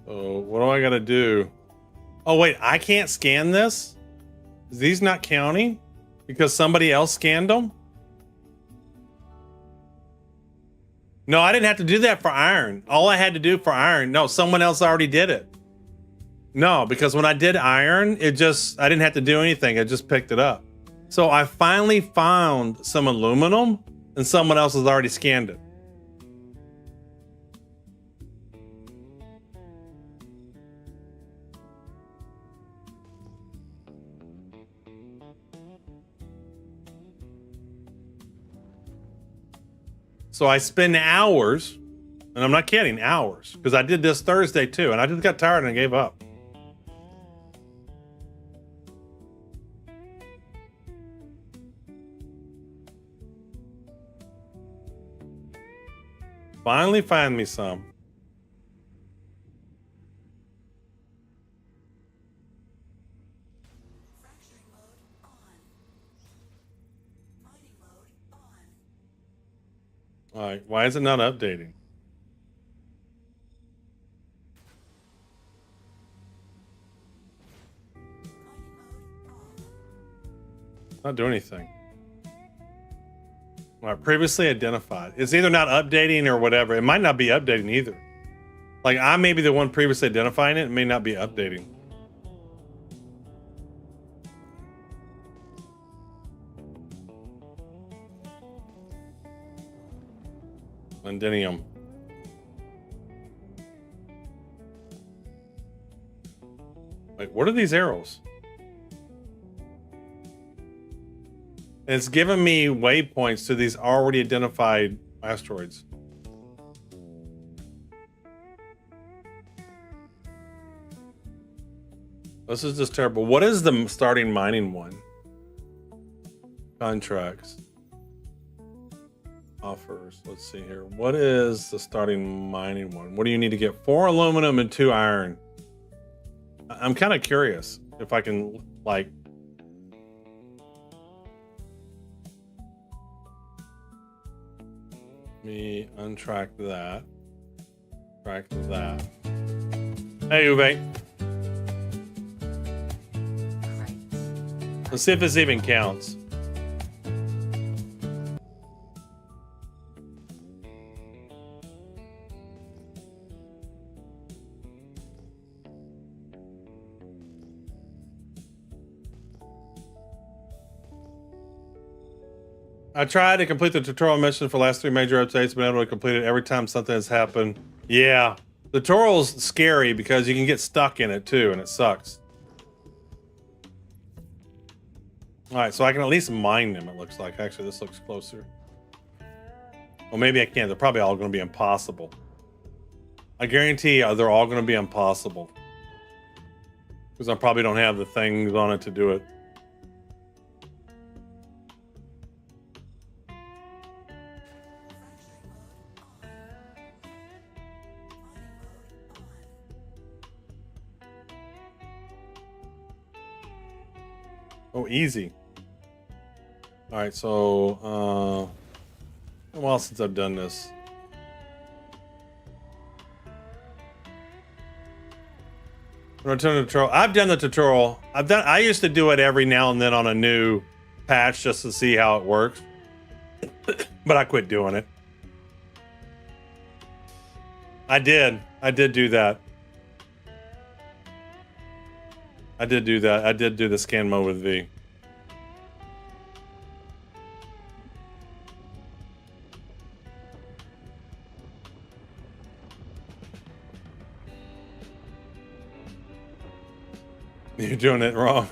So what do I gotta do? Oh wait, I can't scan this? Is these not counting? Because somebody else scanned them? No, I didn't have to do that for iron. All I had to do for iron, no, someone else already did it. No, because when I did iron, I didn't have to do anything. It just picked it up. So I finally found some aluminum and someone else has already scanned it. So I spend hours, and I'm not kidding, hours, because I did this Thursday too, and I just got tired and I gave up. Finally find me some. All right, why is it not updating? Not doing anything. All right, previously identified. It's either not updating or whatever. It might not be updating either. Like I may be the one previously identifying it. It may not be updating. Londinium. Wait, what are these arrows? And it's giving me waypoints to these already identified asteroids. This is just terrible. What is the starting mining one? Contracts. Offers. Let's see here. What is the starting mining one? What do you need to get? 4 aluminum and 2 iron. I'm kind of curious if I can like. Let me untrack that. Track that. Hey, Uwe. Let's see if this even counts. I tried to complete the tutorial mission for the last 3 major updates, been able to complete it every time something has happened. Yeah, the tutorial's scary because you can get stuck in it too, and it sucks. All right, so I can at least mine them, it looks like. Actually, this looks closer. Well, maybe I can't. They're probably all going to be impossible. I guarantee you they're all going to be impossible. Because I probably don't have the things on it to do it. Oh, easy. All right, so a while since I've done this. Return to tutorial. I've done the tutorial. I used to do it every now and then on a new patch just to see how it works. But I quit doing it. I did do that. I did do that. I did do the scan mode with V. You're doing it wrong.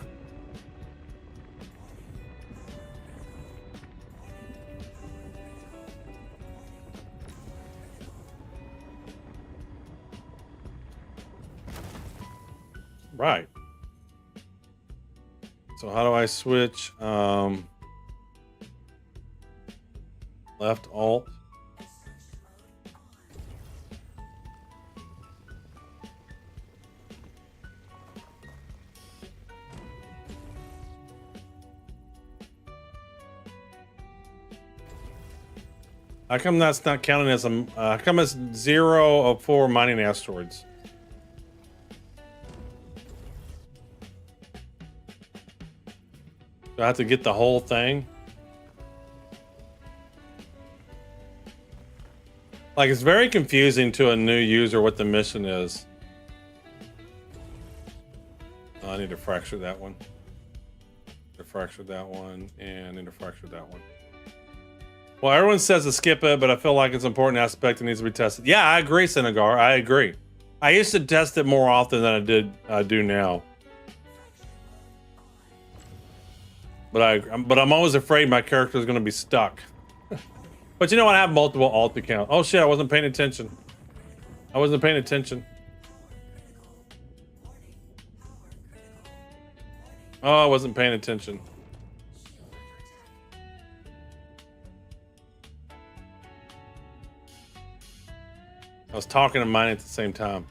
Right. So how do I switch? Left alt. How come that's not counting as a? How come it's 0 of 4 mining asteroids? Do I have to get the whole thing? Like, it's very confusing to a new user what the mission is. Oh, I need to fracture that one. To fracture that one, and I need to fracture that one. Well, everyone says to skip it, but I feel like it's an important aspect that needs to be tested. Yeah, I agree, Senegar. I agree. I used to test it more often than I do now. But I'm always afraid my character is going to be stuck. But you know what? I have multiple alt accounts. Oh shit! I wasn't paying attention. I wasn't paying attention. Oh, I wasn't paying attention. I was talking and mining at the same time.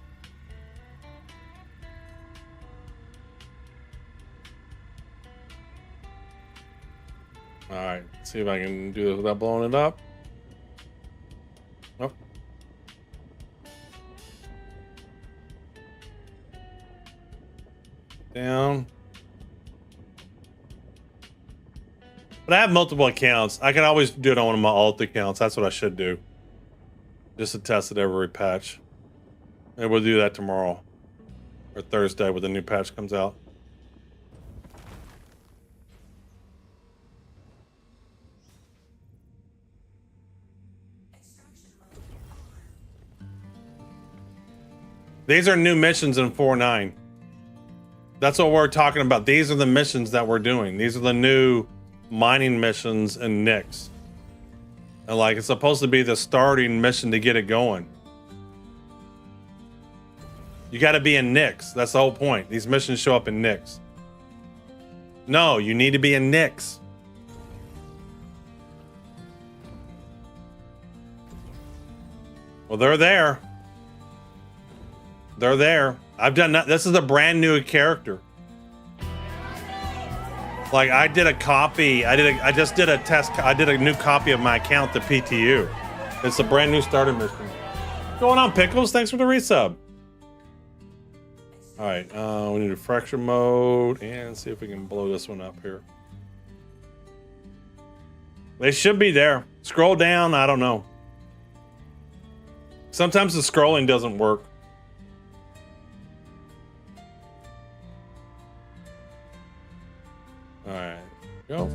All right, let's see if I can do this without blowing it up. Nope. Down. But I have multiple accounts. I can always do it on one of my alt accounts. That's what I should do. Just to test it every patch. And we'll do that tomorrow. Or Thursday when the new patch comes out. These are new missions in 4.9. That's what we're talking about. These are the missions that we're doing. These are the new mining missions in Nyx. And like, it's supposed to be the starting mission to get it going. You got to be in Nyx. That's the whole point. These missions show up in Nyx. No, you need to be in Nyx. Well, they're there. They're there. I've done that. This is a brand new character. Like, I did a copy. I just did a test. I did a new copy of my account, the PTU. It's a brand new starter mission. What's going on, Pickles? Thanks for the resub. All right, we need a fracture mode and see if we can blow this one up here. They should be there. Scroll down. I don't know. Sometimes the scrolling doesn't work. All right, go.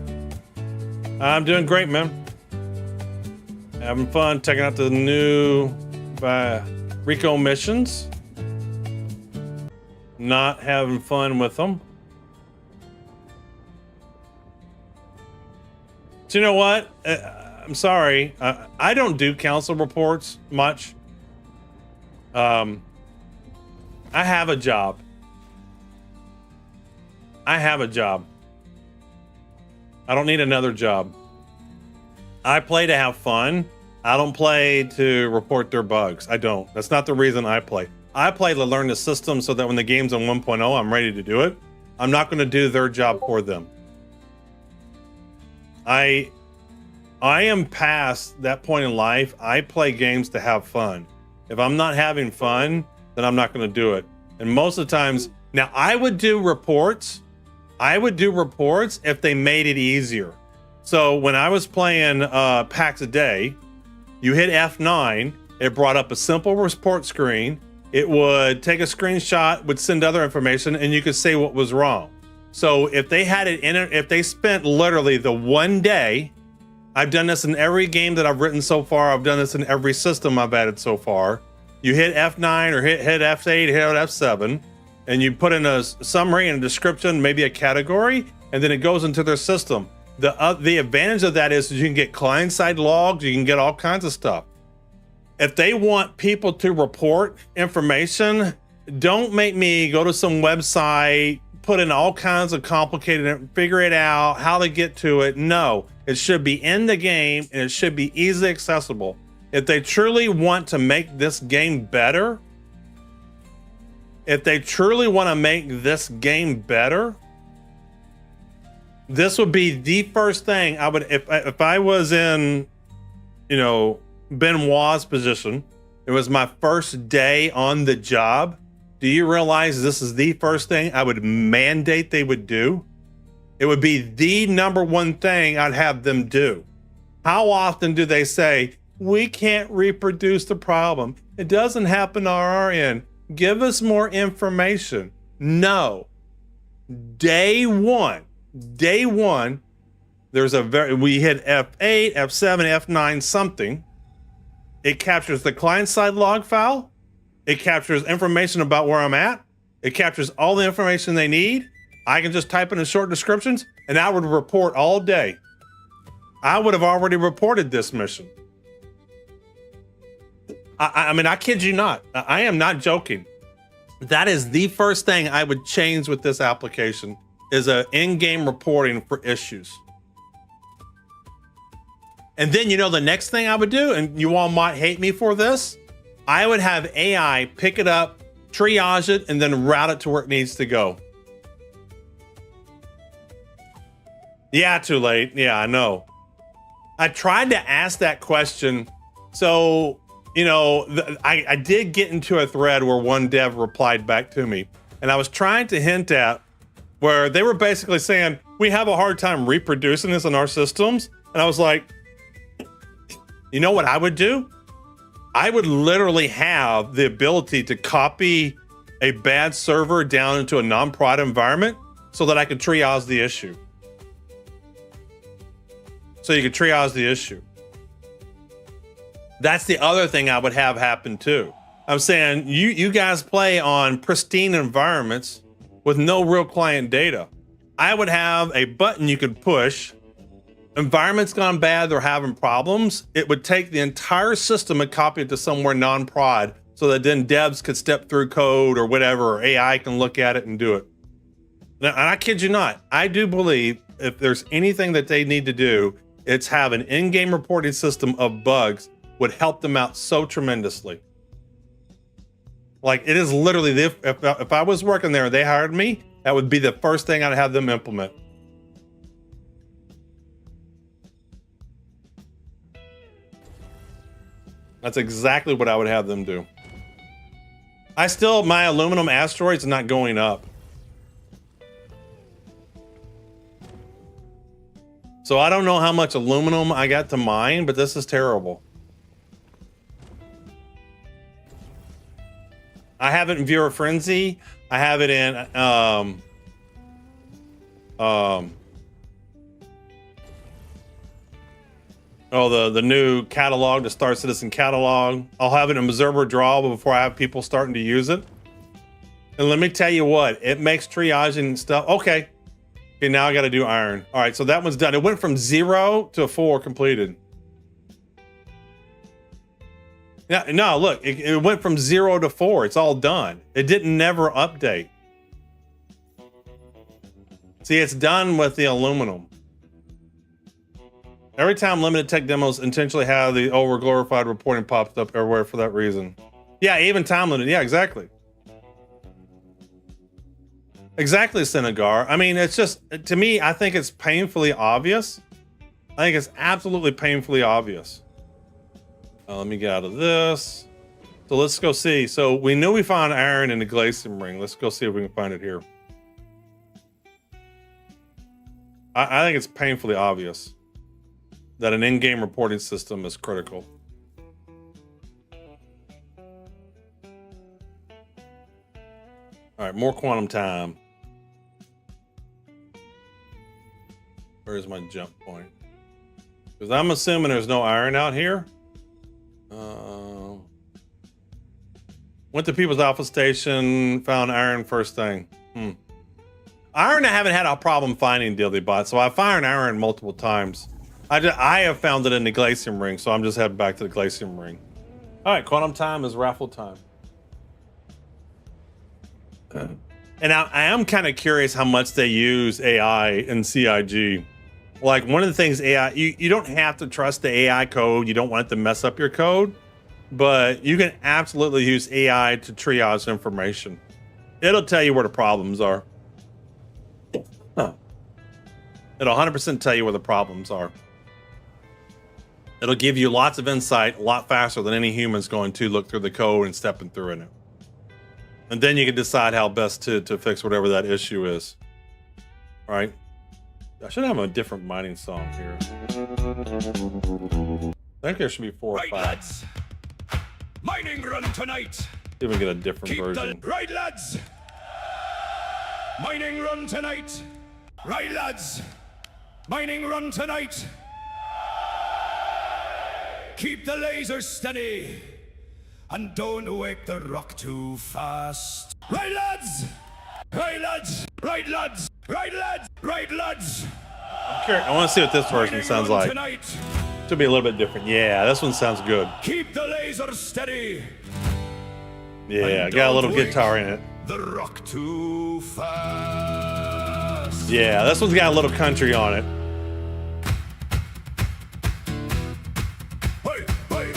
I'm doing great, man. Having fun checking out the new Rico missions. Not having fun with them. So you know what? I'm sorry. I don't do council reports much. I have a job. I have a job. I don't need another job. I play to have fun. I don't play to report their bugs. I don't. That's not the reason I play. I play to learn the system so that when the game's on 1.0, I'm ready to do it. I'm not going to do their job for them. I am past that point in life. I play games to have fun. If I'm not having fun, then I'm not going to do it. And most of the times, now I would do reports. I would do reports if they made it easier. So when I was playing Packs a Day, you hit F9, it brought up a simple report screen. It would take a screenshot, would send other information, and you could say what was wrong. So if they had it in it, if they spent literally the one day, I've done this in every game that I've written so far. I've done this in every system I've added so far. You hit F9 or hit F8, hit F7, and you put in a summary and a description, maybe a category, and then it goes into their system. The advantage of that is you can get client-side logs, you can get all kinds of stuff. If they want people to report information, don't make me go to some website, put in all kinds of complicated, figure it out, how to get to it. No, it should be in the game and it should be easily accessible. If they truly want to make this game better, this would be the first thing I would, if I was in, Benoit's position, it was my first day on the job. Do you realize this is the first thing I would mandate they would do? It would be the number one thing I'd have them do. How often do they say, we can't reproduce the problem? It doesn't happen on our end. Give us more information. No. Day one, we hit F8, F7, F9 something. It captures the client-side log file. It captures information about where I'm at. It captures all the information they need. I can just type in the short descriptions and I would report all day. I would have already reported this mission. I mean, I kid you not. I am not joking. That is the first thing I would change with this application is a in-game reporting for issues. And then, the next thing I would do, and you all might hate me for this, I would have AI pick it up, triage it, and then route it to where it needs to go. Yeah, too late. Yeah, I know. I tried to ask that question. So, I did get into a thread where one dev replied back to me, and I was trying to hint at where they were basically saying, we have a hard time reproducing this in our systems. And I was like, you know what I would do? I would literally have the ability to copy a bad server down into a non-prod environment so that I could triage the issue. So you could triage the issue. That's the other thing I would have happen too. I'm saying you guys play on pristine environments with no real client data. I would have a button you could push. Environment's gone bad, they're having problems. It would take the entire system and copy it to somewhere non-prod so that then devs could step through code or whatever, or AI can look at it and do it. Now, and I kid you not, I do believe if there's anything that they need to do, it's have an in-game reporting system of bugs would help them out so tremendously. Like it is literally, if I was working there and they hired me, that would be the first thing I'd have them implement. That's exactly what I would have them do. My aluminum asteroid's not going up. So I don't know how much aluminum I got to mine, but this is terrible. I have it in Viewer Frenzy. I have it in the new catalog, the Star Citizen catalog. I'll have it in Observer Draw before I have people starting to use it. And let me tell you what, it makes triaging and stuff. Okay, now I got to do iron. All right, so that one's done. It went from 0 to 4 completed. Yeah, no, look, it went from 0 to 4. It's all done. It didn't never update. See, it's done with the aluminum. Every time limited tech demos intentionally have the over glorified reporting popped up everywhere for that reason. Yeah, even time limited. Yeah, exactly. Exactly, Senegar. I mean, it's just, to me, I think it's painfully obvious. I think it's absolutely painfully obvious. Let me get out of this. So let's go see. So we knew we found iron in the glacium ring. Let's go see if we can find it here. I think it's painfully obvious that an in-game reporting system is critical. All right, more quantum time. Where's my jump point? Because I'm assuming there's no iron out here. Went to People's Alpha Station, found iron first thing. Iron I haven't had a problem finding, Dilly Bot, so I found iron multiple times. I have found it in the glacium ring, so I'm just heading back to the glacium ring. All right, quantum time is raffle time. And I am kind of curious how much they use AI in CIG. Like, one of the things AI, you don't have to trust the AI code. You don't want it to mess up your code, but you can absolutely use AI to triage information. It'll tell you where the problems are. It'll 100% tell you where the problems are. It'll give you lots of insight a lot faster than any human's going to look through the code and stepping through in it. And then you can decide how best to fix whatever that issue is. All right. I should have a different mining song here. I think there should be 4 or 5.
Lads. Mining run tonight.
See if we can get a different version.
Right, lads. Mining run tonight. Right, lads. Mining run tonight. Keep the laser steady. And don't wake the rock too fast. Right, lads. Right, lads. Right, lads. Right, lads. Right, lads.
I'm curious. I want to see what this version sounds like.
Tonight.
Should be a little bit different. Yeah, this one sounds good.
Keep the laser steady.
Yeah, got a little guitar in it.
The rock too fast.
Yeah, this one's got a little country on it.
Hey, hey.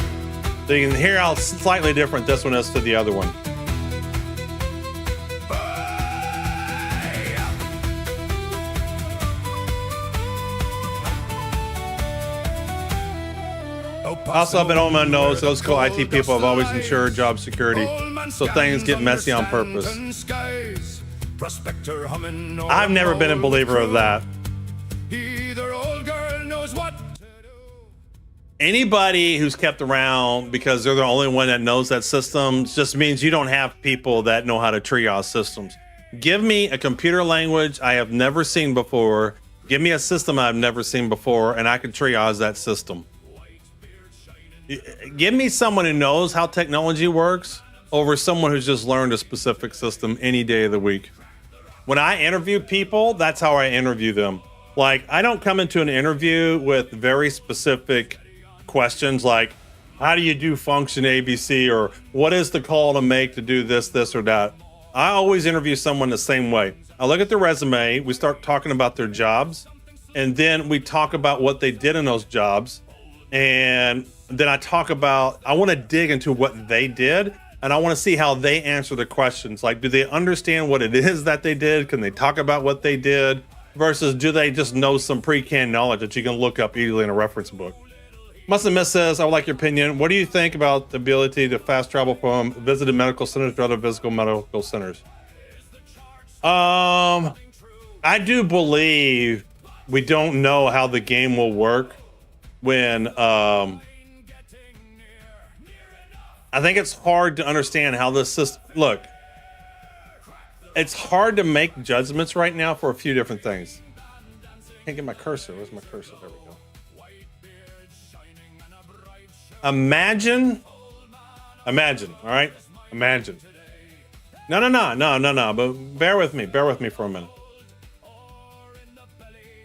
So you can hear how slightly different this one is to the other one. Also, I've been on my nose. Those co-IT people have always ensured job security, so things get messy on purpose. I've never been a believer of that. Anybody who's kept around because they're the only one that knows that system just means you don't have people that know how to triage systems. Give me a computer language I have never seen before. Give me a system I've never seen before, and I can triage that system. Give me someone who knows how technology works over someone who's just learned a specific system any day of the week. When I interview people, that's how I interview them. Like, I don't come into an interview with very specific questions like, how do you do function ABC, or what is the call to make to do this, this, or that? I always interview someone the same way. I look at their resume, we start talking about their jobs, and then we talk about what they did in those jobs. And then I want to dig into what they did, and I want to see how they answer the questions. Like, do they understand what it is that they did? Can they talk about what they did? Versus do they just know some pre-canned knowledge that you can look up easily in a reference book? Must have missed says, I would like your opinion. What do you think about the ability to fast travel from visited medical centers to other physical medical centers? I do believe we don't know how the game will work when I think it's hard to understand how this system, look, it's hard to make judgments right now for a few different things. Can't get my cursor. Where's my cursor? There we go. Imagine, all right? Imagine. No, but bear with me for a minute.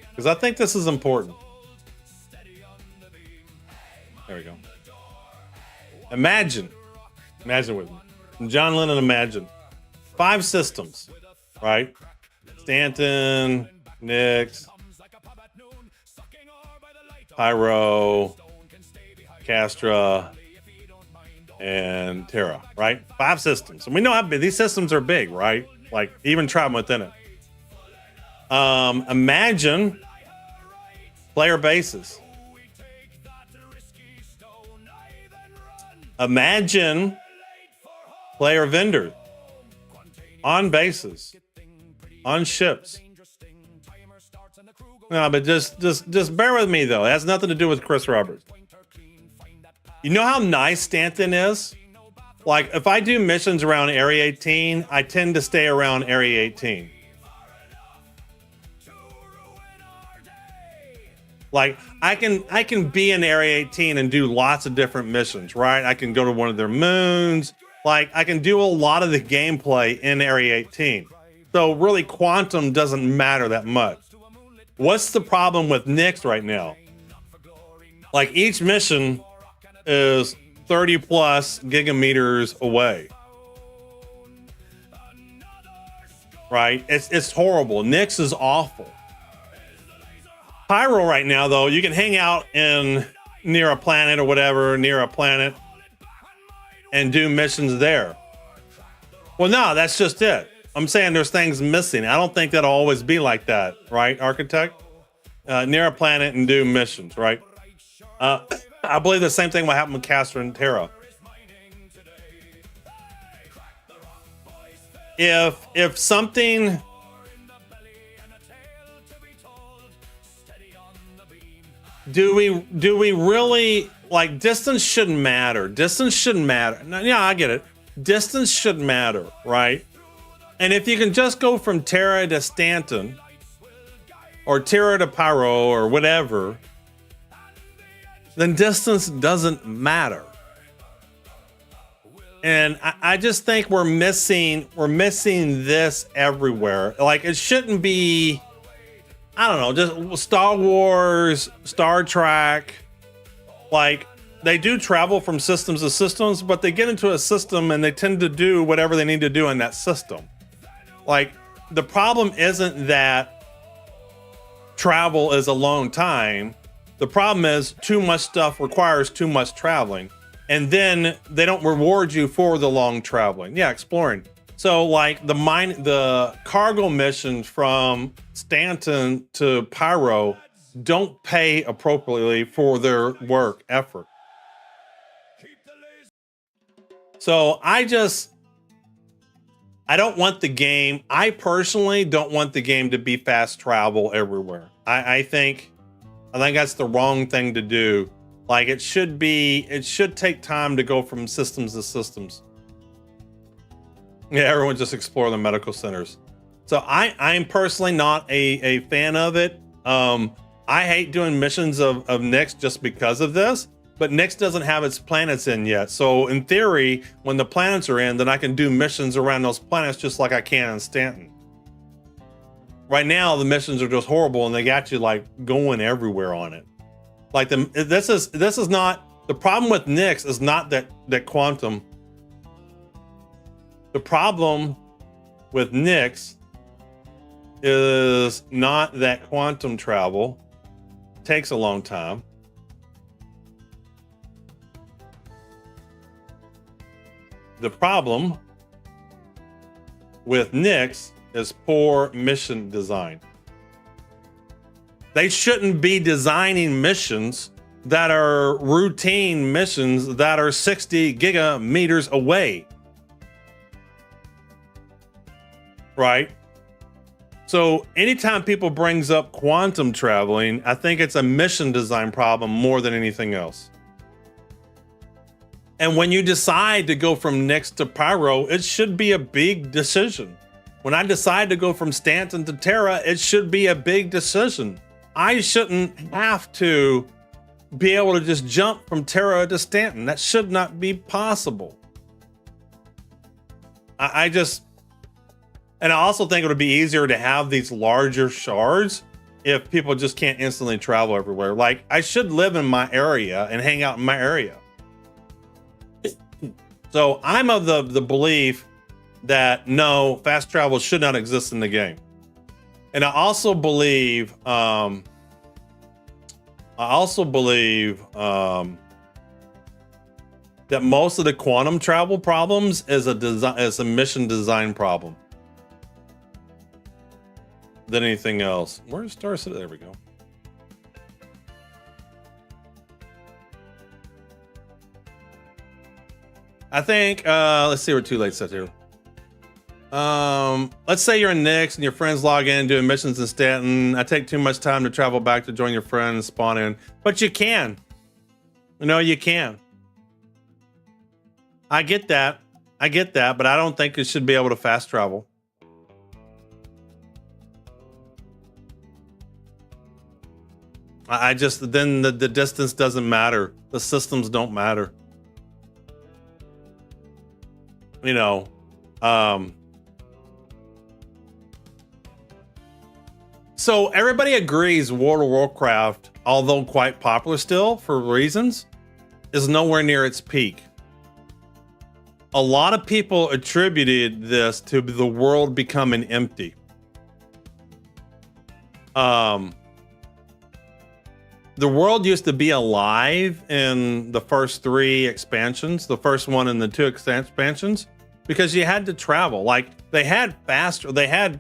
Because I think this is important. There we go. Imagine with me. John Lennon, imagine. 5 systems, right? Stanton, Nix, Pyro, Castra, and Terra, right? 5 systems. And we know how big these systems are big, right? Like, even traveling within it. Imagine player bases. Imagine player vendors, on bases, on ships. No, but just bear with me though. It has nothing to do with Chris Roberts. You know how nice Stanton is? Like, if I do missions around Area 18, I tend to stay around Area 18. Like, I can be in Area 18 and do lots of different missions, right? I can go to one of their moons. Like, I can do a lot of the gameplay in Area 18. So really, quantum doesn't matter that much. What's the problem with Nyx right now? Like, each mission is 30 plus gigameters away. Right? It's horrible. Nyx is awful. Pyro right now, though, you can hang out near a planet or whatever, near a planet, and do missions there. Well, no, that's just it. I'm saying there's things missing. I don't think that'll always be like that, right, Architect? Near a planet and do missions, right? I believe the same thing will happen with Castor and Terra. If something... Do we really, like, distance shouldn't matter. Distance shouldn't matter. Yeah, I get it. Distance shouldn't matter, right? And if you can just go from Terra to Stanton, or Terra to Pyro, or whatever, then distance doesn't matter. And I just think we're missing this everywhere. Like, it shouldn't be, I don't know, just Star Wars, Star Trek. Like, they do travel from systems to systems, but they get into a system and they tend to do whatever they need to do in that system. Like, the problem isn't that travel is a long time. The problem is too much stuff requires too much traveling. And then they don't reward you for the long traveling. Yeah, exploring. So like the cargo missions from Stanton to Pyro don't pay appropriately for their work effort. So I don't want the game. I personally don't want the game to be fast travel everywhere. I think that's the wrong thing to do. Like, it should take time to go from systems to systems. Yeah, everyone just explore the medical centers. So I'm personally not a fan of it. I hate doing missions of Nyx just because of this, but Nyx doesn't have its planets in yet. So in theory, when the planets are in, then I can do missions around those planets just like I can in Stanton. Right now, the missions are just horrible and they got you like going everywhere on it. Like this is not the problem with Nyx is not that quantum. The problem with Nyx is not that quantum travel takes a long time. The problem with Nyx is poor mission design. They shouldn't be designing missions that are routine missions that are 60 gigameters away. Right? So anytime people brings up quantum traveling, I think it's a mission design problem more than anything else. And when you decide to go from Nyx to Pyro, it should be a big decision. When I decide to go from Stanton to Terra, it should be a big decision. I shouldn't have to be able to just jump from Terra to Stanton. That should not be possible. And I also think it would be easier to have these larger shards if people just can't instantly travel everywhere. Like, I should live in my area and hang out in my area. So I'm of the belief that no, fast travel should not exist in the game. And I also believe that most of the quantum travel problems is a mission design problem than anything else. Where's Star City? There we go. I think, let's see what Too Late said here. Let's say you're in Nix and your friends log in doing missions in Stanton. I take too much time to travel back to join your friends, spawn in. But you can. You know, you can. I get that. But I don't think it should be able to fast travel. I just, then the distance doesn't matter. The systems don't matter. You know, so everybody agrees World of Warcraft, although quite popular still for reasons, is nowhere near its peak. A lot of people attributed this to the world becoming empty. The world used to be alive in the first 3 expansions, the first one and the 2 expansions, because you had to travel. Like they had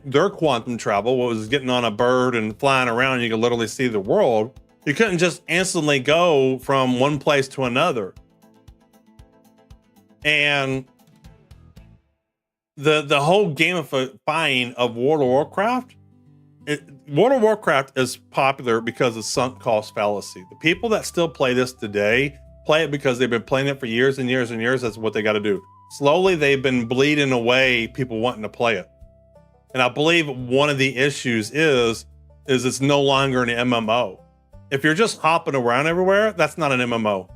their quantum travel, what was getting on a bird and flying around, and you could literally see the world. You couldn't just instantly go from one place to another. And the whole gamifying of World of Warcraft, World of Warcraft is popular because of sunk cost fallacy. The people that still play this today play it because they've been playing it for years and years and years. That's what they got to do. Slowly, they've been bleeding away people wanting to play it. And I believe one of the issues is it's no longer an MMO. If you're just hopping around everywhere, that's not an MMO.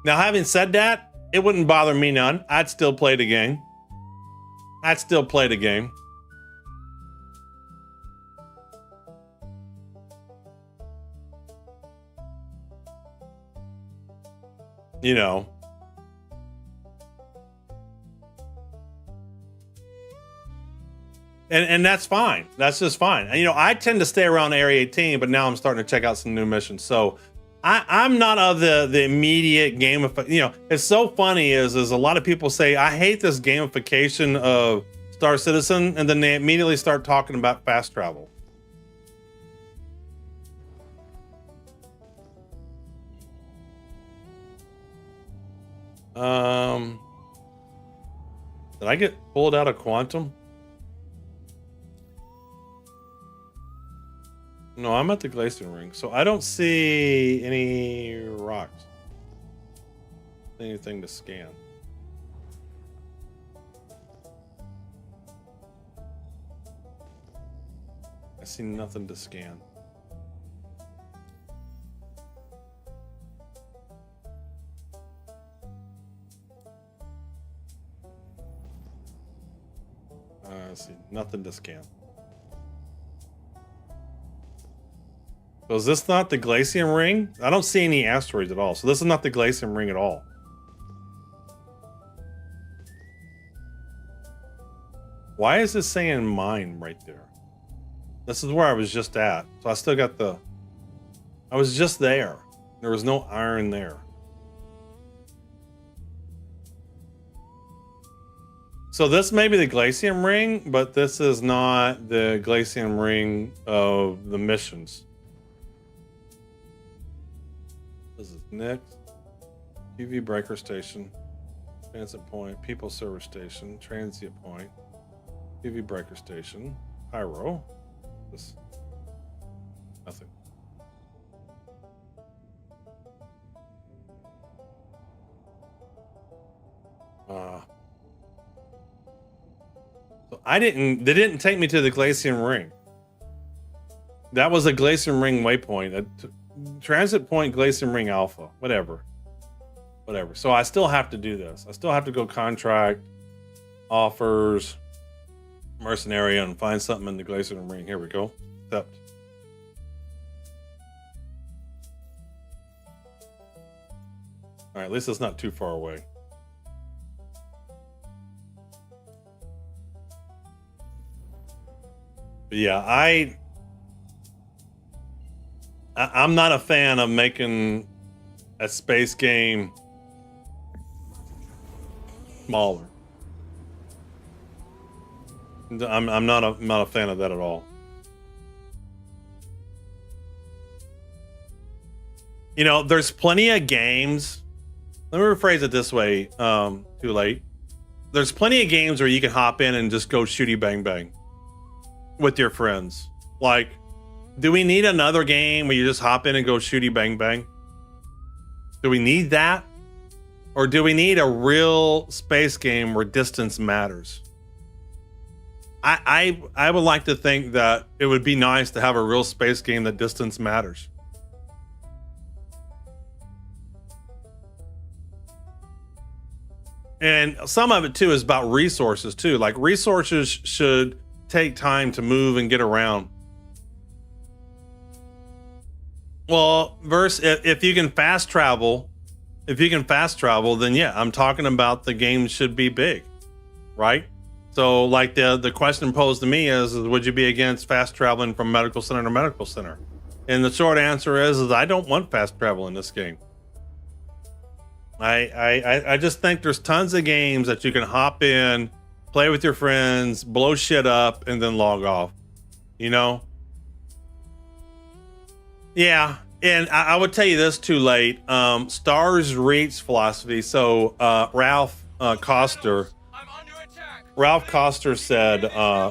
Now, having said that, it wouldn't bother me none. I'd still play the game. You know. And that's fine. That's just fine. And, you know, I tend to stay around Area 18, but now I'm starting to check out some new missions. So I'm not of the immediate gamification. You know, it's so funny is a lot of people say, I hate this gamification of Star Citizen, and then they immediately start talking about fast travel. Did I get pulled out of Quantum? No, I'm at the Glacier Ring, so I don't see any rocks. Anything to scan. I see nothing to scan. I see nothing to scan. So is this not the Glacium Ring? I don't see any asteroids at all. So this is not the Glacium Ring at all. Why is this saying mine right there? This is where I was just at. So I still got the... I was just there. There was no iron there. So this may be the Glacium Ring, but this is not the Glacium Ring of the missions. This is next. UV Breaker Station. Transit Point. People Server Station. Transient Point. UV Breaker Station. Pyro. This. Nothing. So they didn't take me to the Glacium Ring. That was a Glacium Ring waypoint. Transit Point, Glacium Ring Alpha, whatever. So I still have to do this. I still have to go contract, offers, mercenary, and find something in the Glacium Ring. Here we go. Accept. All right, at least it's not too far away. But yeah, I'm not a fan of making a space game smaller. I'm not a fan of that at all. You know, there's plenty of games. Let me rephrase it this way. Too late. There's plenty of games where you can hop in and just go shooty bang bang with your friends. Like, do we need another game where you just hop in and go shooty bang bang? Do we need that? Or do we need a real space game where distance matters? I would like to think that it would be nice to have a real space game that distance matters. And some of it too is about resources too. Like, resources should take time to move and get around. Well, if you can fast travel, then yeah, I'm talking about the game should be big, right? So like the question posed to me is would you be against fast traveling from medical center to medical center? And the short answer is I don't want fast travel in this game. I just think there's tons of games that you can hop in, play with your friends, blow shit up, and then log off. You know? Yeah, and I would tell you this too late. Stars Reach philosophy. So Ralph Coster said,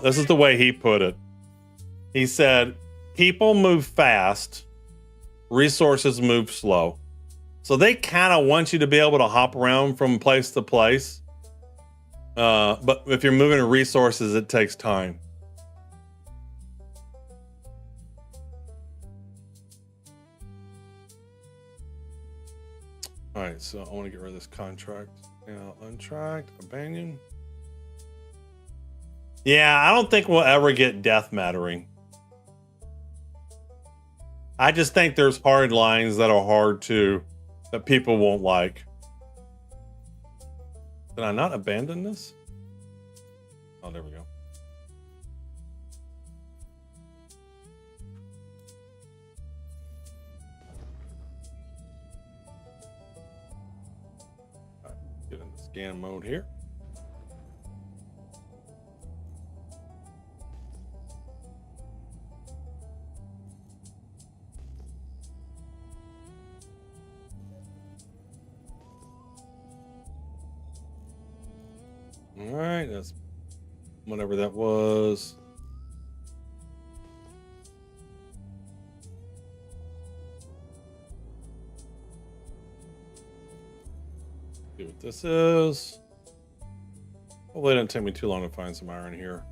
this is the way he put it. He said, people move fast, resources move slow. So they kind of want you to be able to hop around from place to place. But if you're moving resources, it takes time. All right, so I want to get rid of this contract. Now, untracked, abandon. Yeah, I don't think we'll ever get death mattering. I just think there's hard lines that are hard that people won't like. Did I not abandon this? Oh, there we go. All right, get into scan mode here. All right, that's whatever that was. See what this is. Hopefully it didn't take me too long to find some iron here.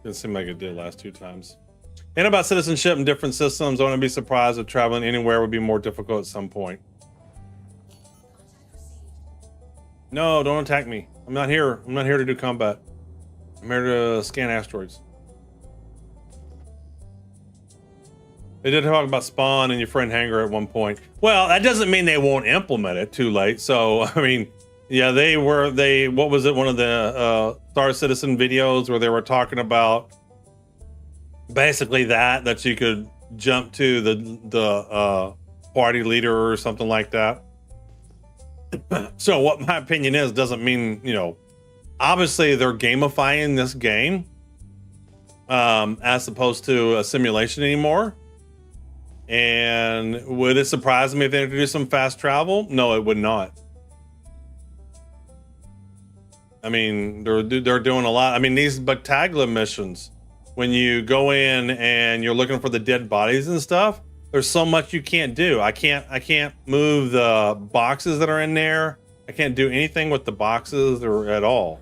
Didn't seem like it did last two times. And about citizenship in different systems, I wouldn't be surprised if traveling anywhere would be more difficult at some point. No, don't attack me. I'm not here. I'm not here to do combat. I'm here to scan asteroids. They did talk about spawn and your friend Hanger at one point. Well, that doesn't mean they won't implement it too late. So, I mean, yeah, what was it? One of the Star Citizen videos where they were talking about basically that you could jump to the party leader or something like that. So what my opinion is doesn't mean, you know, obviously they're gamifying this game as opposed to a simulation anymore. And would it surprise me if they introduced some fast travel? No, it would not. I mean, they're doing a lot. I mean, these Battaglia missions, when you go in and you're looking for the dead bodies and stuff, there's so much you can't do. I can't move the boxes that are in there. I can't do anything with the boxes or at all.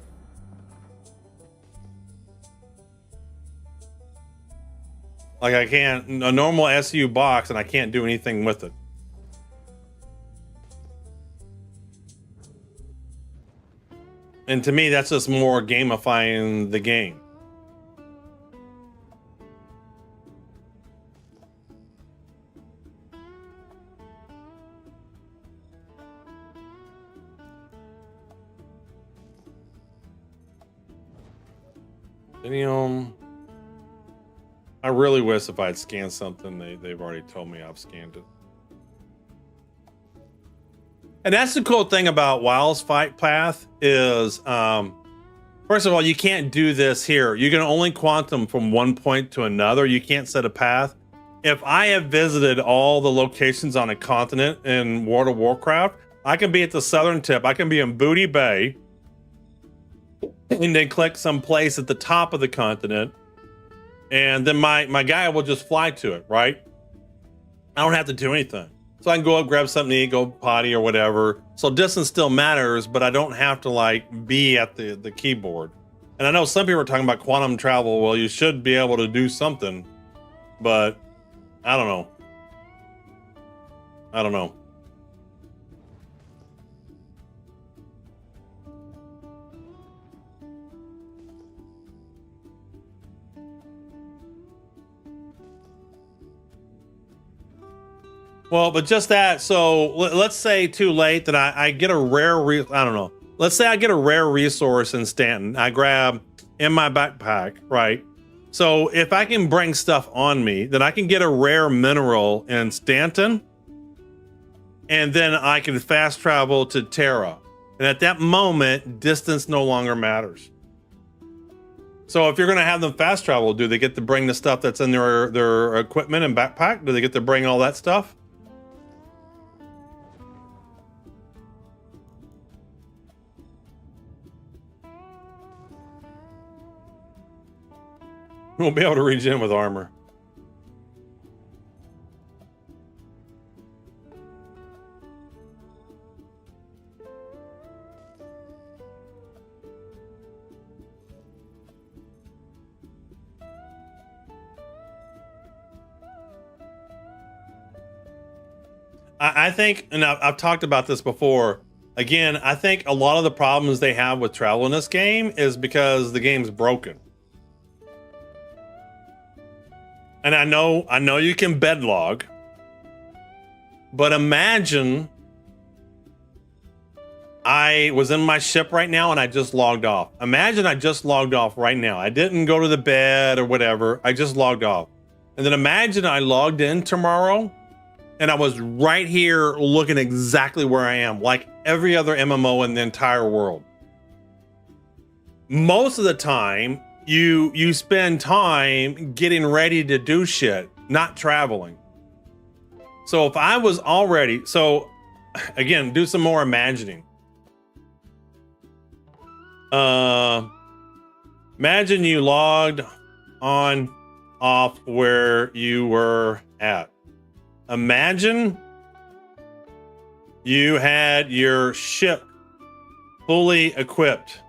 Like I can't, a normal SU box, and I can't do anything with it. And to me, that's just more gamifying the game. I really wish if I'd scanned something, they've already told me I've scanned it. And that's the cool thing about Wild's fight path is, first of all, you can't do this here. You can only quantum from one point to another. You can't set a path. if I have visited all the locations on a continent in World of Warcraft, I can be at the southern tip. I can be in Booty Bay and then click some place at the top of the continent. And then my guy will just fly to it, right? I don't have to do anything. So I can go up, grab something to eat, go potty or whatever. So distance still matters, but I don't have to like be at the keyboard. And I know some people are talking about quantum travel. Well, you should be able to do something, but I don't know. I don't know. Well, but just that. So let's say too late that I get a rare, I don't know. Let's say I get a rare resource in Stanton. I grab in my backpack, right? So if I can bring stuff on me, then I can get a rare mineral in Stanton. And then I can fast travel to Terra. And at that moment, distance no longer matters. So if you're going to have them fast travel, do they get to bring the stuff that's in their equipment and backpack? Do they get to bring all that stuff? We'll be able to regen with armor. I think, and I've talked about this before, again, I think a lot of the problems they have with travel in this game is because the game's broken. And I know you can bed log, but imagine I was in my ship right now and I just logged off. Imagine I just logged off right now. I didn't go to the bed or whatever. I just logged off. And then imagine I logged in tomorrow and I was right here looking exactly where I am, like every other MMO in the entire world. Most of the time, you spend time getting ready to do shit, not traveling. So if I was already, so again, do some more imagining. Imagine you logged on off where you were at. Imagine you had your ship fully equipped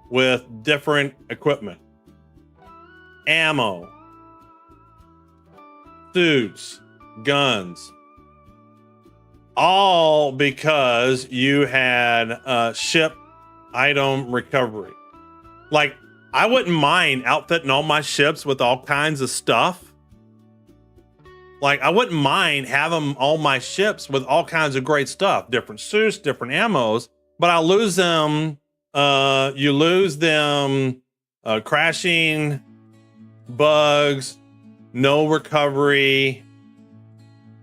with different equipment, ammo, suits, guns, all because you had ship item recovery. Like, I wouldn't mind outfitting all my ships with all kinds of stuff. Like, I wouldn't mind having all my ships with all kinds of great stuff, different suits, different ammos, but I'll lose them. You lose them, crashing, bugs, no recovery,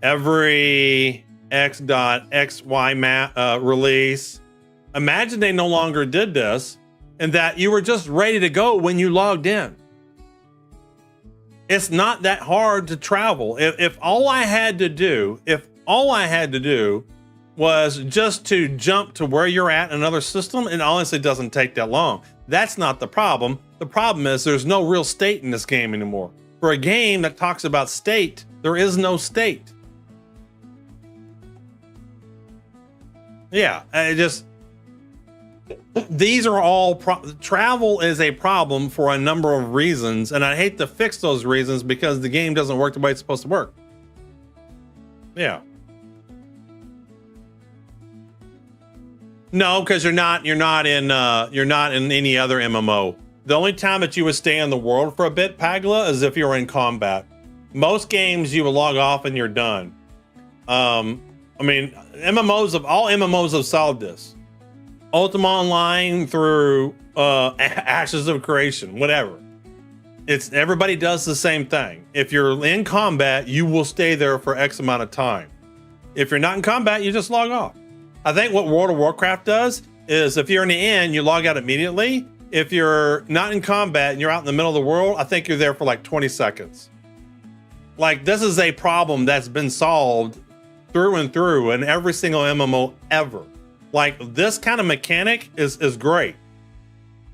every X.XY release. Imagine they no longer did this and that you were just ready to go when you logged in. It's not that hard to travel. If all I had to do was just to jump to where you're at in another system, and honestly, it doesn't take that long. That's not the problem. The problem is there's no real state in this game anymore. For a game that talks about state, there is no state. Yeah, these are all, travel is a problem for a number of reasons, and I hate to fix those reasons because the game doesn't work the way it's supposed to work. Yeah. No, because you're not in any other MMO. The only time that you would stay in the world for a bit, Pagla, is if you're in combat. Most games you will log off and you're done. I mean, all MMOs have solved this. Ultima Online through Ashes of Creation, whatever. Everybody does the same thing. If you're in combat, you will stay there for X amount of time. If you're not in combat, you just log off. I think what World of Warcraft does is if you're in the inn, you log out immediately. If you're not in combat and you're out in the middle of the world, I think you're there for like 20 seconds. Like, this is a problem that's been solved through and through in every single MMO ever. Like, this kind of mechanic is great.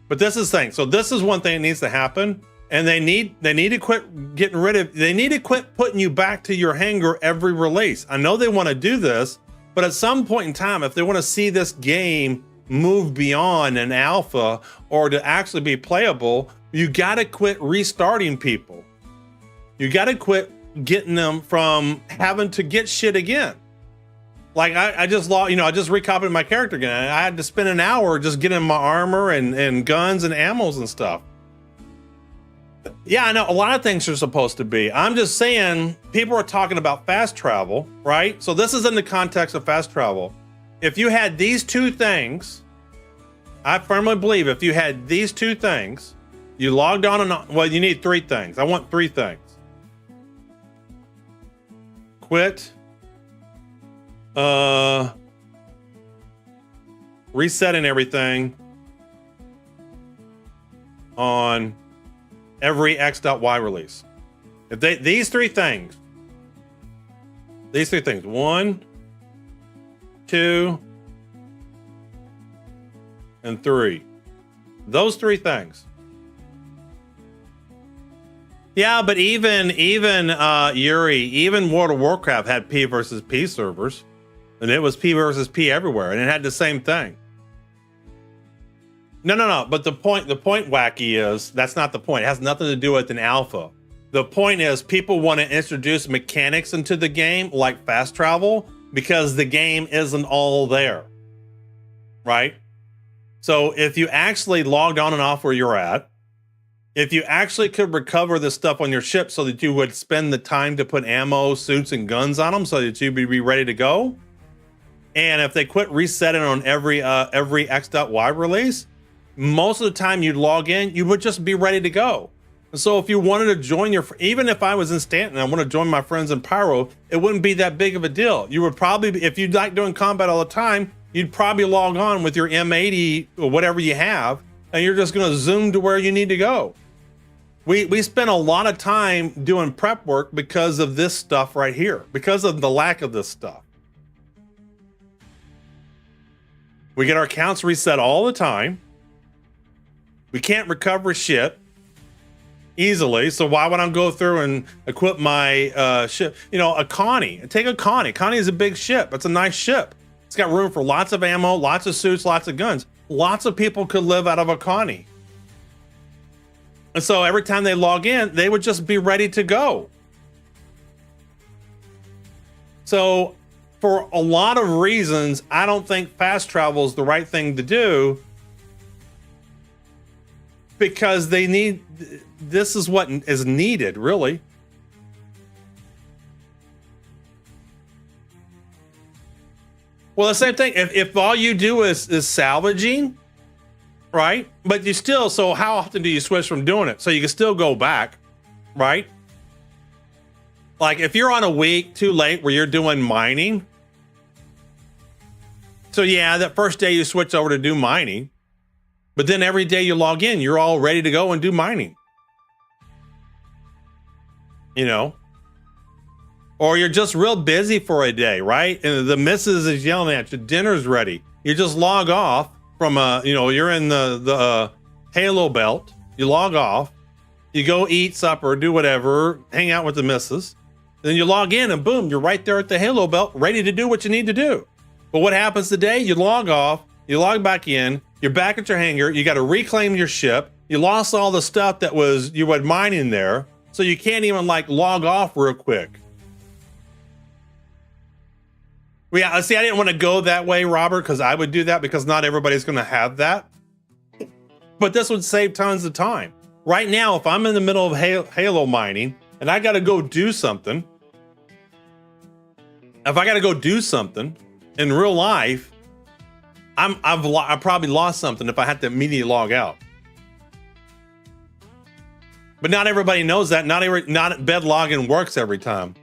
But this is the thing. So this is one thing that needs to happen. And they need to quit getting rid of, they need to quit putting you back to your hangar every release. I know they want to do this, but at some point in time, if they want to see this game move beyond an alpha or to actually be playable, you got to quit restarting people. You got to quit getting them from having to get shit again. Like I just lost, I just recopied my character again. I had to spend an hour just getting my armor and guns and ammos and stuff. Yeah, I know a lot of things are supposed to be. I'm just saying, people are talking about fast travel, right? So this is in the context of fast travel. If you had these two things, I firmly believe if you had these two things, you logged on and well, you need three things. I want three things. Quit. Resetting everything on every X.Y release. If these three things, 1, 2, and 3, those three things. Yeah, but even Yuri, even World of Warcraft had P versus P servers, and it was P versus P everywhere, and it had the same thing. No. But the point, Wacky, is that's not the point. It has nothing to do with an alpha. The point is people want to introduce mechanics into the game like fast travel because the game isn't all there, right? So if you actually logged on and off where you're at, if you actually could recover the stuff on your ship so that you would spend the time to put ammo, suits, and guns on them so that you'd be ready to go, and if they quit resetting on every X.Y release, most of the time you'd log in, you would just be ready to go. And so if you wanted to join even if I was in Stanton and I want to join my friends in Pyro, it wouldn't be that big of a deal. You would probably, if you like doing combat all the time, you'd probably log on with your M80 or whatever you have, and you're just going to zoom to where you need to go. We spent a lot of time doing prep work because of this stuff right here, because of the lack of this stuff. We get our accounts reset all the time. We can't recover shit easily, so why would I go through and equip my ship? A Connie. Take a Connie. Connie is a big ship. It's a nice ship. It's got room for lots of ammo, lots of suits, lots of guns. Lots of people could live out of a Connie. And so every time they log in, they would just be ready to go. So for a lot of reasons, I don't think fast travel is the right thing to do, because this is what is needed, really. Well, the same thing. If all you do is salvaging, right? But you still, so how often do you switch from doing it? So you can still go back, right? Like if you're on a week too late where you're doing mining. So yeah, that first day you switch over to do mining, but then every day you log in, you're all ready to go and do mining. Or you're just real busy for a day, right? And the missus is yelling at you, dinner's ready. You just log off from you're in the Halo belt. You log off, you go eat supper, do whatever, hang out with the missus. Then you log in and boom, you're right there at the Halo belt, ready to do what you need to do. But what happens today? You log off, you log back in, you're back at your hangar, you got to reclaim your ship. You lost all the stuff that you had mining there, so you can't even log off real quick. Well, yeah, see, I didn't want to go that way, Robert, because I would do that because not everybody's going to have that. But this would save tons of time. Right now, if I'm in the middle of Halo mining and I got to go do something, if I got to go do something in real life, I probably lost something if I had to immediately log out. But not everybody knows that. Not bed logging works every time.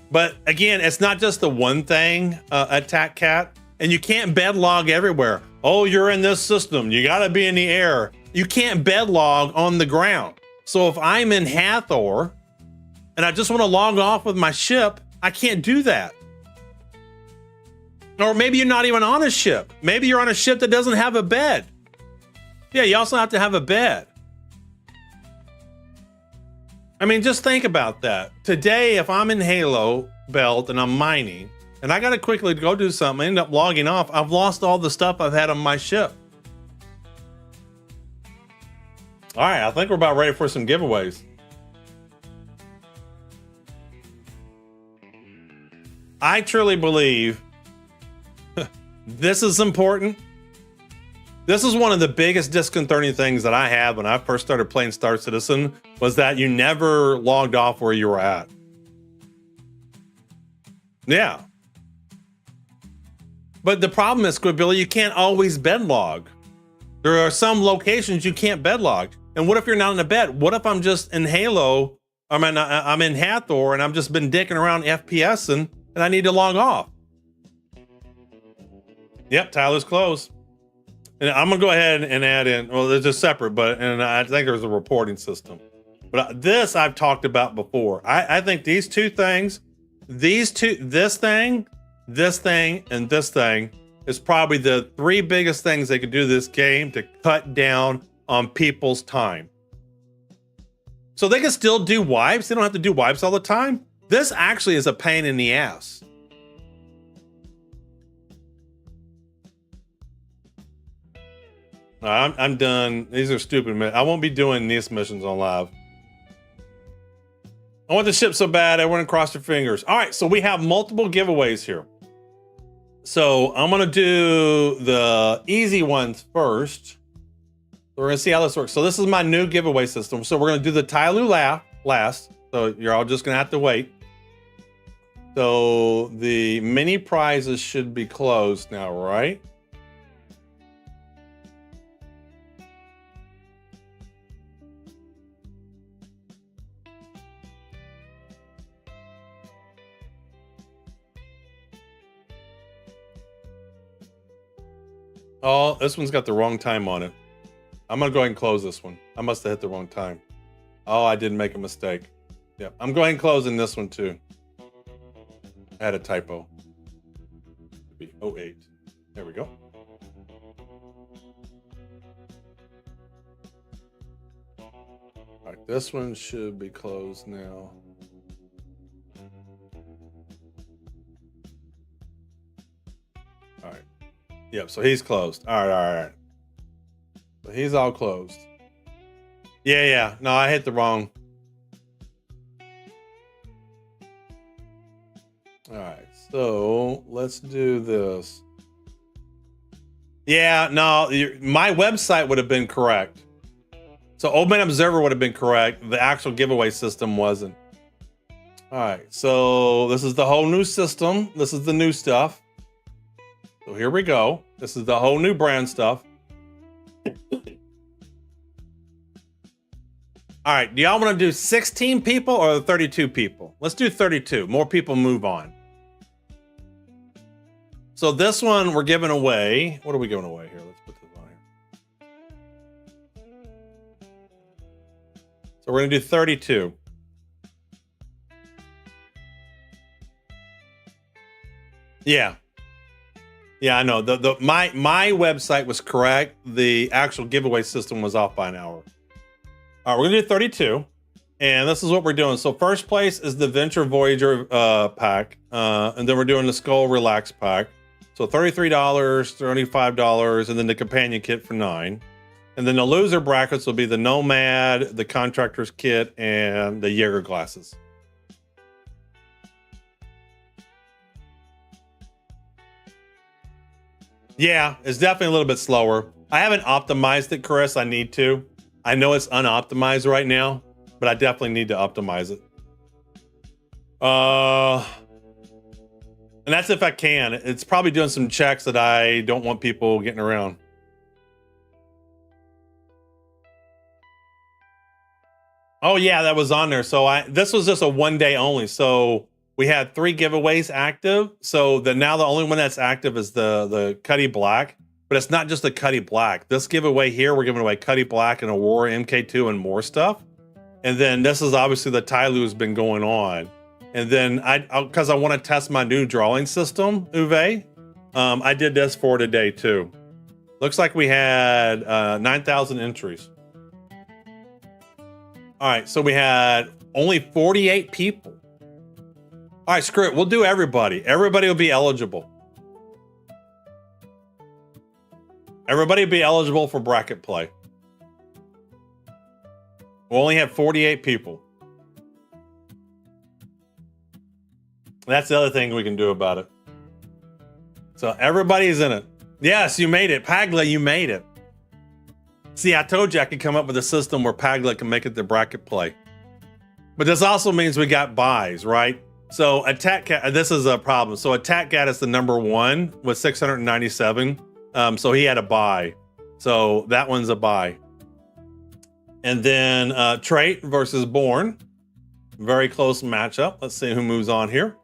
But again, it's not just the one thing, Attack Cat, and you can't bed log everywhere. Oh, you're in this system. You got to be in the air. You can't bed log on the ground. So if I'm in Hathor and I just want to log off with my ship, I can't do that. Or maybe you're not even on a ship. Maybe you're on a ship that doesn't have a bed. Yeah, you also have to have a bed. I mean, just think about that. Today, if I'm in Halo Belt and I'm mining, and I got to quickly go do something, I end up logging off, I've lost all the stuff I've had on my ship. All right, I think we're about ready for some giveaways. I truly believe this is important. This is one of the biggest disconcerting things that I had when I first started playing Star Citizen, was that you never logged off where you were at. Yeah. But the problem is, Squidbilly, you can't always bed log. There are some locations you can't bed log. And what if you're not in a bed? What if I'm just in Halo, I'm in Hathor, and I've just been dicking around FPS and I need to log off? Yep, Tyler's closed. And I'm gonna go ahead and add in, well, there's a separate, and I think there's a reporting system. But this I've talked about before. I think these two things, this thing, and this thing is probably the three biggest things they could do this game to cut down on people's time. So they can still do wipes. They don't have to do wipes all the time. This actually is a pain in the ass. I'm done. These are stupid. I won't be doing these missions on live. I want the ship so bad. Everyone cross their fingers. All right, so we have multiple giveaways here. So I'm gonna do the easy ones first. We're gonna see how this works. So this is my new giveaway system. So we're gonna do the Tyilui last. So you're all just gonna have to wait. So the mini prizes should be closed now, right? Oh, this one's got the wrong time on it. I'm gonna go ahead and close this one. I must have hit the wrong time. Oh, I did make a mistake. Yep, I'm going and closing this one too. I had a typo. It'd be 08. There we go. All right, this one should be closed now. All right. Yep, so he's closed. All right. So he's all closed. Yeah. No, I hit the wrong. All right, so let's do this. Yeah, no, my website would have been correct. So Old Man Observer would have been correct. The actual giveaway system wasn't. All right, so this is the whole new system. This is the new stuff. So here we go. This is the whole new brand stuff. All right, do y'all want to do 16 people or 32 people? Let's do 32. More people move on. So this one we're giving away. What are we giving away here? Let's put this on here. So we're going to do 32. Yeah, I know. My website was correct. The actual giveaway system was off by an hour. All right, we're gonna do 32, and this is what we're doing. So first place is the Venture Voyager pack, and then we're doing the Skull Relax pack. So $33, $35, and then the companion kit for $9. And then the loser brackets will be the Nomad, the Contractor's kit, and the Jaeger glasses. Yeah, it's definitely a little bit slower. I haven't optimized it, Chris. I need to. I know it's unoptimized right now, but I definitely need to optimize it. And that's if I can. It's probably doing some checks that I don't want people getting around. Oh yeah, that was on there. So this was just a 1 day only. So we had 3 giveaways active. So now the only one that's active is the Cuddy Black. But it's not just the Cuddy Black. This giveaway here, we're giving away Cuddy Black and Aurora MK2 and more stuff. And then this is obviously the Tyilui has been going on. And then because I want to test my new drawing system, Uwe, I did this for today too. Looks like we had 9,000 entries. All right, so we had only 48 people. All right, screw it. We'll do everybody. Everybody will be eligible. Everybody will be eligible for bracket play. We'll only have 48 people. That's the other thing we can do about it. So everybody's in it. Yes, you made it. Pagla, you made it. See, I told you I could come up with a system where Pagla can make it the bracket play. But this also means we got buys, right? So Attack Cat, this is a problem. So Attack Cat is the number 1 with 697. So he had a buy. So that one's a buy. And then Trait versus Born. Very close matchup. Let's see who moves on here.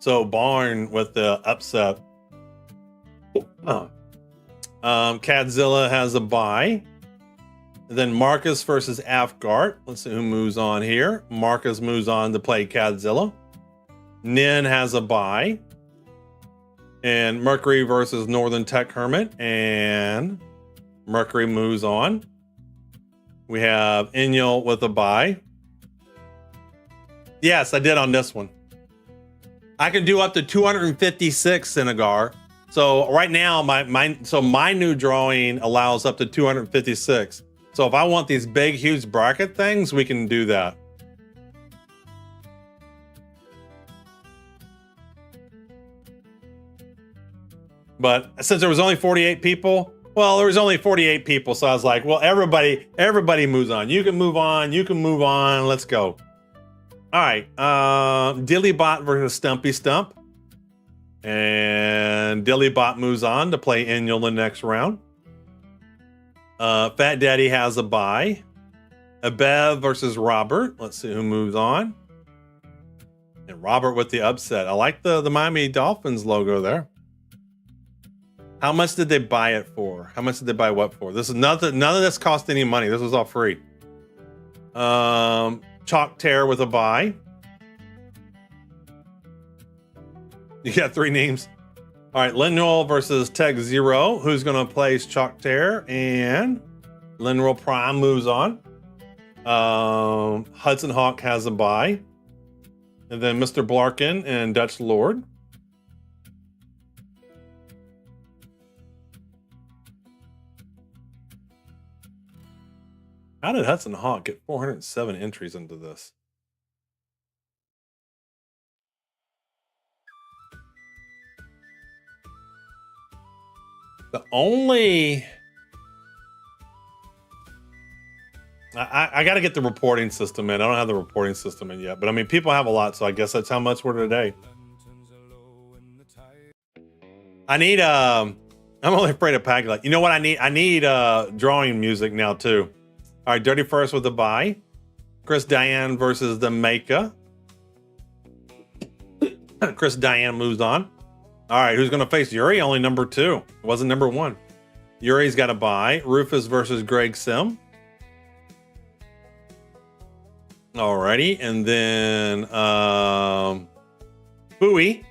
So Born with the upset. Cadzilla has a bye. Then Marcus versus Afgard. Let's see who moves on here. Marcus moves on to play Cadzilla. Nin has a bye. And Mercury versus Northern Tech Hermit. And Mercury moves on. We have Inyal with a bye. Yes, I did on this one. I can do up to 256 Senegar. So right now, my new drawing allows up to 256. So if I want these big, huge bracket things, we can do that. But since there was only 48 people, well, there was only 48 people. So I was like, well, everybody moves on. You can move on. You can move on. Let's go. All right. Dillybot versus Stumpy Stump. And Dillybot moves on to play Inyal the next round. Fat Daddy has a bye. Abev versus Robert. Let's see who moves on. And Robert with the upset. I like the Miami Dolphins logo there. How much did they buy it for? How much did they buy what for? This is nothing. None of this cost any money. This was all free. Chalk Tear with a bye. You got 3 names. All right, Linroll versus Tech Zero. Who's going to play Chalk Tear? And Linroll Prime moves on. Hudson Hawk has a bye. And then Mr. Blarkin and Dutch Lord. How did Hudson Hawk get 407 entries into this? The only... I got to get the reporting system in. I don't have the reporting system in yet. But I mean, people have a lot, so I guess that's how much we're today. I need... I'm only afraid of Pagla. You know what I need? I need drawing music now, too. All right, Dirty First with a bye. Chris Diane versus the Maker. Chris Diane moves on. All right, who's going to face Yuri? Only number 2. It wasn't number 1. Yuri's got a bye. Rufus versus Greg Sim. Alrighty, and then Bowie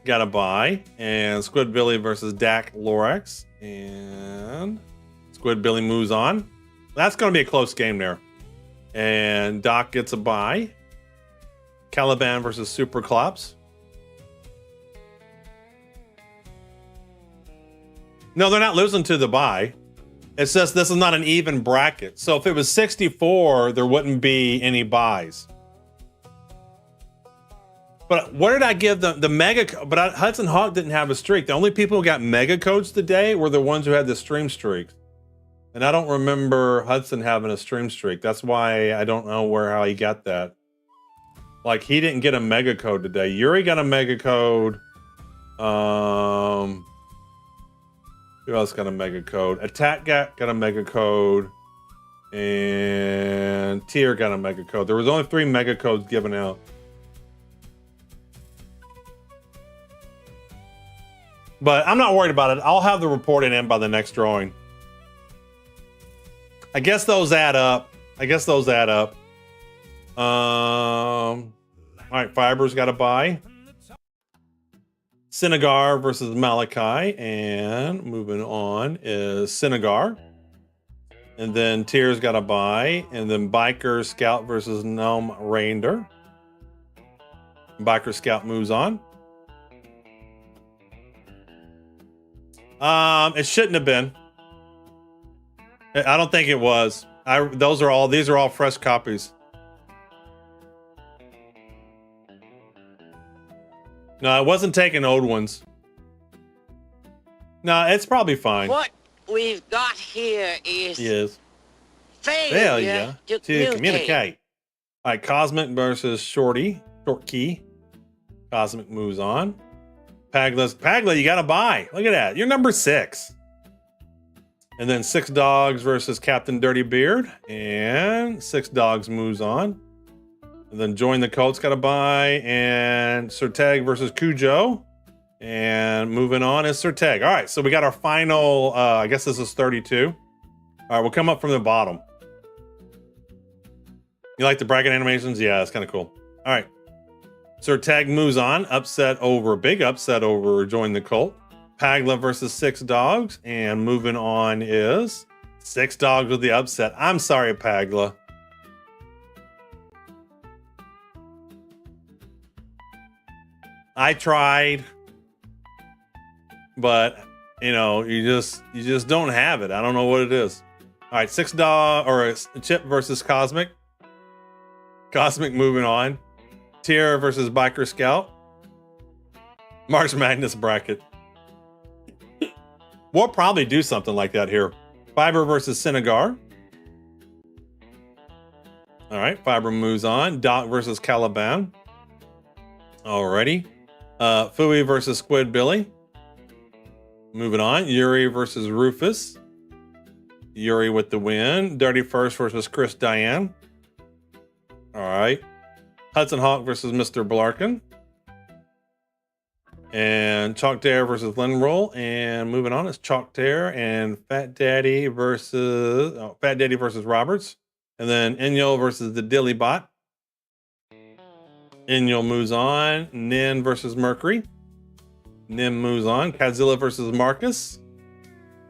got a bye. And Squid Billy versus Dak Lorax. And Squid Billy moves on. That's going to be a close game there. And Doc gets a bye. Caliban versus Super Clops. No, they're not losing to the bye. It's just this is not an even bracket. So if it was 64, there wouldn't be any buys. But what did I give them? The mega... But Hudson Hawk didn't have a streak. The only people who got mega codes today were the ones who had the stream streaks. And I don't remember Hudson having a stream streak. That's why I don't know how he got that. Like, he didn't get a mega code today. Yuri got a mega code. Who else got a mega code? Attack got a mega code. And Tier got a mega code. There was only 3 mega codes given out. But I'm not worried about it. I'll have the reporting in by the next drawing. I guess those add up. All right, Fiber's got a bye. Senegar versus Malachi, and moving on is Senegar. And then Tier's got a bye, and then Biker Scout versus Gnome Rainder. Biker Scout moves on. It shouldn't have been. I don't think it was. These are all fresh copies. No, it wasn't taking old ones. No, it's probably fine.
What we've got here is
failure to communicate. All right, Cosmic versus Shorty. Short Key. Cosmic moves on. Pagla, you got to buy. Look at that. You're number 6. And then 6 Dogs versus Captain Dirty Beard. And 6 Dogs moves on. And then Join the Colts got to buy. And Serteg versus Cujo. And moving on is Serteg. All right, so we got our final, I guess this is 32. All right, we'll come up from the bottom. You like the bracket animations? Yeah, it's kind of cool. All right. Serteg moves on. Big upset over Join the Cult. Pagla versus 6 Dogs. And moving on is 6 Dogs with the upset. I'm sorry, Pagla. I tried, but you just don't have it. I don't know what it is. All right, 6 Dog or Chip versus Cosmic. Cosmic moving on. Tier versus Biker Scout. March Madness bracket. We'll probably do something like that here. Fiber versus Senegar. All right, Fiber moves on. Doc versus Caliban. Alrighty. Fui versus Squid Billy. Moving on. Yuri versus Rufus. Yuri with the win. Dirty First versus Chris Diane. All right. Hudson Hawk versus Mr. Blarkin. And Chalk Dare versus Linroll. And moving on is Chalk Dare and Fat Daddy versus Roberts. And then Inyo versus the Dilly Bot. Inyo moves on. Nin versus Mercury. Nin moves on. Godzilla versus Marcus.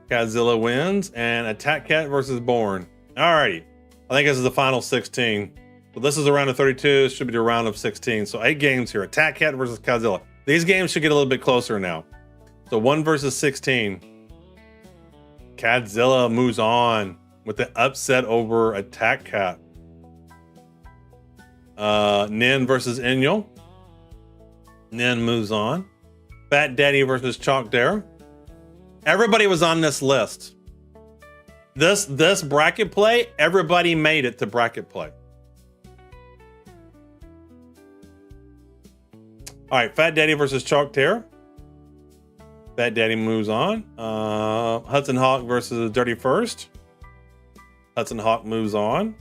Godzilla wins. And Attack Cat versus Born. Alrighty. I think this is the final 16. So this is a round of 32. This should be the round of 16. So 8 games here. Attack Cat versus Godzilla. These games should get a little bit closer now. So 1 versus 16. Godzilla moves on with the upset over Attack Cat. Nin versus Inyo. Nin moves on. Fat Daddy versus Chalk Dare. Everybody was on this list. This bracket play, everybody made it to bracket play. All right, Fat Daddy versus Chalk Dare. Fat Daddy moves on. Hudson Hawk versus Dirty First. Hudson Hawk moves on.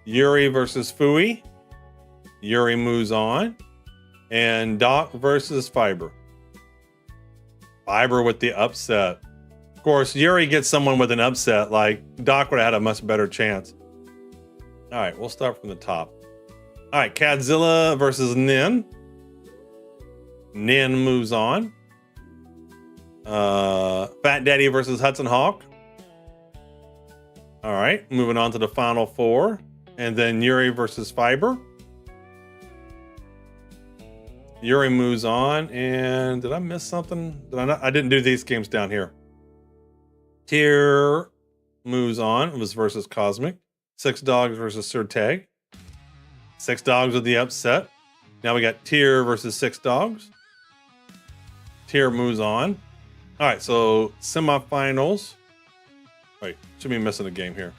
Yuri versus Fui. Yuri moves on. And Doc versus Fiber. Fiber with the upset. Of course, Yuri gets someone with an upset. Like, Doc would have had a much better chance. All right, we'll start from the top. All right, Godzilla versus Nin. Nin moves on. Fat Daddy versus Hudson Hawk. All right, moving on to the final 4. And then Yuri versus Fiber. Yuri moves on. And did I miss something? Did I not? I didn't do these games down here. Tier moves on. It was versus Cosmic. 6 Dogs versus Serteg. 6 Dogs with the upset. Now we got Tier versus 6 Dogs. Tier moves on. All right, so semifinals. Wait, should be missing a game here.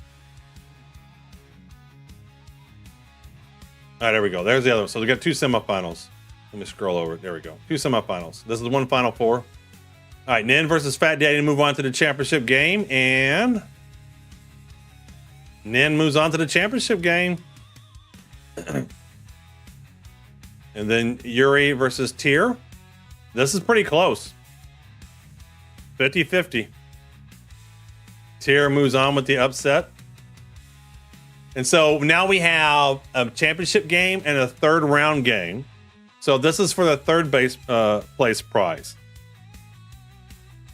All right, there we go. There's the other one. So we got 2 semifinals. Let me scroll over. There we go. 2 semifinals. This is one final 4. All right, Nin versus Fat Daddy to move on to the championship game. And Nin moves on to the championship game. And then Yuri versus Tier. This is pretty close. 50-50. Tier moves on with the upset. And so now we have a championship game and a third round game. So this is for the third place prize.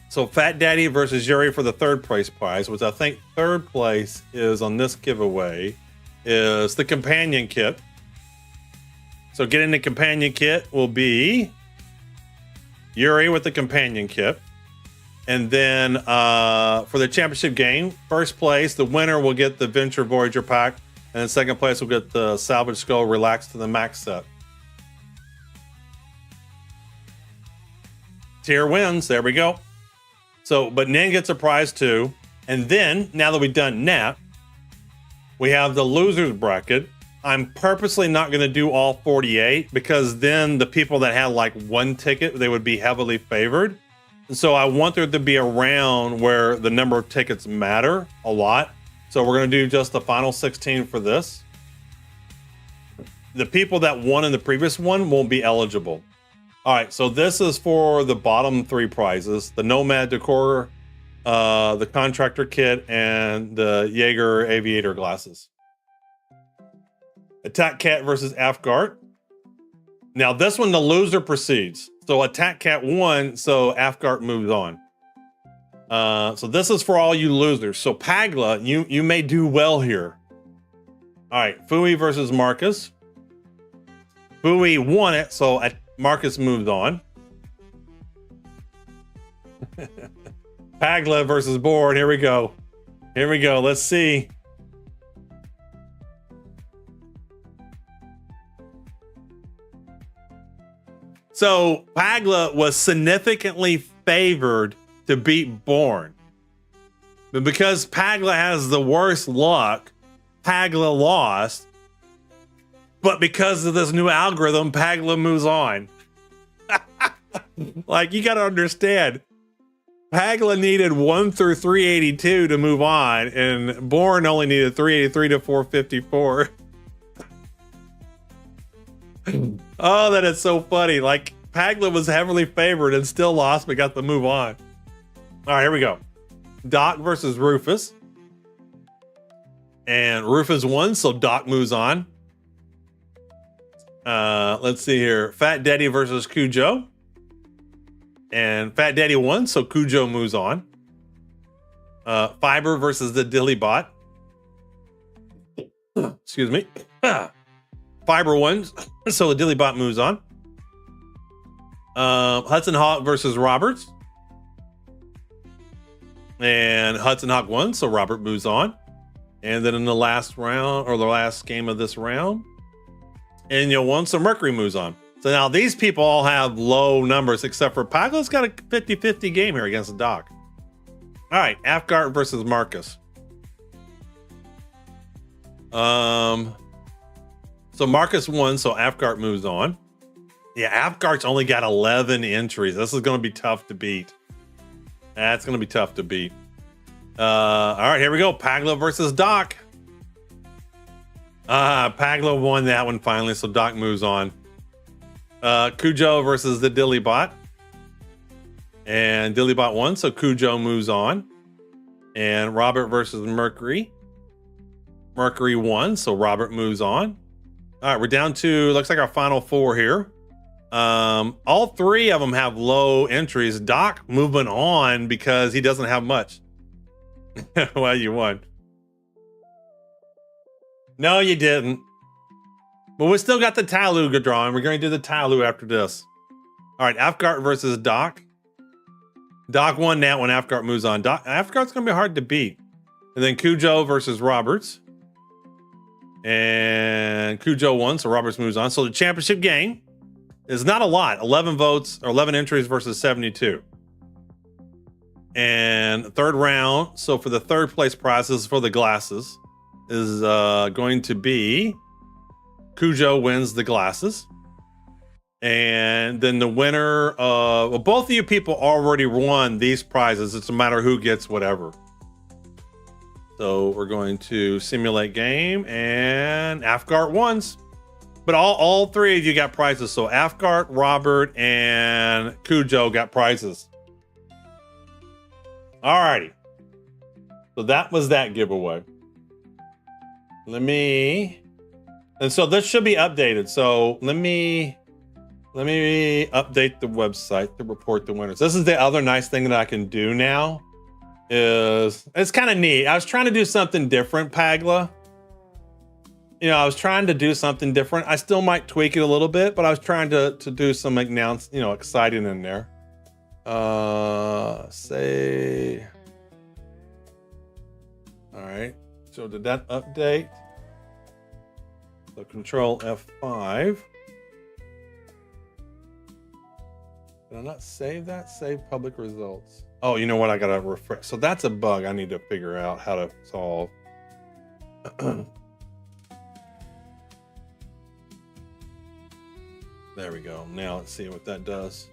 So Fat Daddy versus Yuri for the third place prize, which I think third place is on this giveaway, is the companion kit. So getting the companion kit will be Yuri with the companion kit. And then for the championship game, first place, the winner will get the Venture Voyager pack. And then second place will get the Salvage Skull Relax to the Max set. Tier wins. There we go. So, but Nin gets a prize too. And then, now that we've done that, we have the losers bracket. I'm purposely not going to do all 48 because then the people that had like one ticket, they would be heavily favored. And so I want there to be a round where the number of tickets matter a lot. So we're going to do just the final 16 for this. The people that won in the previous one won't be eligible. All right, so this is for the bottom three prizes: the Nomad Decor, the Contractor Kit, and the Jaeger Aviator glasses. Attack Cat versus Afgart. Now this one, the loser proceeds. So Attack Cat won, so Afgart moves on. So this is for all you losers. So Pagla, you may do well here. All right, Fui versus Marcus. Fui won it, so Marcus moved on. Pagla versus Board. Here we go. Here we go. Let's see. So Pagla was significantly favored to beat Born. But because Pagla has the worst luck, Pagla lost. But because of this new algorithm, Pagla moves on. Like, you got to understand, Pagla needed 1 through 382 to move on, and Born only needed 383 to 454. Oh, that is so funny. Like, Pagla was heavily favored and still lost, but got to move on. All right, here we go. Doc versus Rufus. And Rufus won, so Doc moves on. Let's see here. Fat Daddy versus Cujo. And Fat Daddy won, so Cujo moves on. Fiber versus the Dillybot. Excuse me. Fiber won, so the Dillybot moves on. Hudson Hawk versus Roberts. And Hudson Hawk won, so Robert moves on. And then in the last round, or the last game of this round, Enya won, so Mercury moves on. So now these people all have low numbers, except for Pagla's got a 50-50 game here against Doc. All right, Afgart versus Marcus. So Marcus won, so Afgart moves on. Yeah, Afgart's only got 11 entries. This is going to be tough to beat. That's going to be tough to beat. All right, here we go. Pagla versus Doc. Pagla won that one finally, so Doc moves on. Cujo versus the Dillybot. And Dillybot won, so Cujo moves on. And Robert versus Mercury. Mercury won, so Robert moves on. All right, we're down to, looks like our final four here. All three of them have low entries. Doc moving on because he doesn't have much. Well, you won. No, you didn't. But we still got the Tyilui drawing. We're going to do the Tyilui after this. All right, Afgart versus Doc. Doc won that one. Afgart moves on. Afgart's going to be hard to beat. And then Cujo versus Roberts. And Cujo won, so Roberts moves on. So the championship game is not a lot. 11 votes, or 11 entries versus 72. And third round, so for the third place prizes for the glasses, is going to be Cujo wins the glasses. And then the winner of, well, both of you people already won these prizes. It's a matter who gets whatever. So we're going to simulate game, and Afgart wins. But all three of you got prizes. So Afgart, Robert, and Cujo got prizes. Alrighty. So that was that giveaway. And so this should be updated. So let me update the website to report the winners. This is the other nice thing that I can do now. It's kind of neat. I was trying to do something different, Pagla. You know, I was trying to do something different. I still might tweak it a little bit, but I was trying to do some exciting in there. Say. All right. So did that update? So control F5. Did I not save that? Save public results. Oh, you know what? I gotta refresh. So that's a bug I need to figure out how to solve. There we go. Now let's see what that does.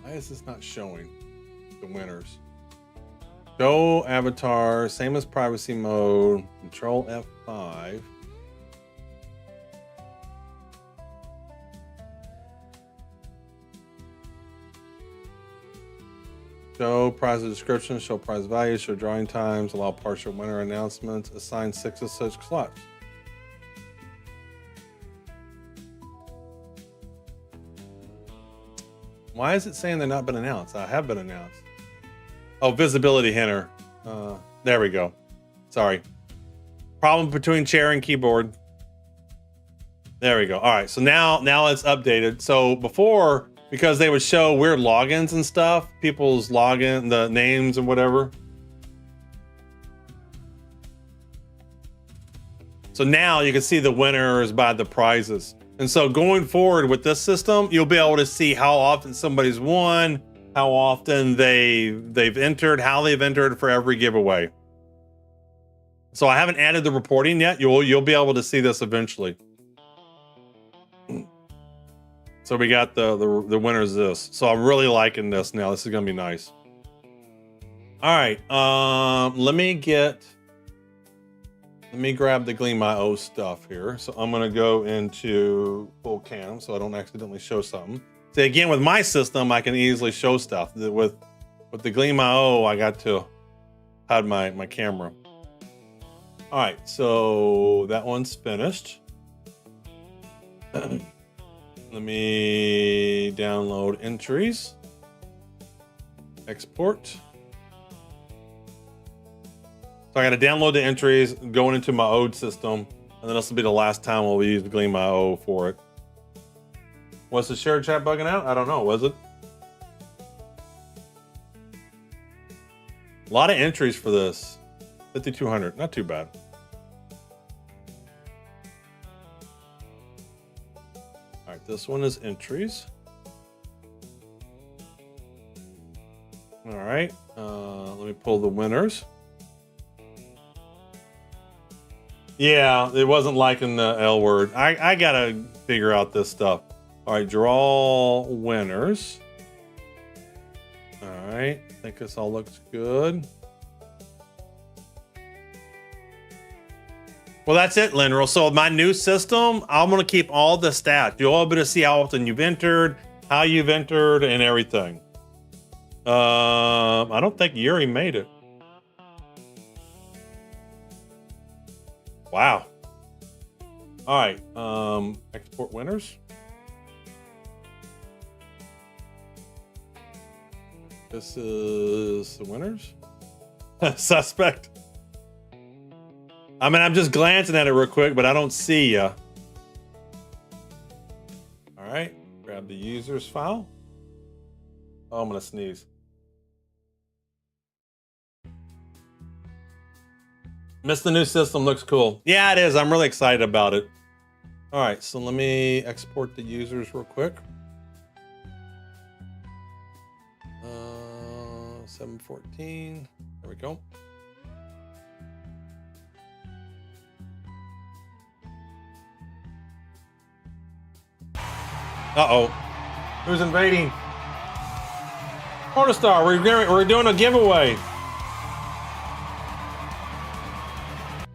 Why is this not showing the winners? Show avatar, same as privacy mode, control F5. Show prize description, show prize values, show drawing times, allow partial winner announcements, assign 6 of such slots. Why is it saying they're not been announced? I have been announced. Oh, visibility hinter. There we go. Sorry. Problem between chair and keyboard. There we go. All right, so now it's updated. So before, because they would show weird logins and stuff, people's login, the names and whatever. So now you can see the winners by the prizes. And so going forward with this system, you'll be able to see how often somebody's won, how often they've entered, how they've entered for every giveaway. So I haven't added the reporting yet. You'll be able to see this eventually. So we got the winners of this. So I'm really liking this now. This is gonna be nice. All right, let me grab the Gleam.io stuff here. So I'm gonna go into full cam so I don't accidentally show something. See, again, with my system, I can easily show stuff. With the Gleam.io, I got to hide my camera. All right, so that one's finished. Let me download entries. Export. So I got to download the entries going into my ODE system, and then this will be the last time we'll use Gleam.io for it. Was the shared chat bugging out? I don't know. Was it? A lot of entries for this. 5,200. Not too bad. All right, this one is entries. All right, let me pull the winners. Yeah, it wasn't liking the L word. I gotta figure out this stuff. All right, draw winners. All right, I think this all looks good. Well, that's it, Linrel. So my new system, I'm gonna keep all the stats. You'll be able to see how often you've entered, how you've entered, and everything. I don't think Yuri made it. Wow. All right, export winners. This is the winners. Suspect. I mean, I'm just glancing at it real quick, but I don't see ya. All right, grab the users file. Oh, I'm gonna sneeze. Missed the new system, looks cool. Yeah, it is. I'm really excited about it. All right, so let me export the users real quick. 714. There we go. Uh-oh. Who's invading? Cornerstar, we're doing a giveaway.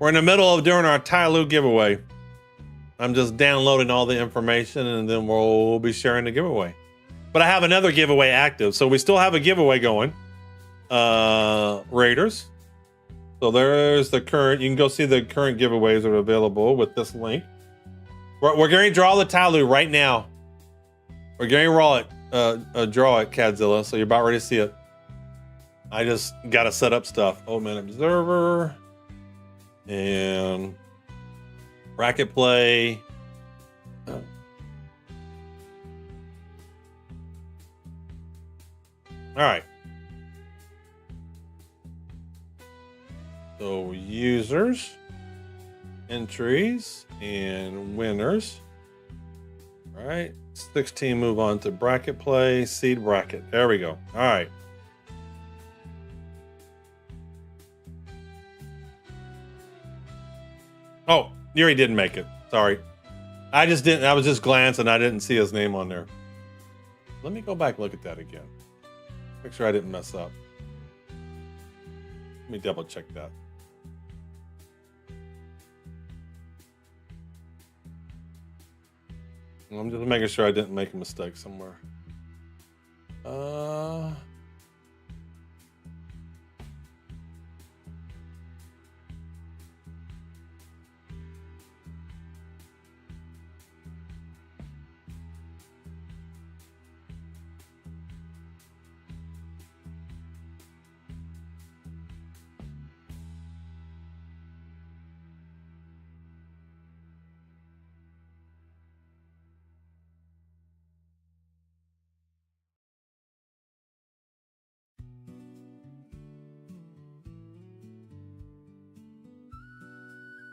We're in the middle of doing our Tyilui giveaway. I'm just downloading all the information and then we'll be sharing the giveaway. But I have another giveaway active, so we still have a giveaway going. Raiders. So there's the current. You can go see the current giveaways that are available with this link. We're going to draw the Tyilui right now. We're going to draw it, Cadzilla. So you're about ready to see it. I just got to set up stuff. Old Man Observer and bracket play. All right. So users, entries, and winners. All right. 16 move on to bracket play, seed bracket. There we go. All right. Oh, Yuri didn't make it. Sorry. I was just glancing. I didn't see his name on there. Let me go back and look at that again. Make sure I didn't mess up. Let me double check that. I'm just making sure I didn't make a mistake somewhere.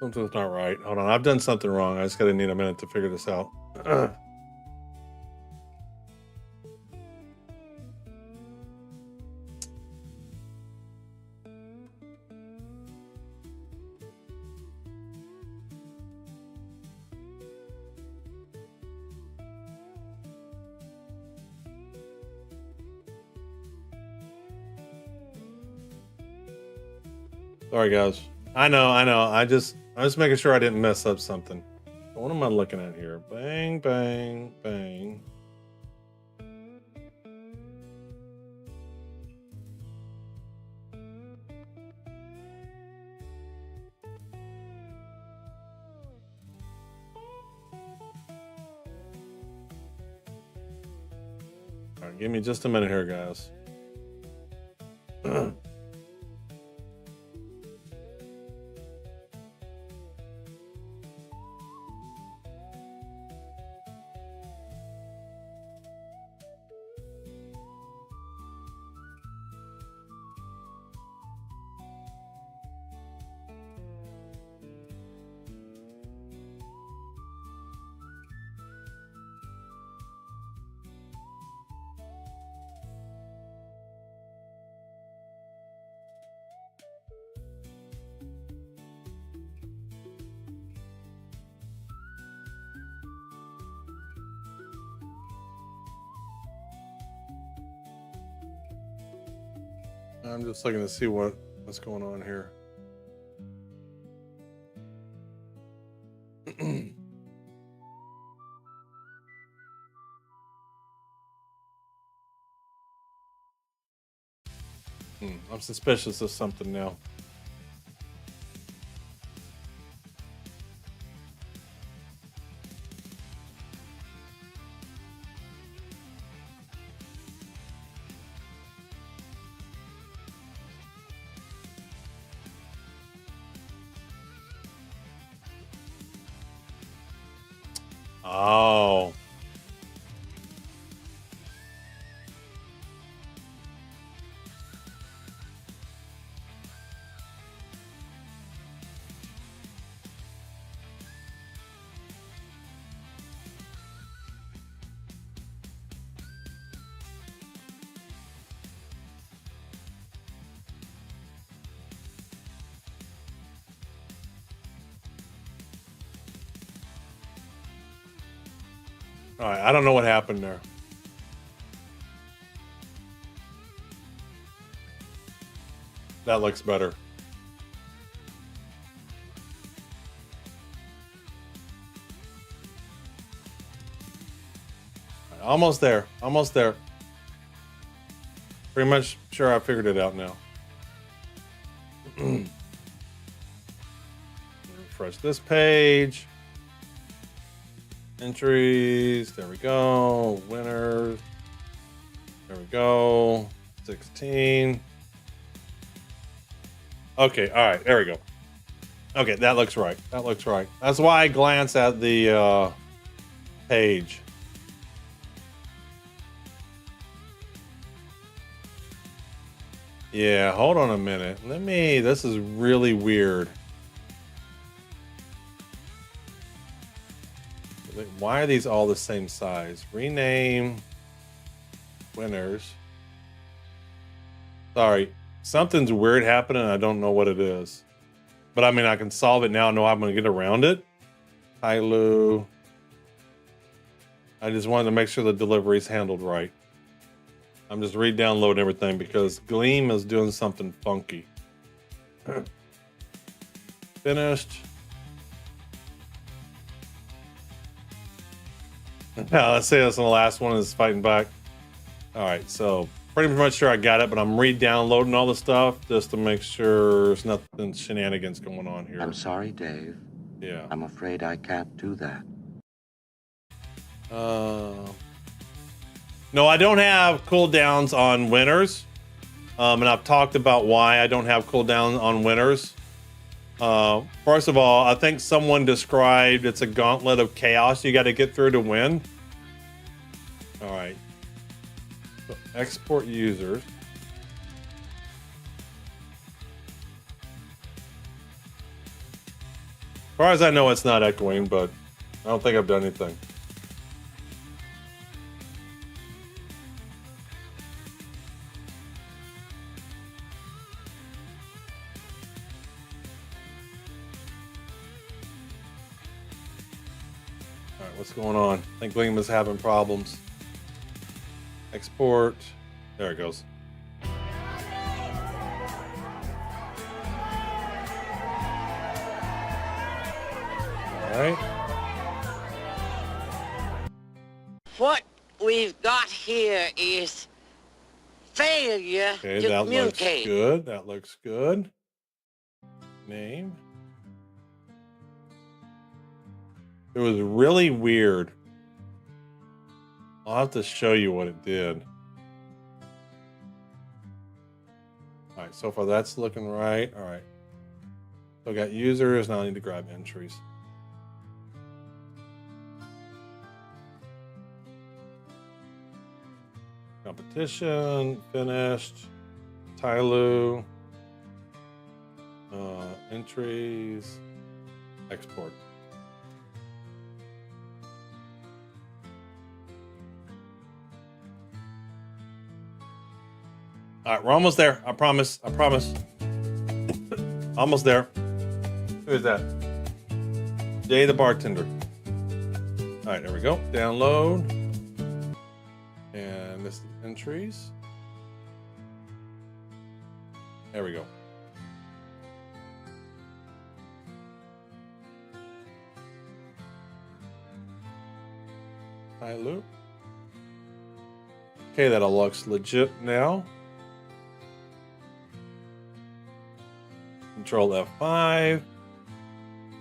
Something's not right. Hold on. I've done something wrong. I just gotta need a minute to figure this out. Sorry, guys. I know. I'm just making sure I didn't mess up something. What am I looking at here? Bang, bang, bang. All right, give me just a minute here, guys. I'm just looking to see what's going on here. I'm suspicious of something now. Oh. All right, I don't know what happened there. That looks better. All right, almost there. Almost there. Pretty much sure I figured it out now. Refresh this page. Entries. There we go. Winners. There we go. 16. Okay. All right. There we go. Okay. That looks right. That looks right. That's why I glance at the page. Yeah, hold on a minute. This is really weird. Why are these all the same size? Rename winners. Sorry, something's weird happening. I don't know what it is. But I mean, I can solve it now. I know I'm going to get around it. Tyilui. I just wanted to make sure the delivery is handled right. I'm just re-downloading everything because Gleam is doing something funky. Finished. Now, let's say this on the last one is fighting back. All right, so pretty much sure I got it, but I'm re-downloading all the stuff just to make sure there's nothing shenanigans going on here.
I'm sorry, Dave.
Yeah.
I'm afraid I can't do that.
No, I don't have cooldowns on winners. And I've talked about why I don't have cooldowns on winners. First of all, I think someone described it's a gauntlet of chaos you got to get through to win. All right. So export users. As far as I know, it's not echoing, but I don't think I've done anything. What's going on? I think Gleam is having problems. Export. There it goes. All right.
What we've got here is failure
Okay,
to
that
communicate.
looks good. That looks good. Name. It was really weird. I'll have to show you what it did. All right, so far that's looking right. All right. So I got users, now I need to grab entries. Competition, finished. Tyilui. Entries. Export. All right, we're almost there. I promise. I promise. Almost there. Who is that? Jay the bartender. All right, there we go. Download. And this is entries. There we go. Tyilui. Okay, that all looks legit now. Control F5.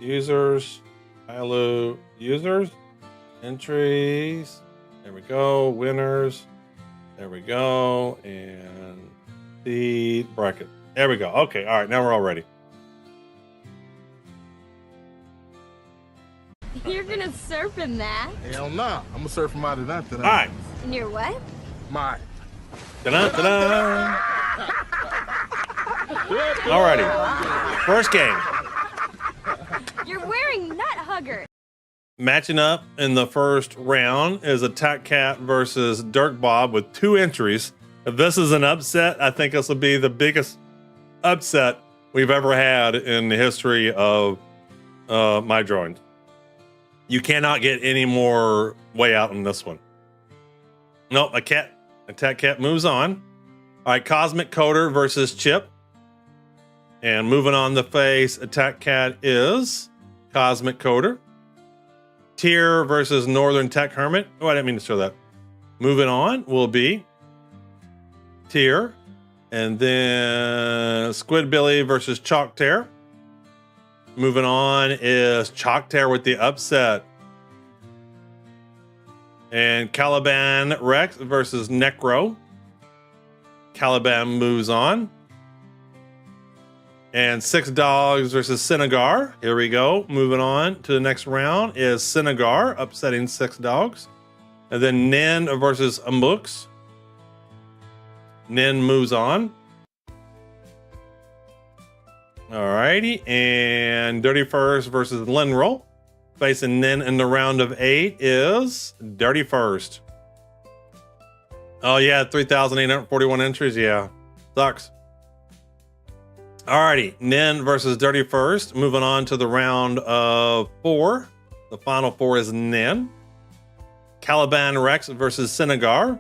Users. Tyilui. Users. Entries. There we go. Winners. There we go. And the bracket. There we go. Okay. All right. Now we're all ready.
You're gonna surf in that?
Hell nah. I'm gonna surf him out of that.
All right.
In your what?
Mine.
Ta-da, ta-da. Alrighty. First game.
You're wearing nut hugger.
Matching up in the first round is Attack Cat versus Dirk Bob with 2 entries. If this is an upset, I think this will be the biggest upset we've ever had in the history of my drawings. You cannot get any more way out on this one. Nope, Attack Cat moves on. All right, Cosmic Coder versus Chip. And moving on the face, Attack Cat is Cosmic Coder. Tier versus Northern Tech Hermit. Oh, I didn't mean to show that. Moving on will be Tyr. And then Squidbilly versus Chalktear. Moving on is Chalktear with the upset. And Caliban Rex versus Necro. Caliban moves on. And Six Dogs versus Senegar. Here we go. Moving on to the next round is Senegar upsetting Six Dogs. And then Nin versus Amux. Nin moves on. Alrighty. And Dirty First versus Linroll. Facing Nin in the round of 8 is Dirty First. Oh, yeah. 3,841 entries. Yeah. Sucks. Alrighty. Nin versus Dirty First. Moving on to the round of 4. The final 4 is Nin. Caliban Rex versus Senegar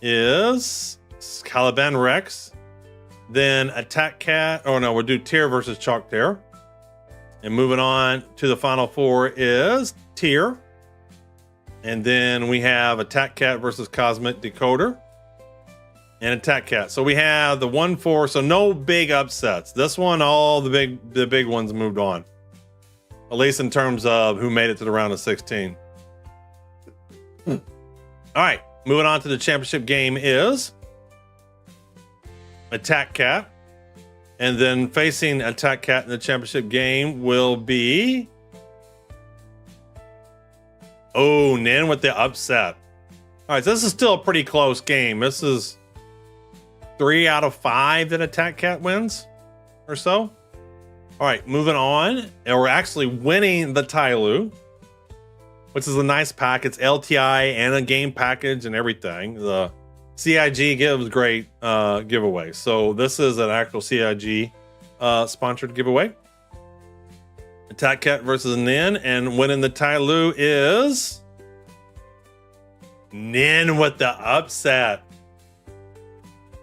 is Caliban Rex. Then Attack Cat. Oh, no. We'll do Tyr versus Chalktear. And moving on to the final 4 is Tyr. And then we have Attack Cat versus Cosmic Decoder. And Attack Cat. So we have the 1-4. So no big upsets. This one, all the big ones moved on. At least in terms of who made it to the round of 16. All right. Moving on to the championship game is Attack Cat. And then facing Attack Cat in the championship game will be... Oh, Nin with the upset. All right, so this is still a pretty close game. This is 3 out of 5 that Attack Cat wins or so. All right, moving on. And we're actually winning the Tyilui, which is a nice pack. It's LTI and a game package and everything. The CIG gives great giveaways. So this is an actual CIG sponsored giveaway. Attack Cat versus Nin, and winning the Tyilui is Nin with the upset.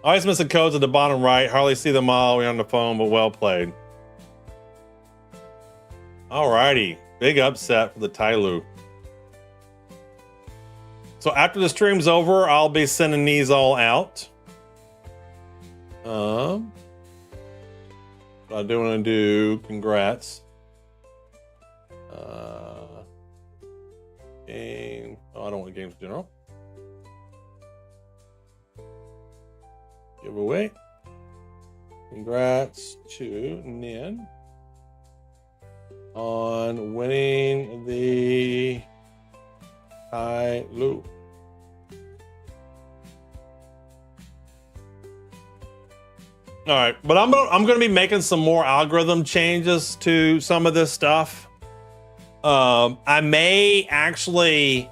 Always missing codes at the bottom right. Hardly see them all. We're on the phone, but well played. Alrighty, big upset for the Tyilui. So after the stream's over, I'll be sending these all out. I do want to do congrats. Game. Oh, I don't want games general. Giveaway. Congrats to Nin on winning the Tyilui. All right, but I'm going to be making some more algorithm changes to some of this stuff. I may actually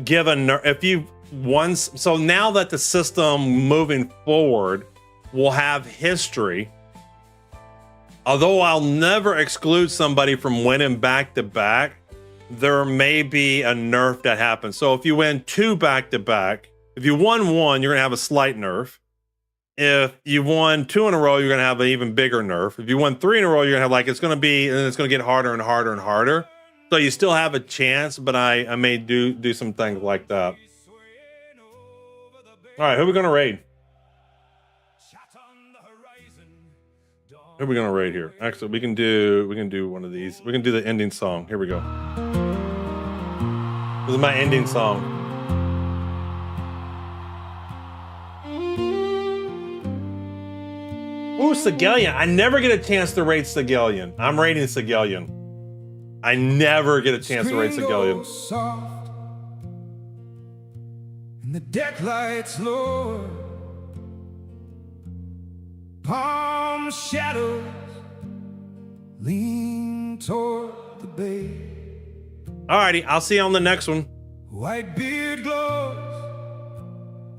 give so now that the system moving forward will have history, although I'll never exclude somebody from winning back to back, there may be a nerf that happens. So if you win 2 back to back, if you won 1, you're going to have a slight nerf. If you won 2 in a row, you're going to have an even bigger nerf. If you won 3 in a row, you're going to have it's going to get harder and harder and harder. So you still have a chance, but I may do some things like that. All right, who are we going to raid? Who are we going to raid here? Actually, we can do one of these. We can do the ending song. Here we go. This is my ending song. Ooh, Sigelian. I never get a chance to raid Sigelian. I'm raiding Sigelian. I never get a chance to raid Sigelian.
Soft, and the deck lights lower. Palm shadows lean toward the bay.
Alrighty, I'll see you on the next one.
White beard glows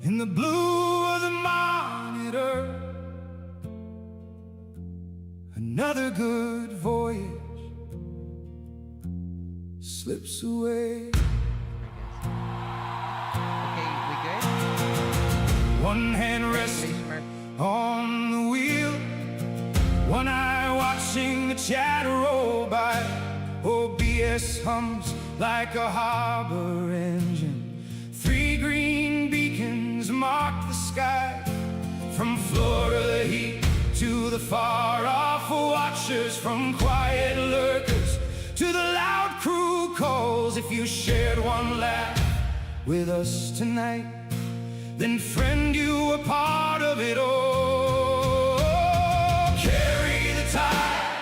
in the blue of the monitor. Another good voyage slips away.
Okay, we good?
One hand resting on the wheel, one eye watching the chatter roll by. OBS hums like a harbor engine. 3 green beacons mark the sky. From Florida heat to the far-off watchers, from quiet lurkers to the loud crew calls. If you shared one laugh with us tonight, then friend, you were part of it all. Carry the tide,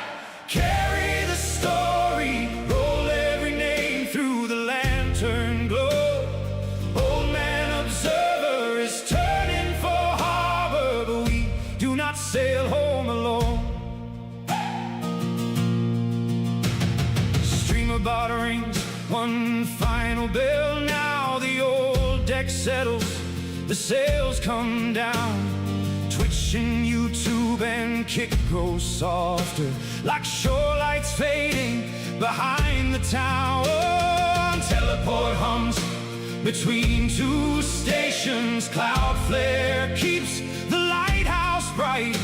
carry the story, roll every name through the lantern glow. Old man observer is turning for harbor, but we do not sail home alone. Streamer bar rings one final bell. Now the old deck settles, the sails come down. Twitching YouTube and kick grows softer, like shore lights fading behind the town. Teleport hums between two stations. Cloud flare keeps the lighthouse bright.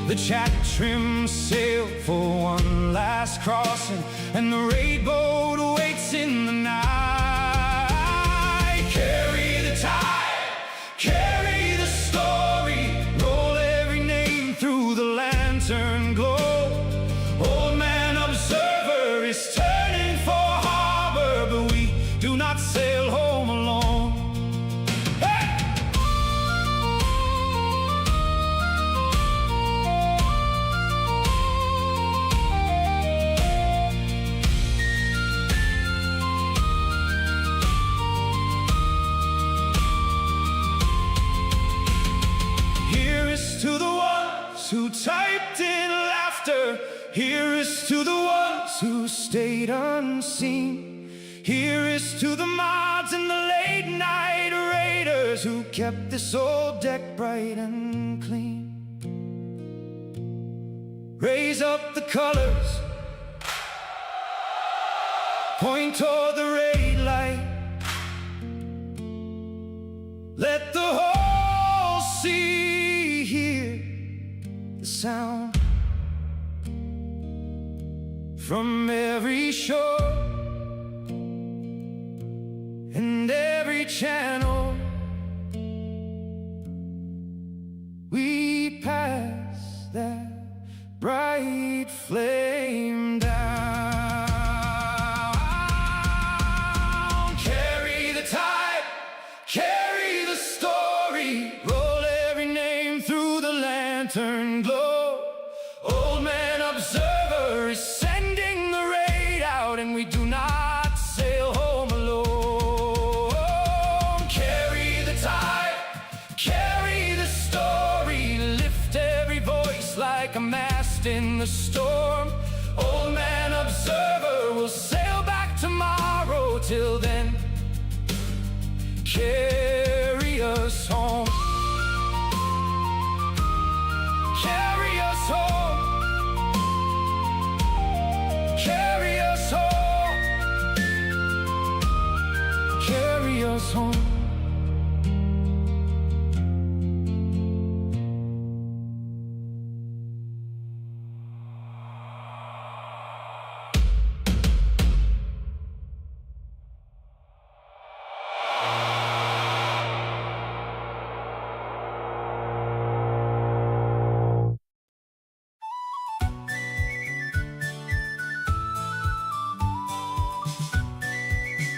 The chat trims sail for one last crossing, and the raid boat waits in the night. Carry the tide, carry the story, roll every name through the lantern glow. Old man observer is turning for harbor, but we do not sail home alone. To the ones who typed in laughter, here is to the ones who stayed unseen. Here is to the mods and the late night raiders who kept this old deck bright and clean. Raise up the colors, point toward the raid light. Let the whole sea hear the sound from every shore and every channel. We pass that bright flame down. Carry the tide, carry the story, roll every name through the lantern glow. Old man observer is sending the raid out, and we do not sail home alone. Carry the tide, carry the story, lift every voice like a mast in the storm. Old man observer will sail back tomorrow. Till then, carry